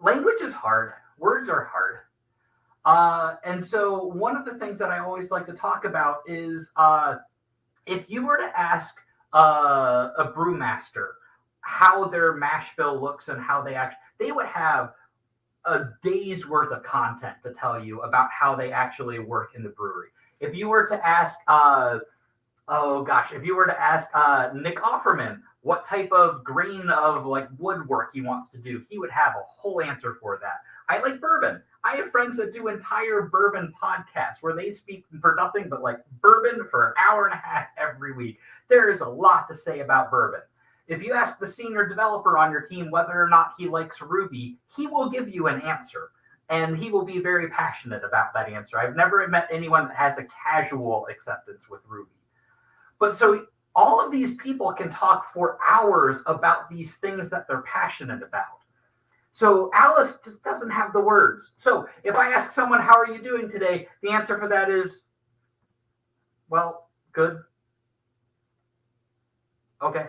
language is hard. Words are hard. And so one of the things that I always like to talk about is if you were to ask a brewmaster how their mash bill looks and how they would have a day's worth of content to tell you about how they actually work in the brewery. If you were to ask, Nick Offerman what type of grain of like woodwork he wants to do, he would have a whole answer for that. I like bourbon. I have friends that do entire bourbon podcasts where they speak for nothing but like bourbon for an hour and a half every week. There is a lot to say about bourbon. If you ask the senior developer on your team whether or not he likes Ruby, he will give you an answer, and he will be very passionate about that answer. I've never met anyone that has a casual acceptance with Ruby. But so all of these people can talk for hours about these things that they're passionate about. So Alice just doesn't have the words. So if I ask someone, how are you doing today? The answer for that is, well, good. Okay.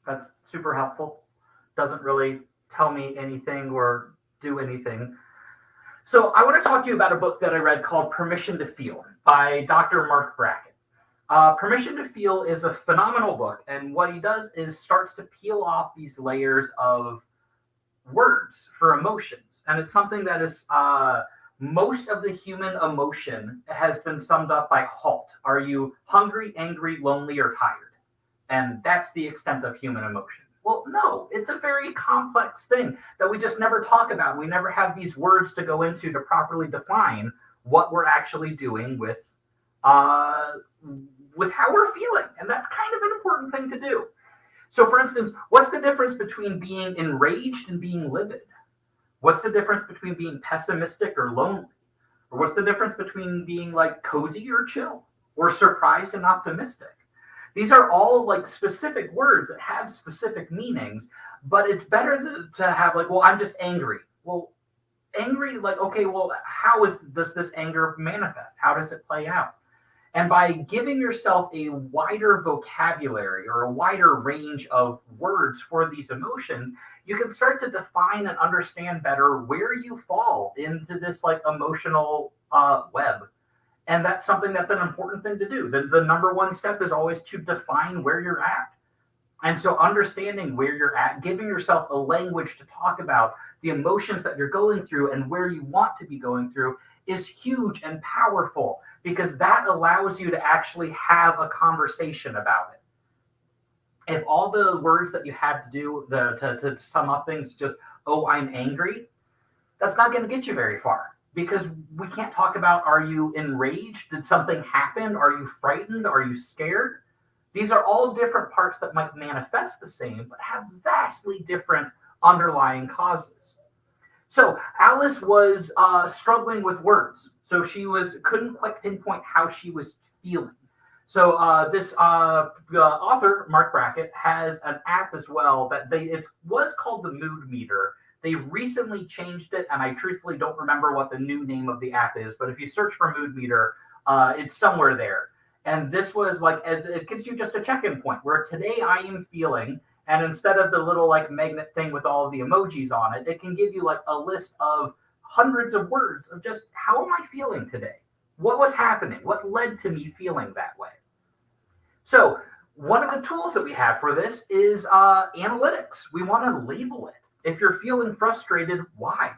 That's super helpful. Doesn't really tell me anything or do anything. So I want to talk to you about a book that I read called Permission to Feel by Dr. Mark Brackett. Permission to Feel is a phenomenal book. And what he does is starts to peel off these layers of words for emotions. And it's something that is most of the human emotion has been summed up by HALT. Are you hungry, angry, lonely, or tired? And that's the extent of human emotion. Well, no, it's a very complex thing that we just never talk about. We never have these words to go into to properly define what we're actually doing with how we're feeling. And that's kind of an important thing to do. So for instance, what's the difference between being enraged and being livid? What's the difference between being pessimistic or lonely? Or what's the difference between being like cozy or chill or surprised and optimistic? These are all like specific words that have specific meanings, but it's better to have like, well, I'm just angry. Well, angry, like, okay, well, how does this anger manifest? How does it play out? And by giving yourself a wider vocabulary or a wider range of words for these emotions, you can start to define and understand better where you fall into this like emotional web. And that's something that's an important thing to do. The number one step is always to define where you're at. And so understanding where you're at, giving yourself a language to talk about the emotions that you're going through and where you want to be going through is huge and powerful, because that allows you to actually have a conversation about it. If all the words that you have to do to sum up things, just, oh, I'm angry, that's not going to get you very far. Because we can't talk about, are you enraged? Did something happen? Are you frightened? Are you scared? These are all different parts that might manifest the same, but have vastly different underlying causes. So Alice was struggling with words. So she couldn't quite pinpoint how she was feeling. So this author, Mark Brackett, has an app as well that it was called the Mood Meter. They recently changed it, and I truthfully don't remember what the new name of the app is, but if you search for Mood Meter, it's somewhere there. And this was like, it gives you just a check-in point where today I am feeling, and instead of the little like magnet thing with all of the emojis on it, it can give you like a list of hundreds of words of just how am I feeling today? What was happening? What led to me feeling that way? So one of the tools that we have for this is analytics. We want to label it. If you're feeling frustrated, why?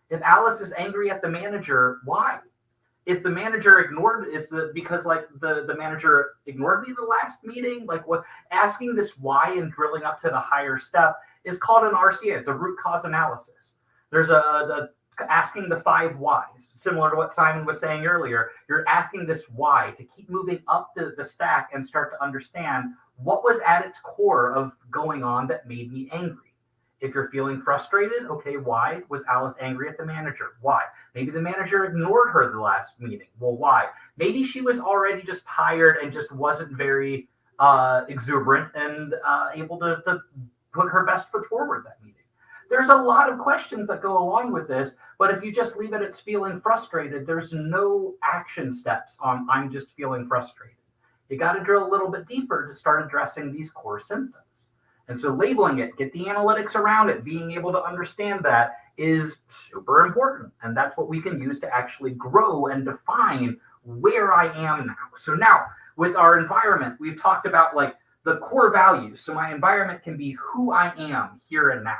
If Alice is angry at the manager, why? If the manager ignored, because like the manager ignored me the last meeting? Like what? Asking this why and drilling up to the higher step is called an RCA. It's a root cause analysis. There's asking the 5 whys, similar to what Simon was saying earlier. You're asking this why to keep moving up the stack and start to understand what was at its core of going on that made me angry. If you're feeling frustrated, okay, why was Alice angry at the manager? Why? Maybe the manager ignored her the last meeting. Well, why? Maybe she was already just tired and just wasn't very exuberant and able to put her best foot forward that meeting. There's a lot of questions that go along with this, but if you just leave it as feeling frustrated, there's no action steps on I'm just feeling frustrated. You got to drill a little bit deeper to start addressing these core symptoms. And so labeling it, get the analytics around it, being able to understand that is super important. And that's what we can use to actually grow and define where I am now. So now with our environment, we've talked about like the core values. So my environment can be who I am here and now.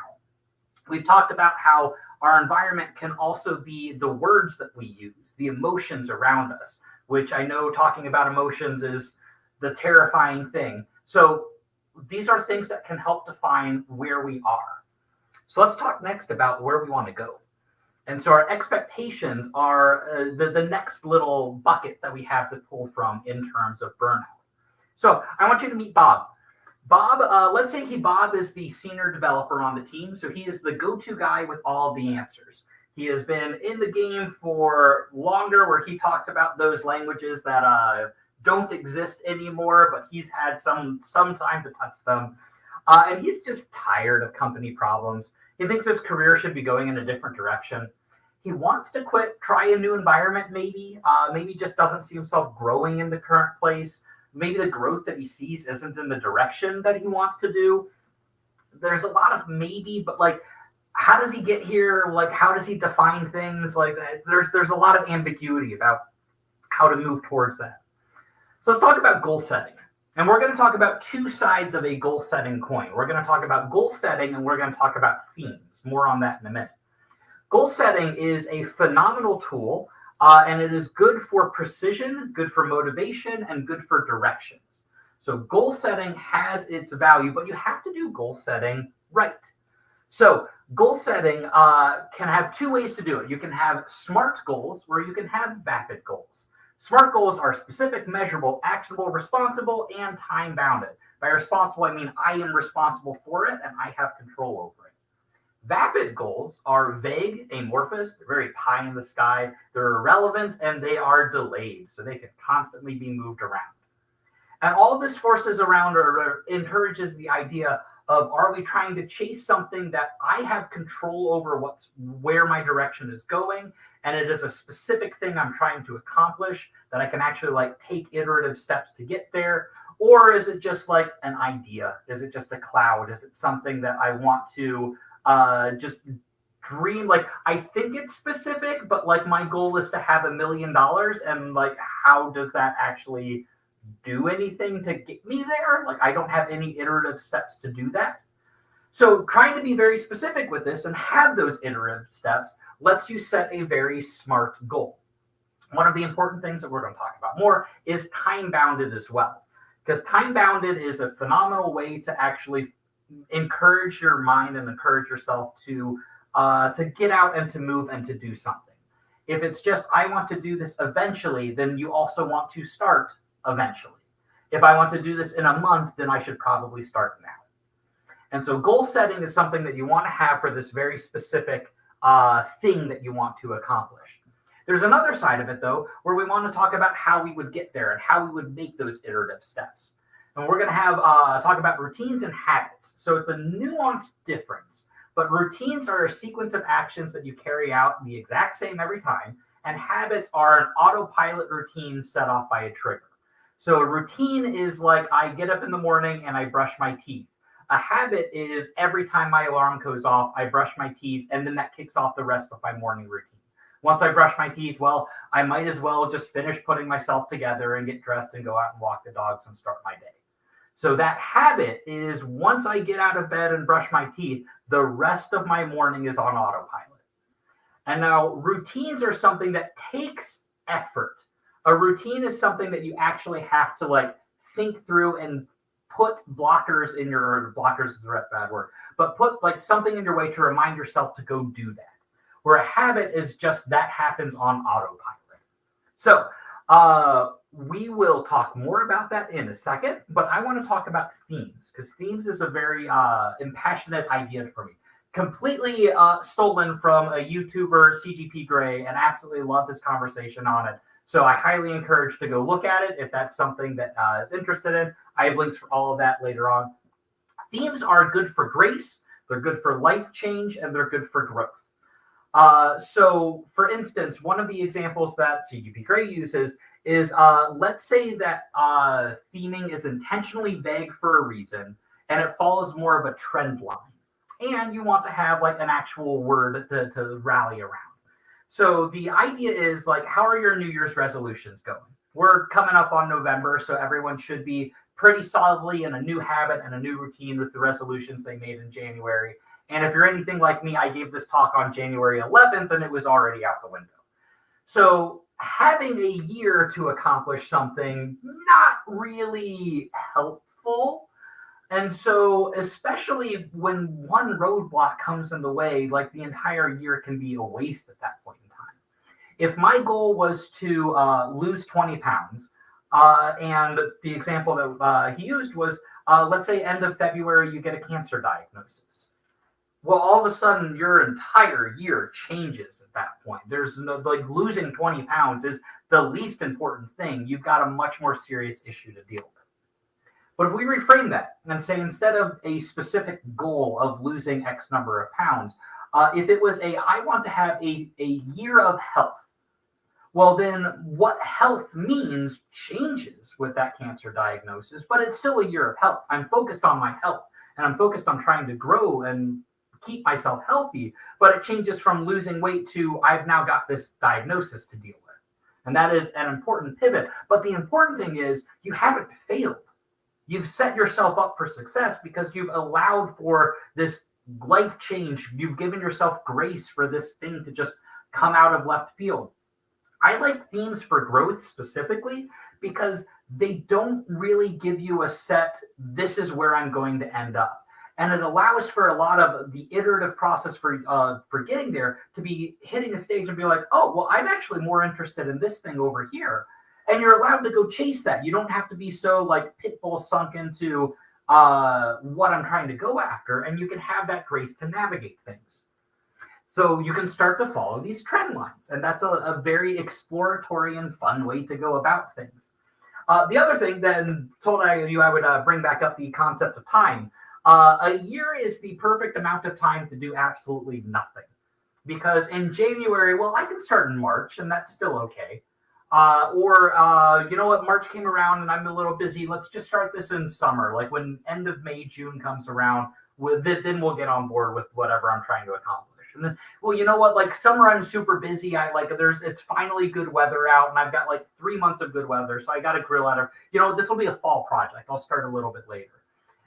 We've talked about how our environment can also be the words that we use, the emotions around us, which I know talking about emotions is the terrifying thing. So these are things that can help define where we are. So let's talk next about where we want to go. And so our expectations are the next little bucket that we have to pull from in terms of burnout. So I want you to meet Bob. Bob, let's say Bob is the senior developer on the team. So he is the go-to guy with all the answers. He has been in the game for longer, where he talks about those languages that don't exist anymore, but he's had some time to touch them. And he's just tired of company problems. He thinks his career should be going in a different direction. He wants to quit, try a new environment maybe just doesn't see himself growing in the current place. Maybe the growth that he sees isn't in the direction that he wants to do. There's a lot of maybe, but like, how does he get here? Like, how does he define things? Like, there's a lot of ambiguity about how to move towards that. So let's talk about goal setting. And we're going to talk about two sides of a goal setting coin. We're going to talk about goal setting, and we're going to talk about themes. More on that in a minute. Goal setting is a phenomenal tool. And it is good for precision, good for motivation, and good for directions. So goal setting has its value, but you have to do goal setting right. So goal setting can have two ways to do it. You can have SMART goals, or you can have VAPID goals. SMART goals are specific, measurable, actionable, responsible, and time-bounded. By responsible, I mean I am responsible for it, and I have control over it. VAPID goals are vague, amorphous, they're very pie in the sky, they're irrelevant, and they are delayed, so they can constantly be moved around. And all of this forces around or encourages the idea of, are we trying to chase something that I have control over where my direction is going, and it is a specific thing I'm trying to accomplish that I can actually like take iterative steps to get there? Or is it just like an idea? Is it just a cloud? Is it something that I want to just dream? Like, I think it's specific, but like my goal is to have $1 million, and like, how does that actually do anything to get me there? Like, I don't have any iterative steps to do that. So trying to be very specific with this and have those iterative steps lets you set a very smart goal. One of the important things that we're going to talk about more is time-bounded as well, because time-bounded is a phenomenal way to actually encourage your mind and encourage yourself to get out and to move and to do something. If it's just, I want to do this eventually, then you also want to start eventually. If I want to do this in a month, then I should probably start now. And so goal setting is something that you want to have for this very specific thing that you want to accomplish. There's another side of it, though, where we want to talk about how we would get there and how we would make those iterative steps. And we're going to have talk about routines and habits. So it's a nuanced difference, but routines are a sequence of actions that you carry out the exact same every time, and habits are an autopilot routine set off by a trigger. So a routine is like I get up in the morning and I brush my teeth. A habit is every time my alarm goes off, I brush my teeth, and then that kicks off the rest of my morning routine. Once I brush my teeth, well, I might as well just finish putting myself together and get dressed and go out and walk the dogs and start my day. So that habit is once I get out of bed and brush my teeth, the rest of my morning is on autopilot. And now routines are something that takes effort. A routine is something that you actually have to like think through and put blockers in your, blockers is a bad word, but put like something in your way to remind yourself to go do that. Where a habit is just that happens on autopilot. So we will talk more about that in a second, but I want to talk about themes because themes is a very impassionate idea for me. Completely stolen from a YouTuber, CGP Grey, and absolutely love his conversation on it. So I highly encourage to go look at it if that's something that is interested in. I have links for all of that later on. Themes are good for grace, they're good for life change, and they're good for growth. So, for instance, one of the examples that CGP Grey uses is let's say that theming is intentionally vague for a reason, and it follows more of a trend line. And you want to have like an actual word to rally around. So the idea is like, how are your New Year's resolutions going? We're coming up on November, so everyone should be pretty solidly in a new habit and a new routine with the resolutions they made in January. And if you're anything like me, I gave this talk on January 11th and it was already out the window. So having a year to accomplish something, not really helpful. And so especially when one roadblock comes in the way, like the entire year can be a waste at that point in time. If my goal was to lose 20 pounds, and the example that he used was, let's say end of February, you get a cancer diagnosis. Well, all of a sudden, your entire year changes at that point. There's no, like losing 20 pounds is the least important thing. You've got a much more serious issue to deal with. But if we reframe that and say instead of a specific goal of losing X number of pounds, if it was I want to have a year of health, well, then what health means changes with that cancer diagnosis, but it's still a year of health. I'm focused on my health and I'm focused on trying to grow and keep myself healthy, but it changes from losing weight to I've now got this diagnosis to deal with. And that is an important pivot. But the important thing is you haven't failed. You've set yourself up for success because you've allowed for this life change. You've given yourself grace for this thing to just come out of left field. I like themes for growth specifically because they don't really give you a set, this is where I'm going to end up. And it allows for a lot of the iterative process for getting there to be hitting a stage and be like, oh, well, I'm actually more interested in this thing over here. And you're allowed to go chase that. You don't have to be so like pitbull sunk into what I'm trying to go after. And you can have that grace to navigate things. So you can start to follow these trend lines. And that's a very exploratory and fun way to go about things. The other thing then I would bring back up the concept of time. A year is the perfect amount of time to do absolutely nothing. Because in January, well, I can start in March and that's still okay. You know what, March came around and I'm a little busy. Let's just start this in summer. Like when end of May, June comes around, then we'll get on board with whatever I'm trying to accomplish. And then, well, you know what, like summer I'm super busy. It's finally good weather out and I've got like 3 months of good weather. So I got to grill out of, this will be a fall project. I'll start a little bit later.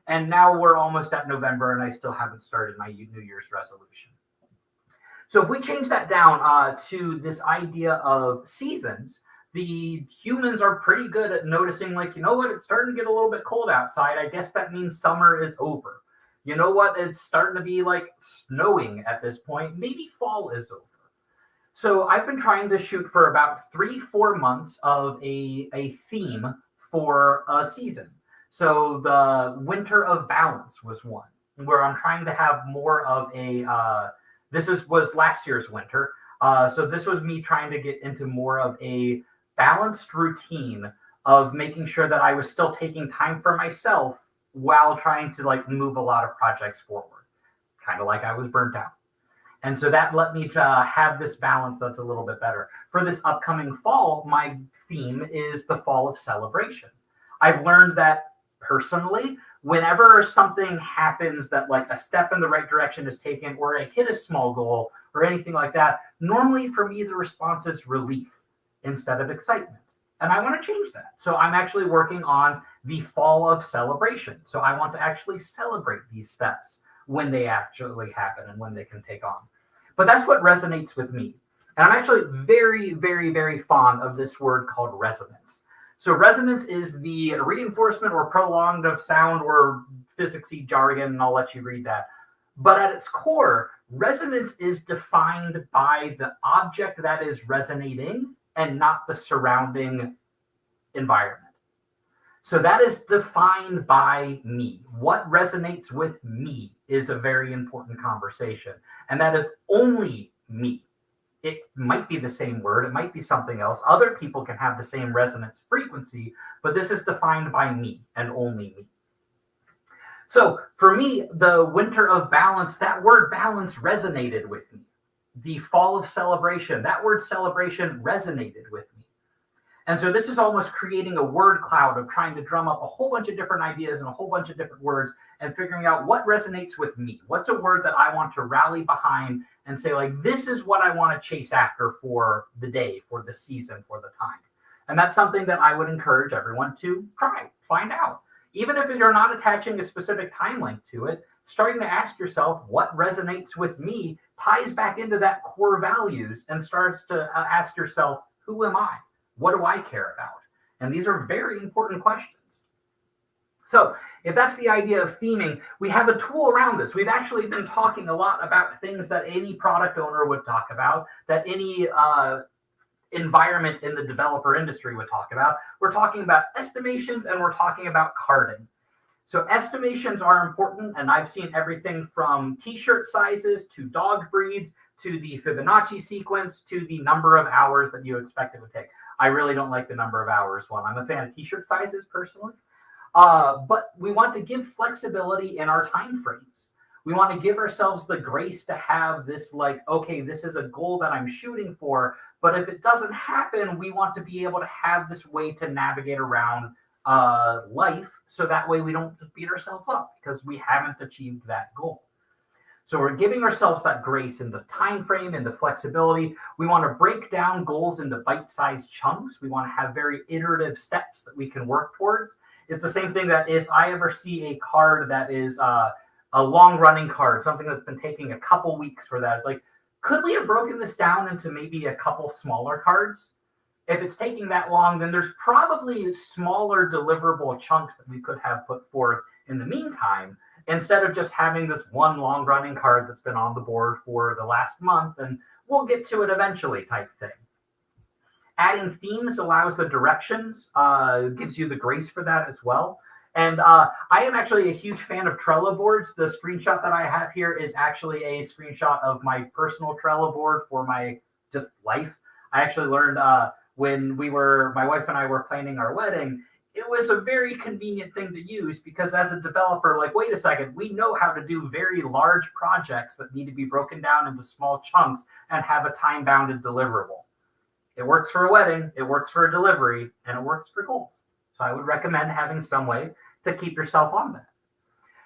And now we're almost at November and I still haven't started my New Year's resolution. So if we change that down to this idea of seasons, the humans are pretty good at noticing, like, you know what, it's starting to get a little bit cold outside. I guess that means summer is over. You know what, it's starting to be like snowing at this point. Maybe fall is over. So I've been trying to shoot for about 3-4 months of a theme for a season. So the Winter of Balance was one, where I'm trying to have more of a, was last year's winter. So this was me trying to get into more of a balanced routine of making sure that I was still taking time for myself while trying to like move a lot of projects forward, kind of like I was burnt out. And so that let me have this balance that's a little bit better. For this upcoming fall, my theme is the fall of celebration. I've learned that personally, whenever something happens that like a step in the right direction is taken or I hit a small goal or anything like that, normally for me, the response is relief instead of excitement. And I want to change that. So I'm actually working on the fall of celebration. So I want to actually celebrate these steps when they actually happen and when they can take on. But that's what resonates with me. And I'm actually very, very, very fond of this word called resonance. So resonance is the reinforcement or prolonged of sound or physicsy jargon, and I'll let you read that. But at its core, resonance is defined by the object that is resonating and not the surrounding environment. So that is defined by me. What resonates with me is a very important conversation. And that is only me. It might be the same word. It might be something else. Other people can have the same resonance frequency, but this is defined by me and only me. So for me, the Winter of Balance, that word balance resonated with me. The fall of celebration, that word celebration resonated with me. And so this is almost creating a word cloud of trying to drum up a whole bunch of different ideas and a whole bunch of different words and figuring out what resonates with me. What's a word that I want to rally behind and say, like, this is what I want to chase after for the day, for the season, for the time. And that's something that I would encourage everyone to try, find out. Even if you're not attaching a specific time length to it, starting to ask yourself what resonates with me ties back into that core values and starts to ask yourself, who am I? What do I care about? And these are very important questions. So if that's the idea of theming, we have a tool around this. We've actually been talking a lot about things that any product owner would talk about, that any environment in the developer industry would talk about. We're talking about estimations and we're talking about carding. So estimations are important, and I've seen everything from t-shirt sizes to dog breeds to the Fibonacci sequence to the number of hours that you expect it would take. I really don't like the number of hours one. I'm a fan of t-shirt sizes personally, but we want to give flexibility in our time frames. We want to give ourselves the grace to have this like, okay, this is a goal that I'm shooting for, but if it doesn't happen, we want to be able to have this way to navigate around life, so that way we don't beat ourselves up because we haven't achieved that goal. So we're giving ourselves that grace in the time frame and the flexibility. We want to break down goals into bite-sized chunks. We want to have very iterative steps that we can work towards. It's the same thing that if I ever see a card that is a long-running card, something that's been taking a couple weeks for that, it's like, could we have broken this down into maybe a couple smaller cards? If it's taking that long, then there's probably smaller deliverable chunks that we could have put forth in the meantime, instead of just having this one long running card that's been on the board for the last month and we'll get to it eventually type thing. Adding themes allows the directions, gives you the grace for that as well. And I am actually a huge fan of Trello boards. The screenshot that I have here is actually a screenshot of my personal Trello board for my just life. I actually learned when my wife and I were planning our wedding, it was a very convenient thing to use because as a developer, like, wait a second, we know how to do very large projects that need to be broken down into small chunks and have a time-bounded deliverable. It works for a wedding, it works for a delivery, and it works for goals. So I would recommend having some way to keep yourself on that.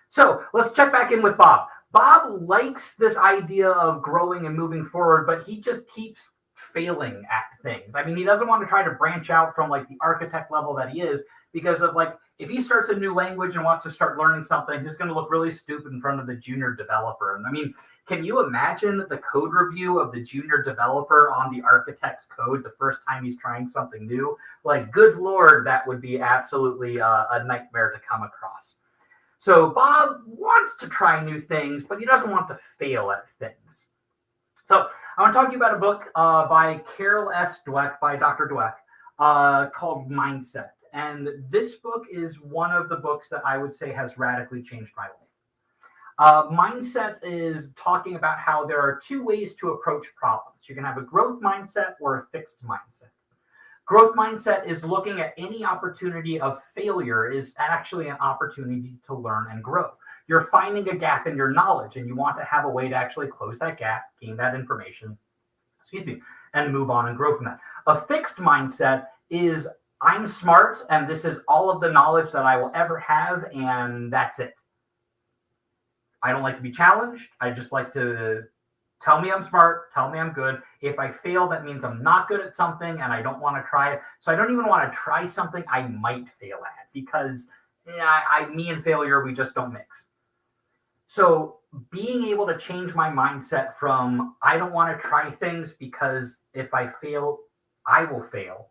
So let's check back in with Bob. Bob likes this idea of growing and moving forward, but he just keeps failing at things. I mean, he doesn't want to try to branch out from like the architect level that he is because of like, if he starts a new language and wants to start learning something, he's going to look really stupid in front of the junior developer. And I mean, can you imagine the code review of the junior developer on the architect's code the first time he's trying something new? Like, good Lord, that would be absolutely a nightmare to come across. So Bob wants to try new things, but he doesn't want to fail at things. So I want to talk to you about a book by Carol S. Dweck, by Dr. Dweck, called Mindset. And this book is one of the books that I would say has radically changed my life. Mindset is talking about how there are two ways to approach problems. You can have a growth mindset or a fixed mindset. Growth mindset is looking at any opportunity of failure is actually an opportunity to learn and grow. You're finding a gap in your knowledge and you want to have a way to actually close that gap, gain that information, and move on and grow from that. A fixed mindset is I'm smart and this is all of the knowledge that I will ever have and that's it. I don't like to be challenged. I just like to tell me I'm smart, tell me I'm good. If I fail, that means I'm not good at something and I don't want to try it. So I don't even want to try something I might fail at because me and failure, we just don't mix. So being able to change my mindset from I don't want to try things because if I fail, I will fail,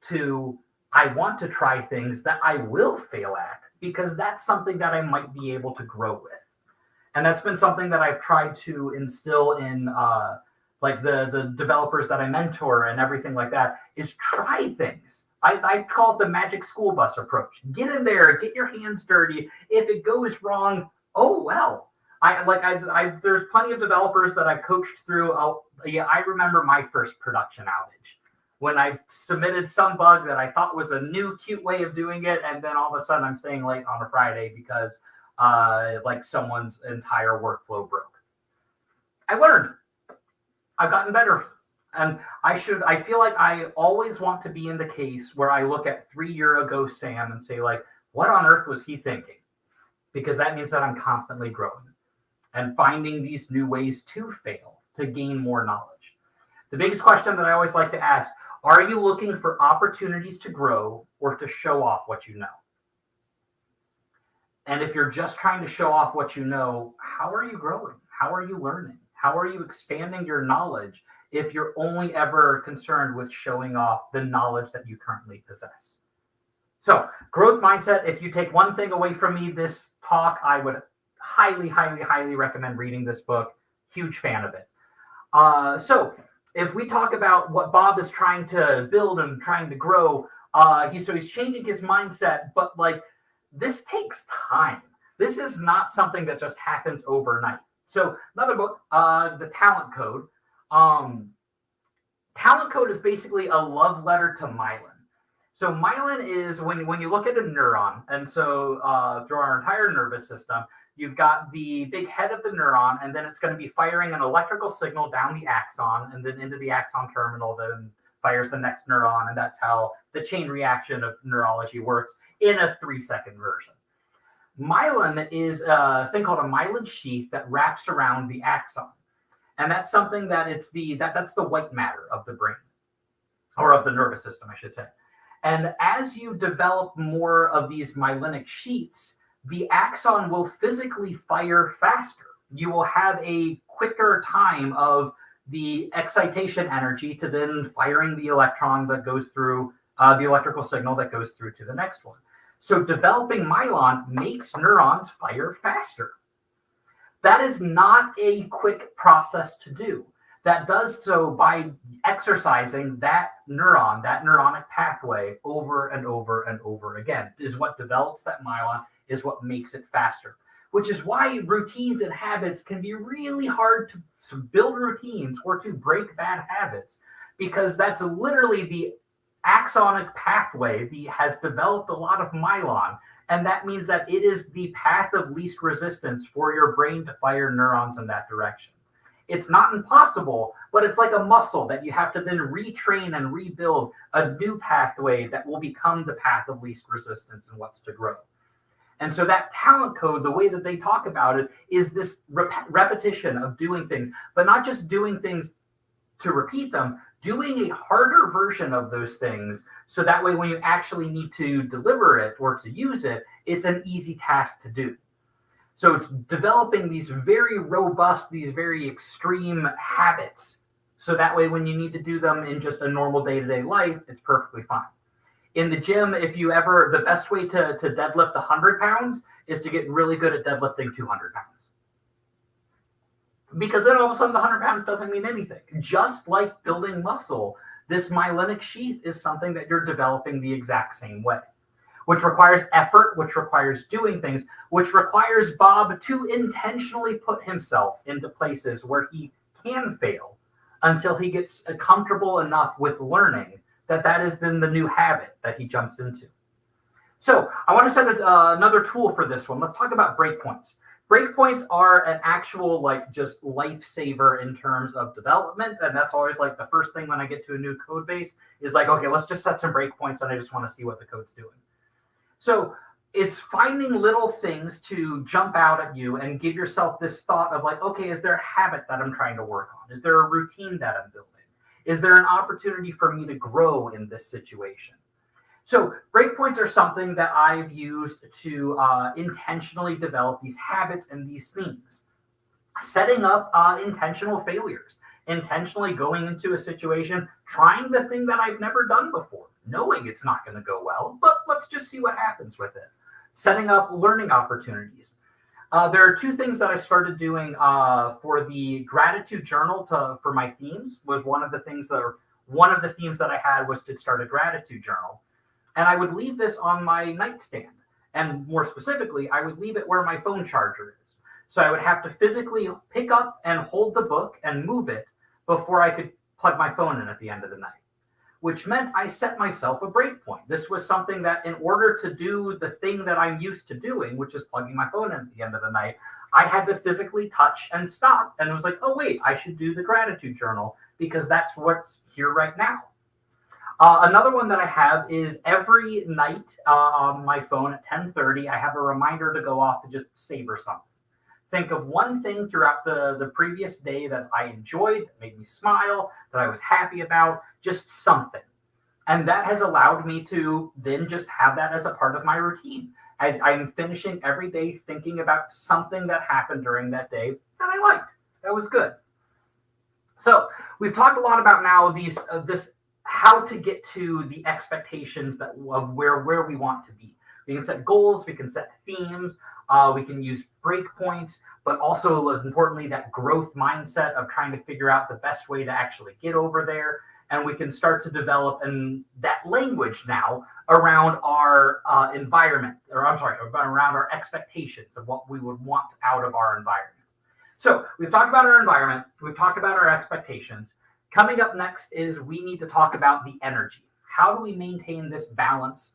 to I want to try things that I will fail at because that's something that I might be able to grow with. And that's been something that I've tried to instill in like the developers that I mentor and everything like that is try things. I call it the magic school bus approach. Get in there, get your hands dirty. If it goes wrong, oh well. There's plenty of developers that I coached through. I remember my first production outage when I submitted some bug that I thought was a new cute way of doing it, and then all of a sudden I'm staying late on a Friday because someone's entire workflow broke. I learned. I've gotten better. And I feel like I always want to be in the case where I look at 3 years ago Sam and say, like, what on earth was he thinking? Because that means that I'm constantly growing and finding these new ways to fail, to gain more knowledge. The biggest question that I always like to ask, are you looking for opportunities to grow or to show off what you know? And if you're just trying to show off what you know, how are you growing? How are you learning? How are you expanding your knowledge if you're only ever concerned with showing off the knowledge that you currently possess? So growth mindset, if you take one thing away from me this talk, I would highly, highly, highly recommend reading this book. Huge fan of it. So if we talk about what Bob is trying to build and trying to grow, he's changing his mindset, but this takes time. This is not something that just happens overnight. So another book, The Talent Code. Talent Code is basically a love letter to myelin. So myelin is when you look at a neuron, and so through our entire nervous system, you've got the big head of the neuron, and then it's going to be firing an electrical signal down the axon, and then into the axon terminal, then fires the next neuron, and that's how the chain reaction of neurology works in a 3-second version. Myelin is a thing called a myelin sheath that wraps around the axon. And that's something that that's the white matter of the brain, or of the nervous system, I should say. And as you develop more of these myelinic sheaths, the axon will physically fire faster. You will have a quicker time of the excitation energy to then firing the electron that goes through the electrical signal that goes through to the next one. So developing myelin makes neurons fire faster. That is not a quick process to do. That does so by exercising that neuron, that neuronic pathway over and over and over again, is what develops that myelin, is what makes it faster. Which is why routines and habits can be really hard to build routines or to break bad habits, because that's literally the axonic pathway that has developed a lot of myelin. And that means that it is the path of least resistance for your brain to fire neurons in that direction. It's not impossible, but it's like a muscle that you have to then retrain and rebuild a new pathway that will become the path of least resistance and what's to grow. And so that talent code, the way that they talk about it, is this repetition of doing things, but not just doing things to repeat them, doing a harder version of those things. So that way, when you actually need to deliver it or to use it, it's an easy task to do. So it's developing these very robust, these very extreme habits. So that way, when you need to do them in just a normal day-to-day life, it's perfectly fine. In the gym, the best way to deadlift 100 pounds is to get really good at deadlifting 200 pounds. Because then all of a sudden the 100 pounds doesn't mean anything. Just like building muscle, this myelinic sheath is something that you're developing the exact same way. which requires effort, which requires doing things, which requires Bob to intentionally put himself into places where he can fail until he gets comfortable enough with learning that is then the new habit that he jumps into. So I want to set another tool for this one. Let's talk about breakpoints. Breakpoints are an actual just lifesaver in terms of development. And that's always the first thing when I get to a new code base is okay, let's just set some breakpoints and I just want to see what the code's doing. So it's finding little things to jump out at you and give yourself this thought of okay, is there a habit that I'm trying to work on? Is there a routine that I'm building? Is there an opportunity for me to grow in this situation? So breakpoints are something that I've used to intentionally develop these habits and these themes. Setting up intentional failures, intentionally going into a situation, trying the thing that I've never done before, knowing it's not going to go well, but let's just see what happens with it. Setting up learning opportunities. There are two things that I started doing for the gratitude journal for my themes. Was one of the themes that I had was to start a gratitude journal. And I would leave this on my nightstand. And more specifically, I would leave it where my phone charger is. So I would have to physically pick up and hold the book and move it before I could plug my phone in at the end of the night, which meant I set myself a breakpoint. This was something that in order to do the thing that I'm used to doing, which is plugging my phone in at the end of the night, I had to physically touch and stop. And it was oh, wait, I should do the gratitude journal because that's what's here right now. Another one that I have is every night on my phone at 10:30, I have a reminder to go off to just savor something. Think of one thing throughout the previous day that I enjoyed, that made me smile, that I was happy about, just something. And that has allowed me to then just have that as a part of my routine. I'm finishing every day thinking about something that happened during that day that I liked. That was good. So we've talked a lot about now this how to get to the expectations of where we want to be. We can set goals, we can set themes, we can use breakpoints, but also importantly, that growth mindset of trying to figure out the best way to actually get over there. And we can start to develop that language now around our environment, around our expectations of what we would want out of our environment. So we've talked about our environment, we've talked about our expectations. Coming up next is we need to talk about the energy. How do we maintain this balance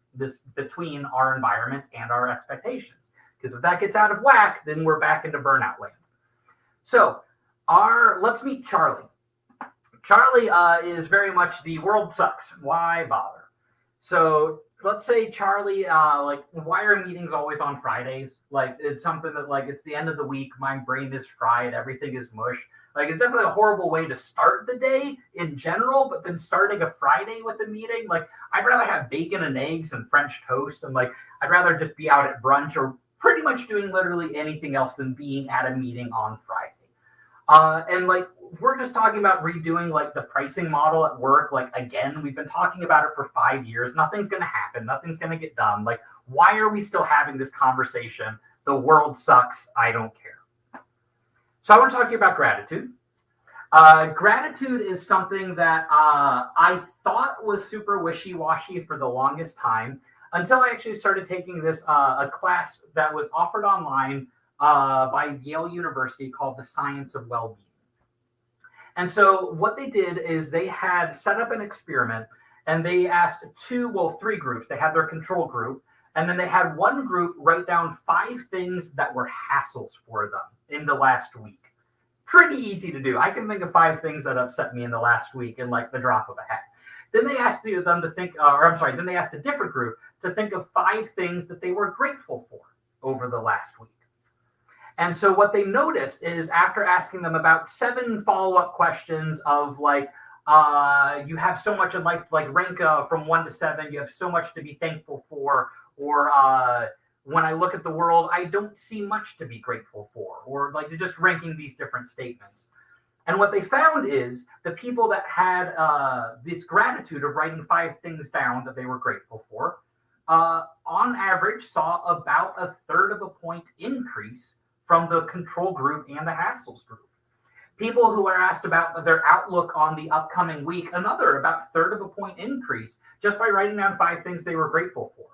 between our environment and our expectations? Because if that gets out of whack, then we're back into burnout land. So let's meet Charlie. Charlie is very much the world sucks. Why bother? So let's say Charlie, why are meetings always on Fridays? It's something that it's the end of the week. My brain is fried. Everything is mush. It's definitely a horrible way to start the day in general, but then starting a Friday with a meeting, I'd rather have bacon and eggs and French toast. And I'd rather just be out at brunch or pretty much doing literally anything else than being at a meeting on Friday. And we're just talking about redoing the pricing model at work. Again, we've been talking about it for 5 years. Nothing's going to happen. Nothing's going to get done. Why are we still having this conversation? The world sucks. I don't care. So I want to talk to you about gratitude. Gratitude is something that I thought was super wishy-washy for the longest time until I actually started taking this a class that was offered online by Yale University called The Science of Well-Being. And so what they did is they had set up an experiment and they asked three groups. They had their control group, and then they had one group write down 5 things that were hassles for them in the last week. Pretty easy to do. I can think of 5 things that upset me in the last week in the drop of a hat. Then they asked them to think, then they asked a different group to think of 5 things that they were grateful for over the last week. And so what they noticed is after asking them about 7 follow-up questions of you have so much in life, rank from 1 to 7, you have so much to be thankful for, or when I look at the world, I don't see much to be grateful for, or just ranking these different statements. And what they found is the people that had this gratitude of writing 5 things down that they were grateful for, on average saw about a third of a point increase from the control group and the hassles group. People who are asked about their outlook on the upcoming week, another about a third of a point increase just by writing down 5 things they were grateful for.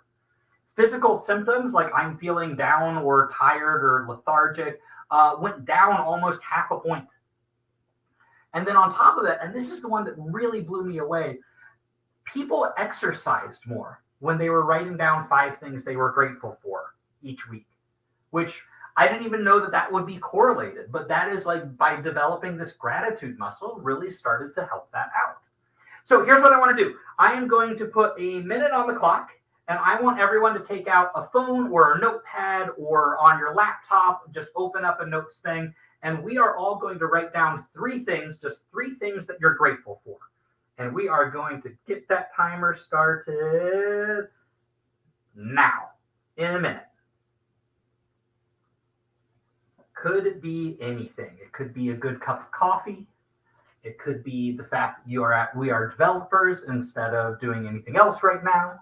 Physical symptoms like I'm feeling down or tired or lethargic went down almost half a point. And then on top of that, and this is the one that really blew me away, people exercised more when they were writing down 5 things they were grateful for each week, which I didn't even know that that would be correlated. But that is like by developing this gratitude muscle really started to help that out. So here's what I want to do. I am going to put a minute on the clock, and I want everyone to take out a phone or a notepad or on your laptop, just open up a notes thing. And we are all going to write down 3 things, just 3 things that you're grateful for. And we are going to get that timer started now, in a minute. Could be anything. It could be a good cup of coffee. It could be the fact that you are at WeAreDevelopers instead of doing anything else right now.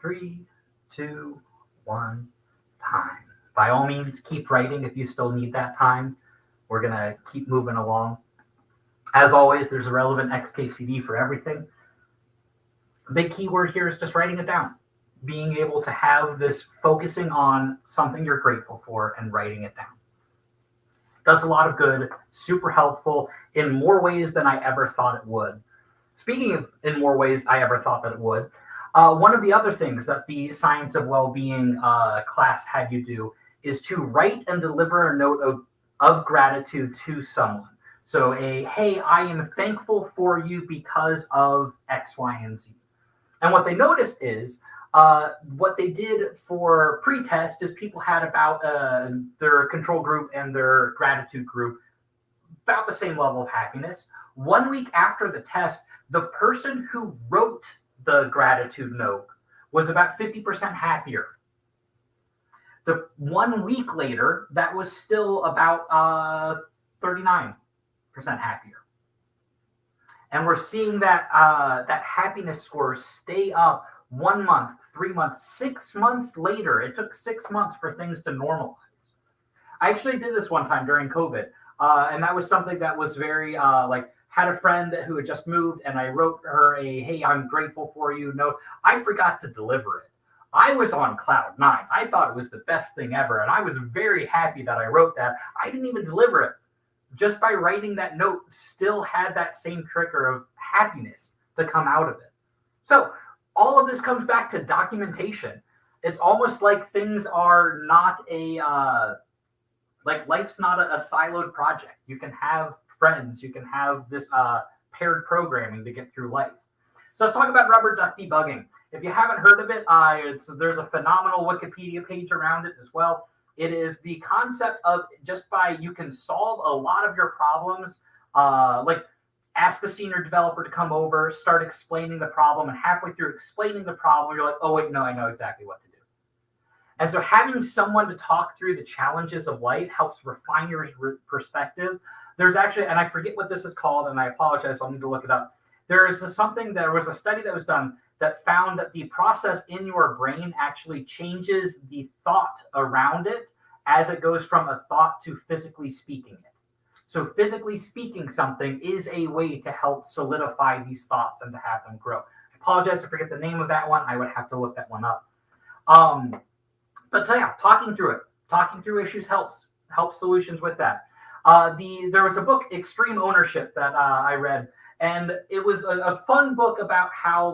Three, 2, 1, time. By all means, keep writing if you still need that time. We're going to keep moving along. As always, there's a relevant XKCD for everything. The big keyword here is just writing it down. Being able to have this focusing on something you're grateful for and writing it down. Does a lot of good, super helpful in more ways than I ever thought it would. Speaking of in more ways I ever thought that it would, one of the other things that the Science of Wellbeing class had you do is to write and deliver a note of gratitude to someone. So hey, I am thankful for you because of X, Y, and Z. And what they noticed is what they did for pre-test is people had about their control group and their gratitude group about the same level of happiness. 1 week after the test, the person who wrote the gratitude note was about 50% happier. The 1 week later, that was still about 39% happier. And we're seeing that that happiness score stay up 1 month, 3 months, 6 months later. It took 6 months for things to normalize. I actually did this one time during COVID, and that was something that was very had a friend who had just moved, and I wrote her a, hey, I'm grateful for you note. I forgot to deliver it. I was on cloud 9. I thought it was the best thing ever, and I was very happy that I wrote that. I didn't even deliver it. Just by writing that note, still had that same trigger of happiness to come out of it. So all of this comes back to documentation. It's almost like things are not life's not a siloed project. You can have friends, you can have this paired programming to get through life. So let's talk about rubber duck debugging. If you haven't heard of it, there's a phenomenal Wikipedia page around it as well. It is the concept of you can solve a lot of your problems, ask the senior developer to come over, start explaining the problem, and halfway through explaining the problem, you're like, oh, wait, no, I know exactly what to do. And so having someone to talk through the challenges of life helps refine your perspective. There's actually, and I forget what this is called, and I apologize, I'll need to look it up. There was a study that was done that found that the process in your brain actually changes the thought around it as it goes from a thought to physically speaking it. So physically speaking something is a way to help solidify these thoughts and to have them grow. I apologize, I forget the name of that one. I would have to look that one up. But so yeah, talking through issues helps solutions with that. There was a book, Extreme Ownership, that I read, and it was a fun book about how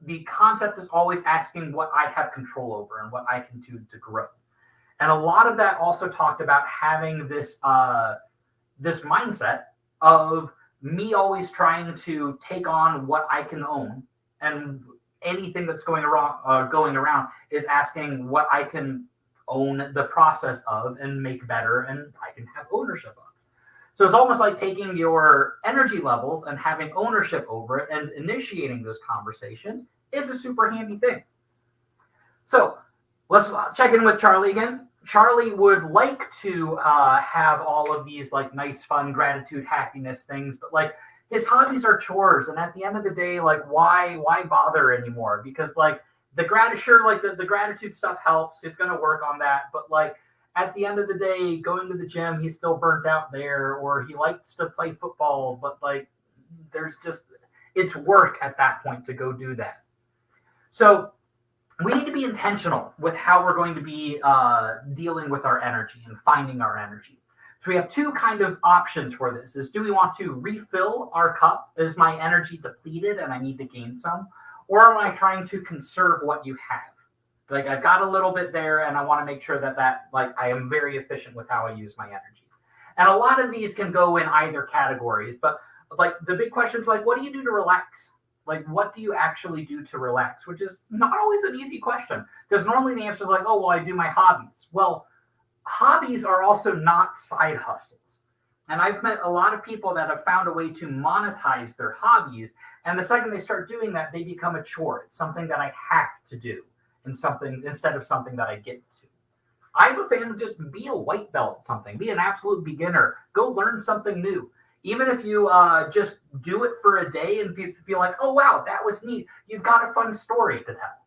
the concept is always asking what I have control over and what I can do to grow. And a lot of that also talked about having this this mindset of me always trying to take on what I can own and anything that's going around is asking what I can own the process of and make better, and I can have ownership of. So it's almost like taking your energy levels and having ownership over it and initiating those conversations is a super handy thing. So let's check in with Charlie again. Charlie would like to have all of these like nice, fun, gratitude, happiness things, but like his hobbies are chores. And at the end of the day, like why bother anymore? Because like the gratitude stuff helps. He's going to work on that. But like at the end of the day, going to the gym, he's still burnt out there, or he likes to play football, but like it's work at that point to go do that. So we need to be intentional with how we're going to be dealing with our energy and finding our energy. So we have two kind of options for this. Do we want to refill our cup? Is my energy depleted and I need to gain some? Or am I trying to conserve what you have? Like I've got a little bit there and I want to make sure that like I am very efficient with how I use my energy. And a lot of these can go in either categories, but like the big question is like, what do you do to relax? Like, what do you actually do to relax? Which is not always an easy question, because normally the answer is like, oh, well, I do my hobbies. Well, hobbies are also not side hustles. And I've met a lot of people that have found a way to monetize their hobbies. And the second they start doing that, they become a chore. It's something that I have to do instead of something that I get to. I'm a fan of just be a white belt at something, be an absolute beginner, go learn something new. Even if you just do it for a day and feel like, oh, wow, that was neat. You've got a fun story to tell.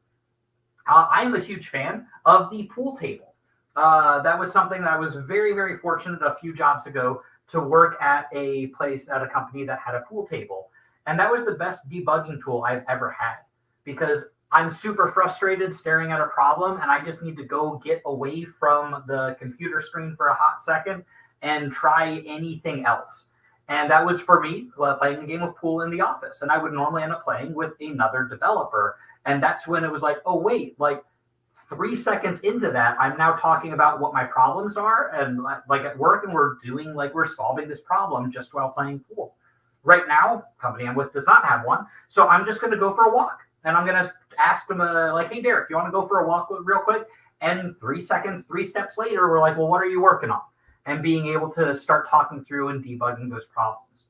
I am a huge fan of the pool table. That was something that I was very, very fortunate a few jobs ago to work at a company that had a pool table. And that was the best debugging tool I've ever had, because I'm super frustrated staring at a problem and I just need to go get away from the computer screen for a hot second and try anything else. And that was for me playing a game of pool in the office. And I would normally end up playing with another developer. And that's when it was like, oh, wait, like 3 seconds into that, I'm now talking about what my problems are. And like at work, and we're solving this problem just while playing pool. Right now, company I'm with does not have one. So I'm just going to go for a walk. And I'm going to ask them like, hey, Derek, you want to go for a walk real quick? And 3 steps later, we're like, well, what are you working on? And being able to start talking through and debugging those problems.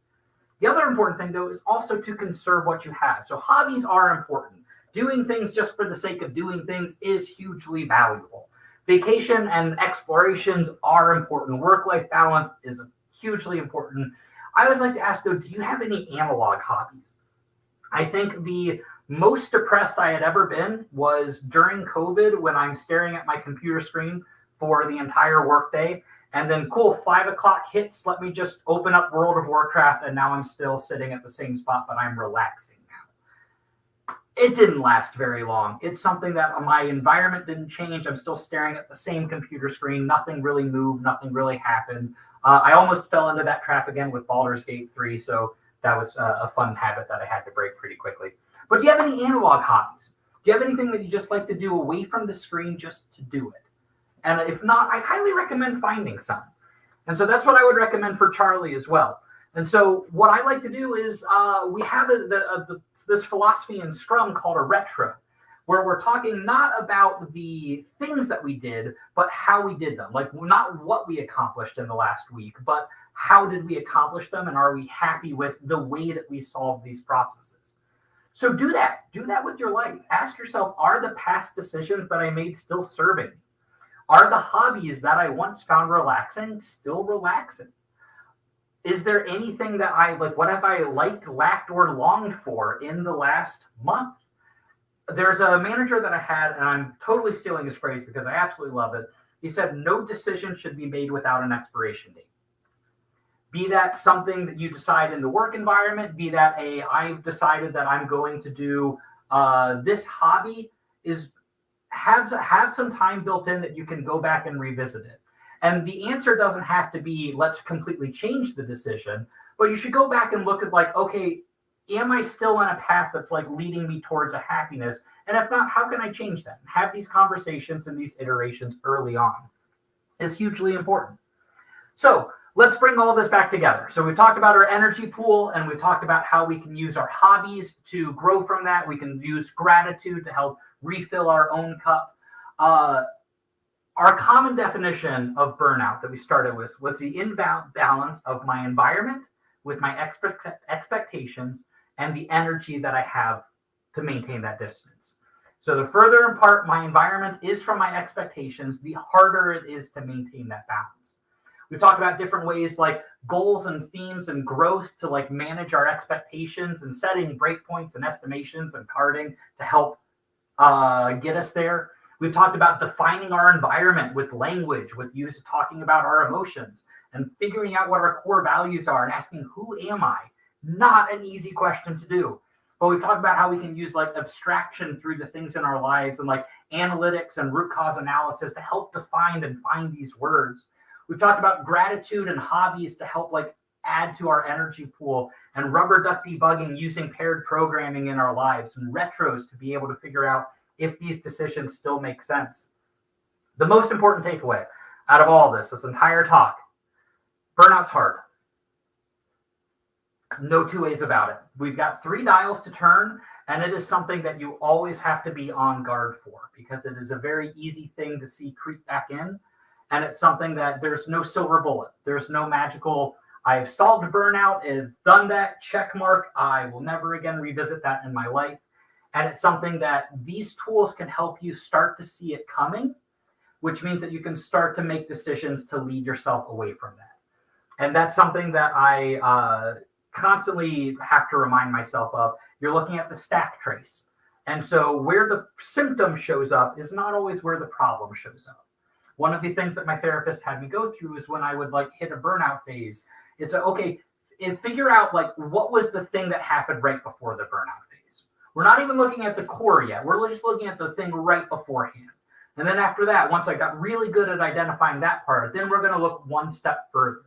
The other important thing, though, is also to conserve what you have. So hobbies are important. Doing things just for the sake of doing things is hugely valuable. Vacation and explorations are important. Work-life balance is hugely important. I always like to ask, though, do you have any analog hobbies? I think the most depressed I had ever been was during COVID, when I'm staring at my computer screen for the entire workday. And then, cool, 5 o'clock hits, let me just open up World of Warcraft, and now I'm still sitting at the same spot, but I'm relaxing now. It didn't last very long. It's something that my environment didn't change. I'm still staring at the same computer screen. Nothing really moved. Nothing really happened. I almost fell into that trap again with Baldur's Gate 3, so that was a fun habit that I had to break pretty quickly. But do you have any analog hobbies? Do you have anything that you just like to do away from the screen just to do it? And if not, I highly recommend finding some. And so that's what I would recommend for Charlie as well. And so what I like to do is we have this philosophy in Scrum called a retro, where we're talking not about the things that we did, but how we did them. Like not what we accomplished in the last week, but how did we accomplish them, and are we happy with the way that we solved these processes? So do that. Do that with your life. Ask yourself, are the past decisions that I made still serving me? Are the hobbies that I once found relaxing still relaxing? Is there anything that what have I liked, lacked, or longed for in the last month? There's a manager that I had, and I'm totally stealing his phrase because I absolutely love it. He said, no decision should be made without an expiration date. Be that something that you decide in the work environment, be that I've decided that I'm going to do this hobby have some time built in that you can go back and revisit it. And the answer doesn't have to be, let's completely change the decision, but you should go back and look at okay, am I still on a path that's leading me towards a happiness? And if not, how can I change that? Have these conversations and these iterations early on is hugely important. So let's bring all this back together. So we talked about our energy pool, and we talked about how we can use our hobbies to grow from that. We can use gratitude to help refill our own cup. Our common definition of burnout that we started with was the imbalance of my environment with my expectations and the energy that I have to maintain that distance. So the further apart my environment is from my expectations, the harder it is to maintain that balance. We talked about different ways like goals and themes and growth to like manage our expectations and setting breakpoints and estimations and carding to help get us there. We've talked about defining our environment with language, with use talking about our emotions and figuring out what our core values are and asking, who am I? Not an easy question to do. But we've talked about how we can use like abstraction through the things in our lives and like analytics and root cause analysis to help define and find these words. We've talked about gratitude and hobbies to help like add to our energy pool, and rubber duck debugging using paired programming in our lives, and retros to be able to figure out if these decisions still make sense. The most important takeaway out of all this entire talk, burnout's hard. No two ways about it. We've got 3 dials to turn, and it is something that you always have to be on guard for because it is a very easy thing to see creep back in. And it's something that there's no silver bullet. There's no magical, I've solved burnout, I've done that, check mark. I will never again revisit that in my life. And it's something that these tools can help you start to see it coming, which means that you can start to make decisions to lead yourself away from that. And that's something that I constantly have to remind myself of. You're looking at the stack trace. And so where the symptom shows up is not always where the problem shows up. One of the things that my therapist had me go through is when I would like hit a burnout phase, it's okay, and figure out like what was the thing that happened right before the burnout phase. We're not even looking at the core yet. We're just looking at the thing right beforehand. And then after that, once I got really good at identifying that part, then we're going to look one step further.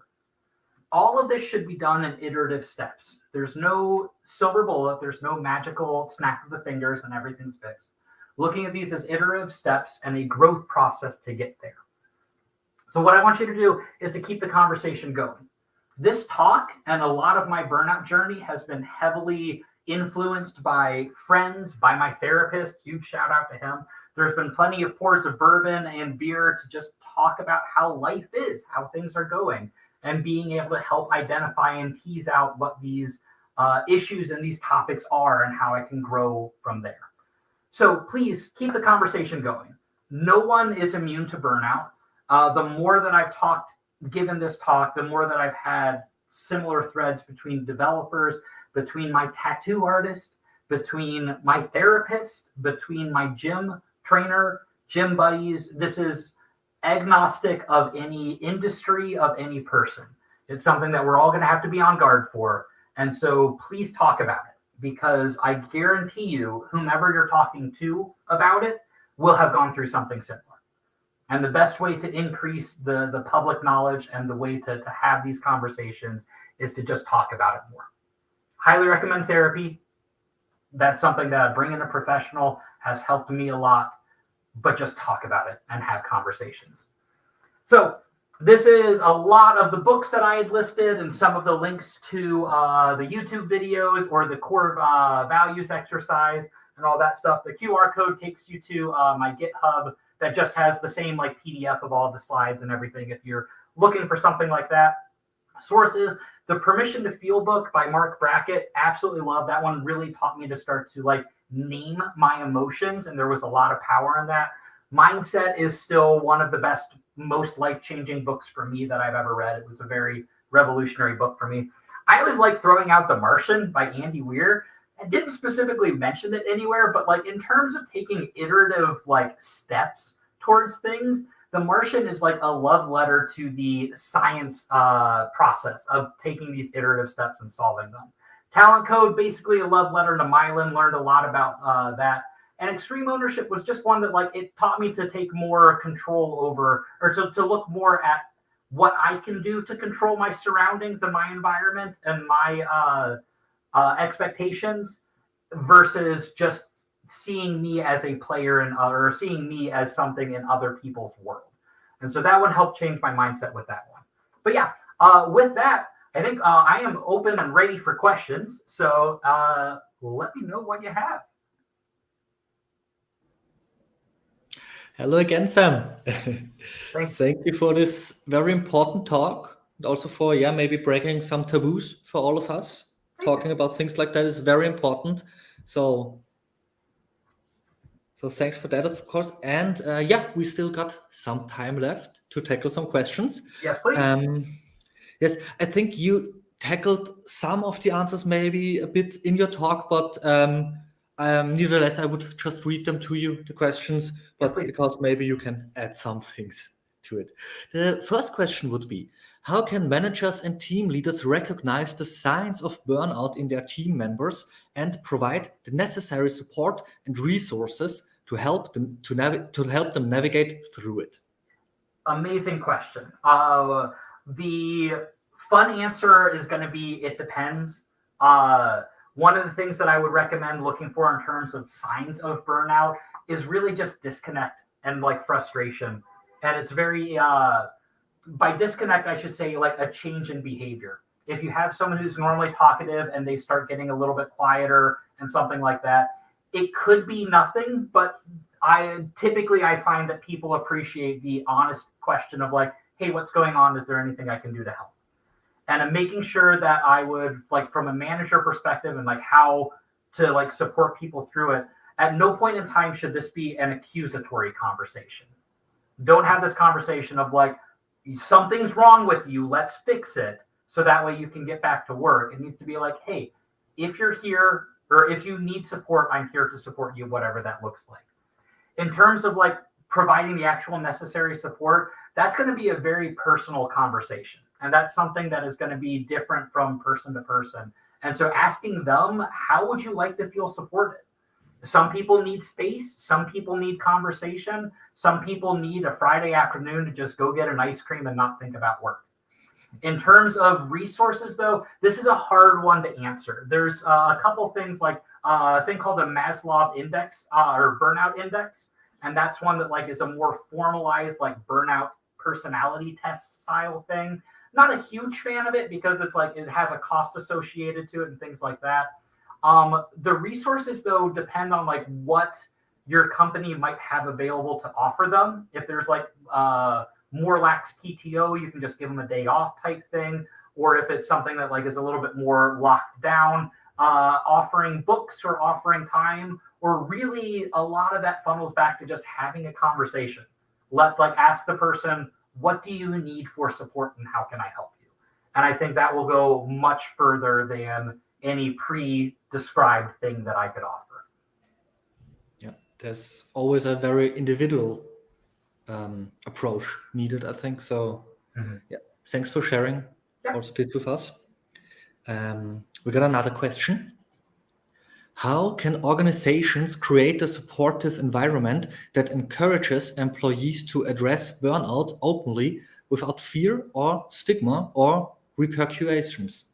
All of this should be done in iterative steps. There's no silver bullet. There's no magical snap of the fingers and everything's fixed. Looking at these as iterative steps and a growth process to get there. So what I want you to do is to keep the conversation going. This talk and a lot of my burnout journey has been heavily influenced by friends, by my therapist. Huge shout out to him. There's been plenty of pours of bourbon and beer to just talk about how life is, how things are going, and being able to help identify and tease out what these issues and these topics are and how I can grow from there. So please keep the conversation going. No one is immune to burnout. The more that I've given this talk, the more that I've had similar threads between developers, between my tattoo artist, between my therapist, between my gym trainer, gym buddies. This is agnostic of any industry, of any person. It's something that we're all going to have to be on guard for. And so please talk about it, because I guarantee you, whomever you're talking to about it will have gone through something similar. And the best way to increase the public knowledge and the way to have these conversations is to just talk about it more. Highly recommend therapy. That's something that bringing a professional has helped me a lot, but just talk about it and have conversations. So this is a lot of the books that I had listed and some of the links to the YouTube videos or the core values exercise and all that stuff. The QR code takes you to my GitHub that just has the same like PDF of all the slides and everything if you're looking for something like that. Sources, the Permission to Feel book by Mark Brackett. Absolutely love that one. Really taught me to start to like name my emotions, and there was a lot of power in that. Mindset is still one of the best, most life-changing books for me that I've ever read. It was a very revolutionary book for me. I always like throwing out The Martian by Andy Weir. I didn't specifically mention it anywhere, but like in terms of taking iterative like steps towards things, The Martian is like a love letter to the science process of taking these iterative steps and solving them. Talent Code, basically a love letter to Mylan, learned a lot about that. And Extreme Ownership was just one that like it taught me to take more control over, or to look more at what I can do to control my surroundings and my environment and my expectations versus just seeing me as a player or seeing me as something in other people's world. And so that one helped change my mindset with that one. But yeah, With that, I think I am open and ready for questions. So let me know what you have. Hello again, Sam. Thanks. Thank you for this very important talk, and also for maybe breaking some taboos for all of us. Talking about things like that is very important. So thanks for that, of course. And we still got some time left to tackle some questions. Yes, please. Yes, I think you tackled some of the answers maybe a bit in your talk, but nevertheless, I would just read them to you, the questions, but please. because maybe you can add some things to it. The first question would be, how can managers and team leaders recognize the signs of burnout in their team members and provide the necessary support and resources to help them navigate through it? Amazing question. The fun answer is going to be it depends. One of the things that I would recommend looking for in terms of signs of burnout is really just disconnect and like frustration. And it's very, by disconnect, I should say like a change in behavior. If you have someone who's normally talkative and they start getting a little bit quieter and something like that, it could be nothing, but I find that people appreciate the honest question of like, hey, what's going on? Is there anything I can do to help? And I'm making sure that I would, like, from a manager perspective and like how to like support people through it. At no point in time should this be an accusatory conversation. Don't have this conversation of like, something's wrong with you, let's fix it. So that way you can get back to work. It needs to be like, hey, if you're here or if you need support, I'm here to support you, whatever that looks like. In terms of like providing the actual necessary support, that's going to be a very personal conversation. And that's something that is going to be different from person to person. And so asking them, how would you like to feel supported? Some people need space. Some people need conversation. Some people need a Friday afternoon to just go get an ice cream and not think about work. In terms of resources, though, this is a hard one to answer. There's a couple things like a thing called the Maslow Index or Burnout Index. And that's one that like is a more formalized like burnout personality test style thing. Not a huge fan of it because it's like it has a cost associated to it and things like that. The resources, though, depend on like what your company might have available to offer them. If there's like more lax PTO, you can just give them a day off type thing. Or if it's something that like is a little bit more locked down, offering books or offering time, or really a lot of that funnels back to just having a conversation. Ask the person, what do you need for support and how can I help you? And I think that will go much further than any pre-described thing that I could offer. Yeah, there's always a very individual approach needed, I think. So yeah, thanks for sharing also this with us. We got another question. How can organizations create a supportive environment that encourages employees to address burnout openly without fear or stigma or repercussions?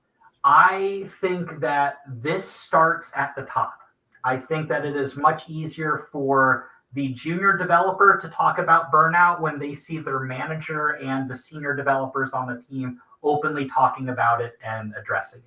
I think that this starts at the top. I think that it is much easier for the junior developer to talk about burnout when they see their manager and the senior developers on the team openly talking about it and addressing it.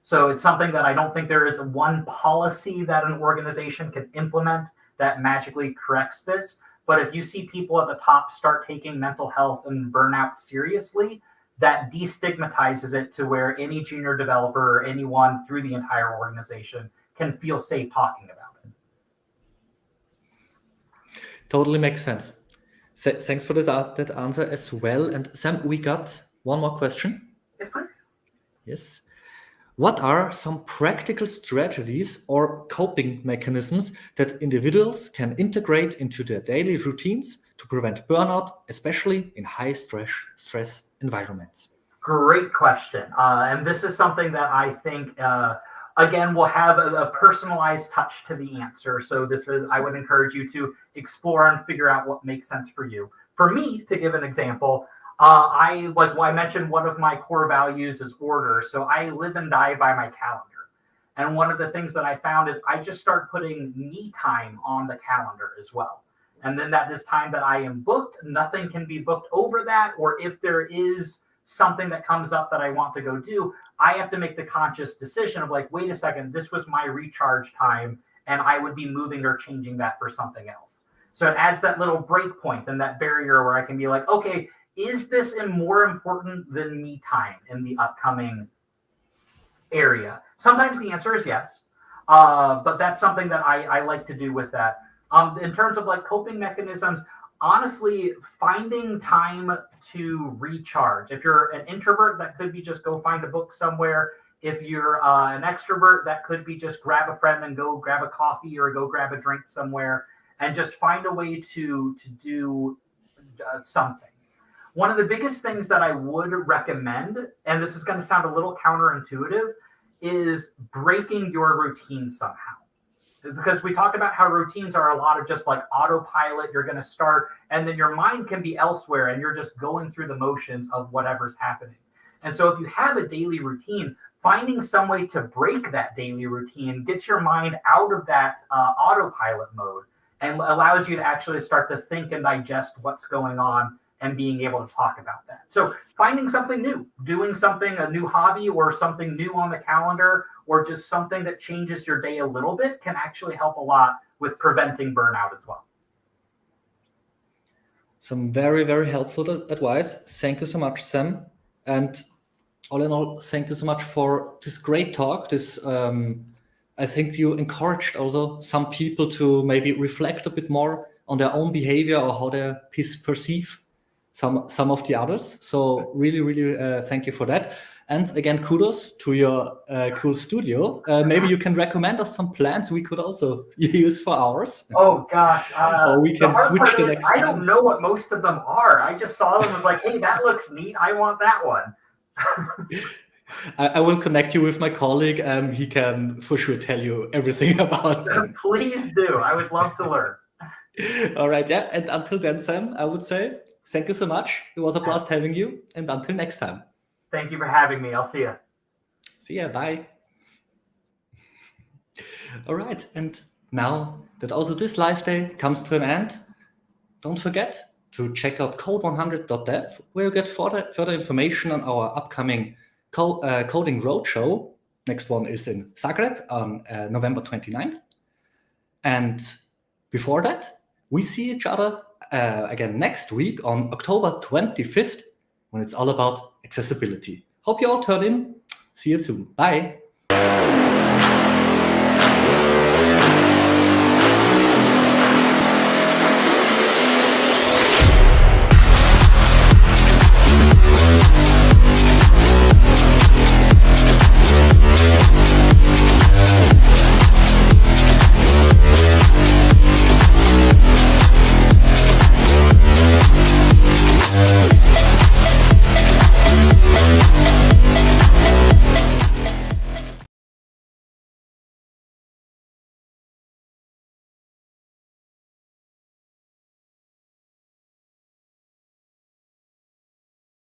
So it's something that I don't think there is one policy that an organization can implement that magically corrects this. But if you see people at the top start taking mental health and burnout seriously, that destigmatizes it to where any junior developer or anyone through the entire organization can feel safe talking about it. Totally makes sense. Thanks for that answer as well. And Sam, we got one more question. Yes, please. Yes. What are some practical strategies or coping mechanisms that individuals can integrate into their daily routines to prevent burnout, especially in high stress environments? Great question. And this is something that I think, again, will have a personalized touch to the answer. So I would encourage you to explore and figure out what makes sense for you. For me, to give an example, I mentioned one of my core values is order. So I live and die by my calendar. And one of the things that I found is I just start putting me time on the calendar as well. And then that is time that I am booked. Nothing can be booked over that. Or if there is something that comes up that I want to go do, I have to make the conscious decision of like, wait a second, this was my recharge time, and I would be moving or changing that for something else. So it adds that little break point and that barrier where I can be like, okay, is this more important than me time in the upcoming area? Sometimes the answer is yes, but that's something that I like to do with that. In terms of like coping mechanisms, honestly, finding time to recharge. If you're an introvert, that could be just go find a book somewhere. If you're an extrovert, that could be just grab a friend and go grab a coffee or go grab a drink somewhere and just find a way to do something. One of the biggest things that I would recommend, and this is going to sound a little counterintuitive, is breaking your routine somehow. Because we talked about how routines are a lot of just like autopilot. You're going to start and then your mind can be elsewhere and you're just going through the motions of whatever's happening. And so if you have a daily routine, finding some way to break that daily routine gets your mind out of that autopilot mode and allows you to actually start to think and digest what's going on and being able to talk about that. So finding something new, doing something, a new hobby or something new on the calendar, or just something that changes your day a little bit can actually help a lot with preventing burnout as well. Some very, very helpful advice. Thank you so much, Sam. And all in all, thank you so much for this great talk. This, I think you encouraged also some people to maybe reflect a bit more on their own behavior or how they perceive some of the others. So really, really thank you for that. And again, kudos to your cool studio. Maybe you can recommend us some plans we could also use for ours. Oh gosh. Or we can switch the next time. I don't know what most of them are. I just saw them and was like, hey, that looks neat. I want that one. I will connect you with my colleague. He can for sure tell you everything about them. Please do. I would love to learn. All right. Yeah. And until then, Sam, I would say thank you so much. It was a blast having you. And until next time. Thank you for having me. I'll see you. See ya. Bye. All right. And now that also this live day comes to an end, don't forget to check out code100.dev, where you get further information on our upcoming coding roadshow. Next one is in Zagreb on November 29th. And before that, we see each other again next week on October 25th, when it's all about accessibility. Hope you all turn in. See you soon. Bye.